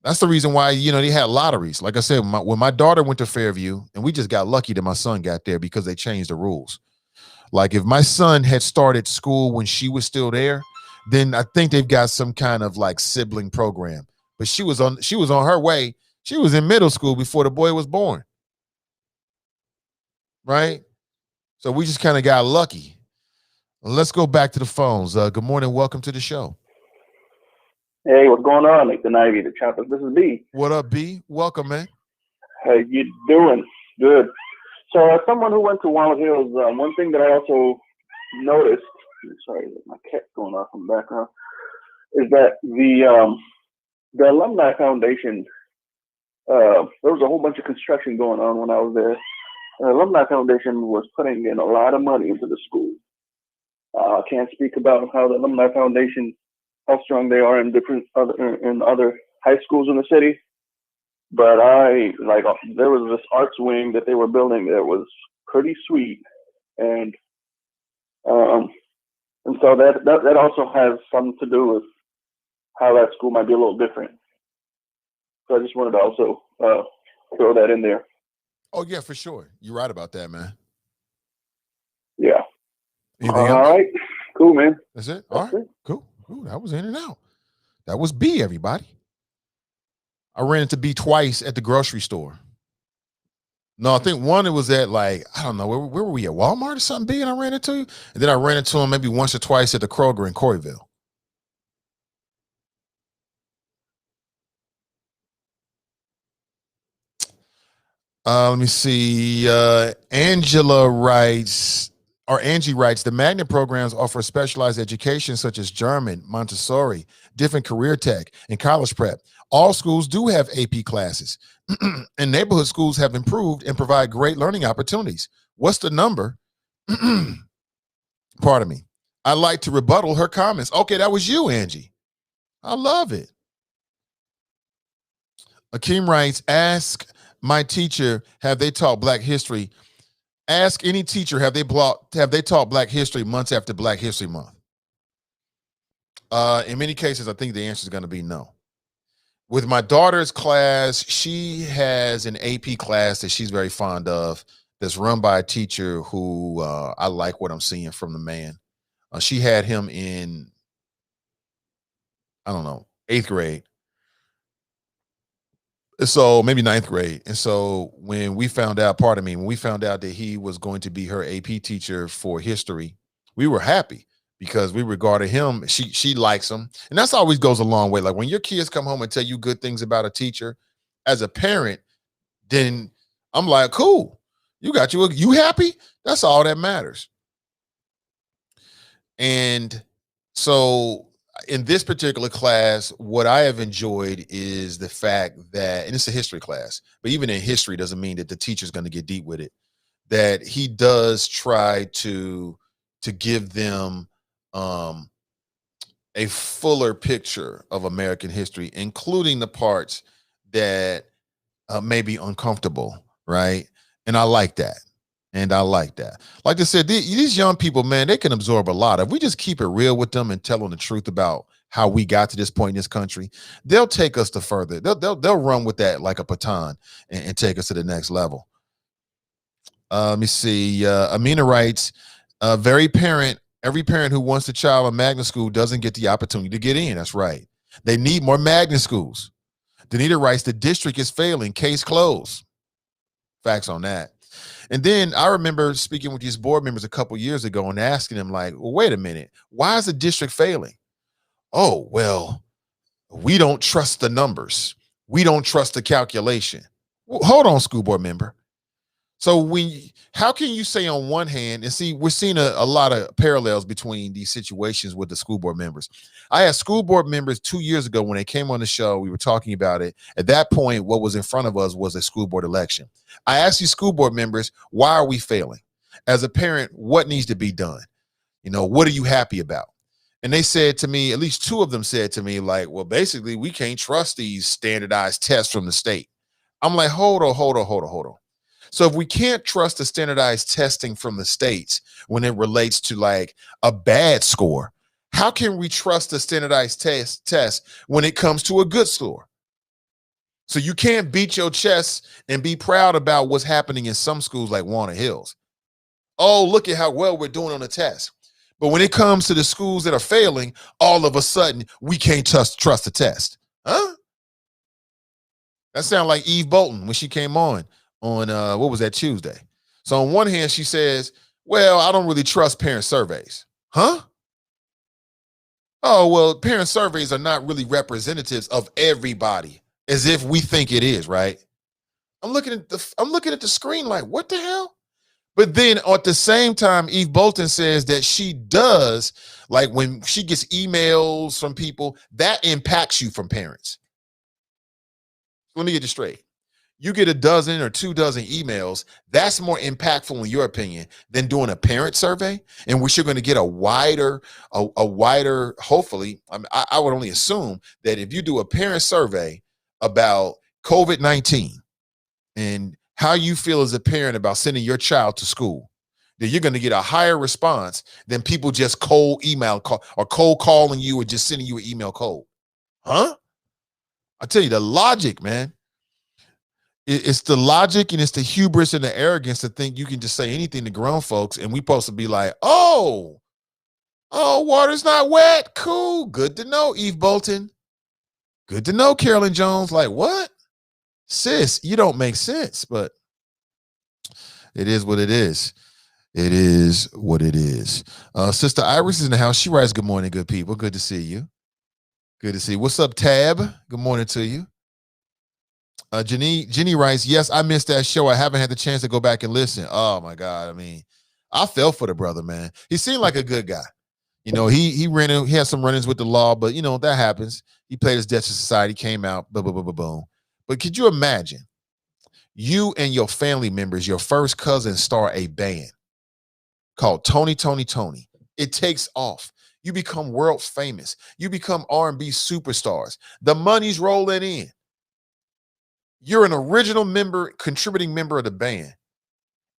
That's the reason why, they had lotteries. Like I said, when my daughter went to Fairview, and we just got lucky that my son got there because they changed the rules. Like if my son had started school when she was still there, then I think they've got some kind of like sibling program. But she was on her way. She was in middle school before the boy was born. Right? So we just kind of got lucky. Let's go back to the phones. Good morning. Welcome to the show. Hey, what's going on? Nathan Ivy, the chopper. This is B. What up, B? Welcome, man. How you doing? Good. So as someone who went to Walnut Hills, one thing that I also noticed, sorry, my cat's going off in the background, is that the Alumni Foundation, there was a whole bunch of construction going on when I was there. The Alumni Foundation was putting in a lot of money into the school. I can't speak about how the Alumni Foundation, how strong they are in other high schools in the city, but there was this arts wing that they were building that was pretty sweet, and so that also has something to do with how that school might be a little different. So I just wanted to also throw that in there. Oh yeah, for sure. You're right about that, man. Yeah. Anything All else? right. Cool, man. That's it. All right. Cool. That was in and out. That was B, everybody. I ran into B twice at the grocery store. No, I think one, it was at I don't know, where were we at? Walmart or something, B, and I ran into you? And then I ran into him maybe once or twice at the Kroger in Coreyville. Let me see. Angie writes, the magnet programs offer specialized education such as German, Montessori, different career tech, and college prep. All schools do have AP classes, and neighborhood schools have improved and provide great learning opportunities. What's the number? Pardon me. I'd like to rebuttal her comments. Okay, that was you, Angie. I love it. Akeem writes, ask my teacher, have they taught Black history? Ask any teacher, have they taught Black history months after Black History Month? In many cases, I think the answer is going to be no. With my daughter's class, she has an AP class that she's very fond of that's run by a teacher who I like what I'm seeing from the man. She had him in, I don't know, 8th grade. So maybe 9th grade. And so when we found out that he was going to be her AP teacher for history, we were happy because we regarded him, she likes him. And that's always goes a long way. Like when your kids come home and tell you good things about a teacher, as a parent, then I'm like, cool, you happy? That's all that matters. And so in this particular class, what I have enjoyed is the fact that, and it's a history class, but even in history doesn't mean that the teacher's going to get deep with it, that he does try to give them a fuller picture of American history, including the parts that may be uncomfortable, right? And I like that. Like I said, these young people, man, they can absorb a lot. If we just keep it real with them and tell them the truth about how we got to this point in this country, they'll take us to further. They'll run with that like a baton and take us to the next level. Let me see. Amina writes, every parent who wants a child in magnet school doesn't get the opportunity to get in. That's right. They need more magnet schools. Danita writes, the district is failing. Case closed. Facts on that. And then I remember speaking with these board members a couple years ago and asking them, like, well, wait a minute, why is the district failing? Oh, well, we don't trust the numbers. We don't trust the calculation. Well, hold on, school board member. So how can you say on one hand, and see, we're seeing a lot of parallels between these situations with the school board members. I had school board members 2 years ago when they came on the show, we were talking about it. At that point, what was in front of us was a school board election. I asked these school board members, why are we failing? As a parent, what needs to be done? What are you happy about? And they said to me, at least two of them said to me, like, well, basically, we can't trust these standardized tests from the state. I'm like, hold on. So if we can't trust the standardized testing from the states when it relates to like a bad score, how can we trust the standardized test when it comes to a good score? So you can't beat your chest and be proud about what's happening in some schools like Walnut Hills. Oh, look at how well we're doing on the test. But when it comes to the schools that are failing, all of a sudden we can't trust the test. Huh? That sounds like Eve Bolton when she came on what was that, Tuesday? So on one hand, she says, well, I don't really trust parent surveys. Huh? Oh, well, parent surveys are not really representatives of everybody, as if we think it is, right? I'm looking at the screen like, what the hell? But then at the same time, Eve Bolton says that she does, like when she gets emails from people, that impacts you from parents. Let me get this straight. you get a dozen or 2 dozen emails, that's more impactful in your opinion than doing a parent survey, in which you're going to get a wider, hopefully, I would only assume that if you do a parent survey about COVID-19 and how you feel as a parent about sending your child to school, then you're going to get a higher response than people just cold calling you or just sending you an email cold. Huh? I tell you, the logic, man. It's the logic and it's the hubris and the arrogance to think you can just say anything to grown folks, and we supposed to be like, oh, water's not wet. Cool. Good to know, Eve Bolton. Good to know, Carolyn Jones. Like, what? Sis, you don't make sense, but it is what it is. It is what it is. Sister Iris is in the house. She writes, good morning, good people. Good to see you. Good to see you. What's up, Tab? Good morning to you. Jenny writes, yes, I missed that show. I haven't had the chance to go back and listen. Oh my God. I mean, I fell for the brother, man. He seemed like a good guy. You know, he had some run-ins with the law, but you know, that happens. He played his debt to society, came out, boom, boom, boom, boom, boom. But could you imagine you and your family members, your first cousin start a band called Tony. It takes off. You become world famous. You become R&B superstars. The money's rolling in. You're an original member, contributing member of the band,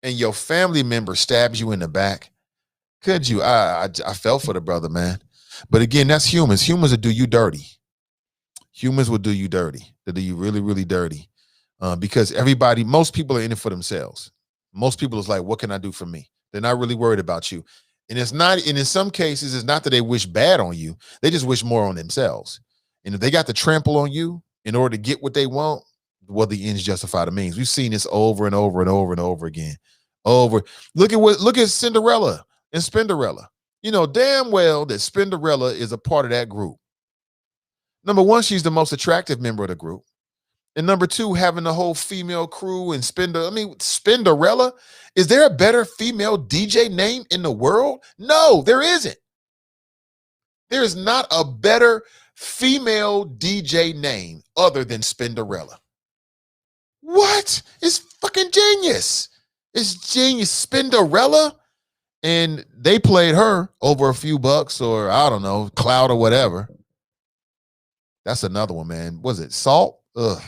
and your family member stabs you in the back. Could you? I fell for the brother, man. But again, that's humans. Humans will do you dirty. Humans will do you dirty. They'll do you really, really dirty. Because most people are in it for themselves. Most people is like, what can I do for me? They're not really worried about you. And in some cases, it's not that they wish bad on you. They just wish more on themselves. And if they got to trample on you in order to get what they want, well, the ends justify the means. We've seen this over and over and over and over again. Look at Cinderella and Spinderella. You know damn well that Spinderella is a part of that group. Number one, she's the most attractive member of the group. And number two, having the whole female crew and Spinderella. Is there a better female DJ name in the world? No, there isn't. There is not a better female DJ name other than Spinderella. What? It's fucking genius. It's genius. Spinderella. And they played her over a few bucks or I don't know, Clout or whatever. That's another one, man. Was it Salt? Ugh.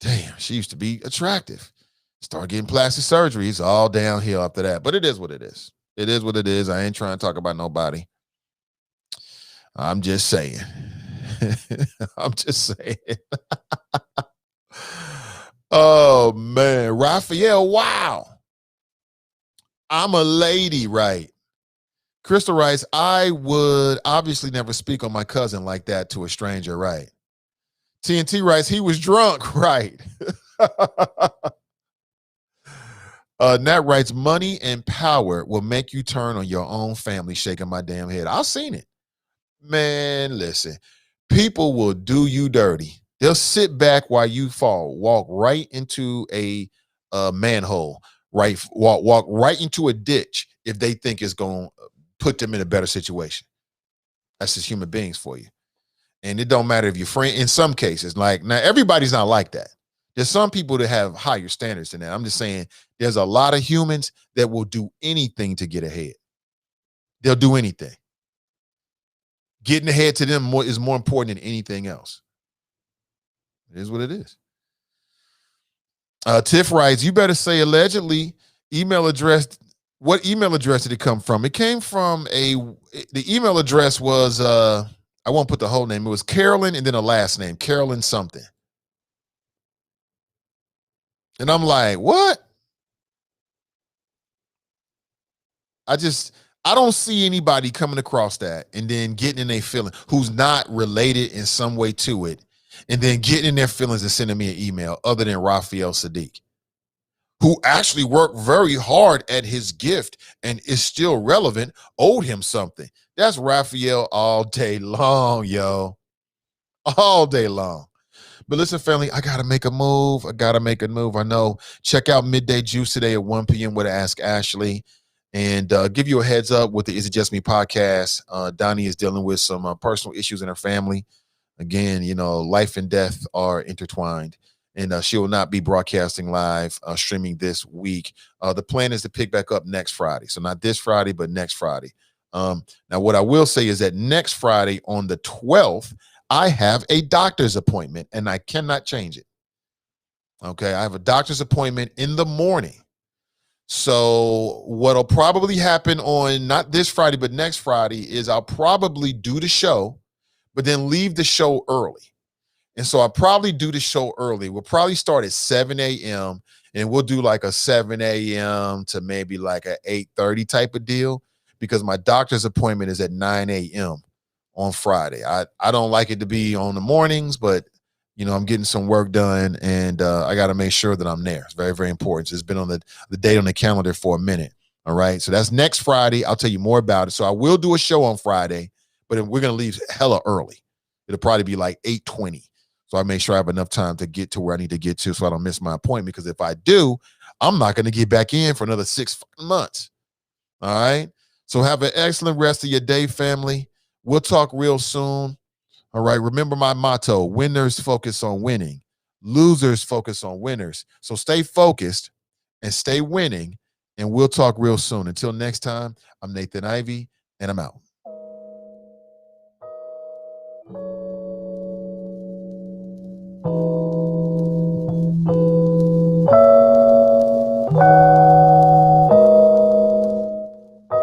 Damn, she used to be attractive. Start getting plastic surgery. It's all downhill after that. But it is what it is. It is what it is. I ain't trying to talk about nobody. I'm just saying. I'm just saying. Oh, man. Raphael, wow. I'm a lady, right? Crystal writes, I would obviously never speak on my cousin like that to a stranger, right? TNT writes, he was drunk, right? Nat writes, money and power will make you turn on your own family, shaking my damn head. I've seen it. Man, listen, people will do you dirty. They'll sit back while you fall, walk right into a manhole, right? Walk right into a ditch if they think it's going to put them in a better situation. That's just human beings for you. And it don't matter if you're friend. In some cases, like now, everybody's not like that. There's some people that have higher standards than that. I'm just saying there's a lot of humans that will do anything to get ahead. They'll do anything. Getting ahead to them is more important than anything else. It is what it is. Tiff writes, you better say allegedly email address. What email address did it come from? It came from the email address was, I won't put the whole name. It was Carolyn and then a last name, Carolyn something. And I'm like, what? I don't see anybody coming across that and then getting in their feeling who's not related in some way to it and then getting in their feelings and sending me an email other than Raphael Sadiq, who actually worked very hard at his gift and is still relevant, owed him something. That's Raphael all day long, yo. All day long. But listen, family, I got to make a move. I know. Check out Midday Juice today at 1 p.m. with Ask Ashley. And give you a heads up with the Is It Just Me podcast. Donnie is dealing with some personal issues in her family. Again, you know, life and death are intertwined. and she will not be broadcasting live streaming this week. The plan is to pick back up next Friday. So not this Friday, but next Friday. Now, what I will say is that next Friday on the 12th, I have a doctor's appointment, and I cannot change it. Okay, I have a doctor's appointment in the morning. So what'll probably happen on not this Friday, but next Friday is I'll probably do the show, but then leave the show early. And so I'll probably do the show early. We'll probably start at 7 a.m. and we'll do like a 7 a.m. to maybe like a 8:30 type of deal, because my doctor's appointment is at 9 a.m. on Friday. I don't like it to be on the mornings, but you know, I'm getting some work done, and I got to make sure that I'm there. It's very, very important. So it's been on the date on the calendar for a minute. All right. So that's next Friday. I'll tell you more about it. So I will do a show on Friday, but we're going to leave hella early. It'll probably be like 8:20. So I make sure I have enough time to get to where I need to get to so I don't miss my appointment. Because if I do, I'm not going to get back in for another 6 months. All right. So have an excellent rest of your day, family. We'll talk real soon. All right. Remember my motto: winners focus on winning, losers focus on winners. So stay focused and stay winning, and we'll talk real soon. Until next time, I'm Nathan Ivy, and I'm out.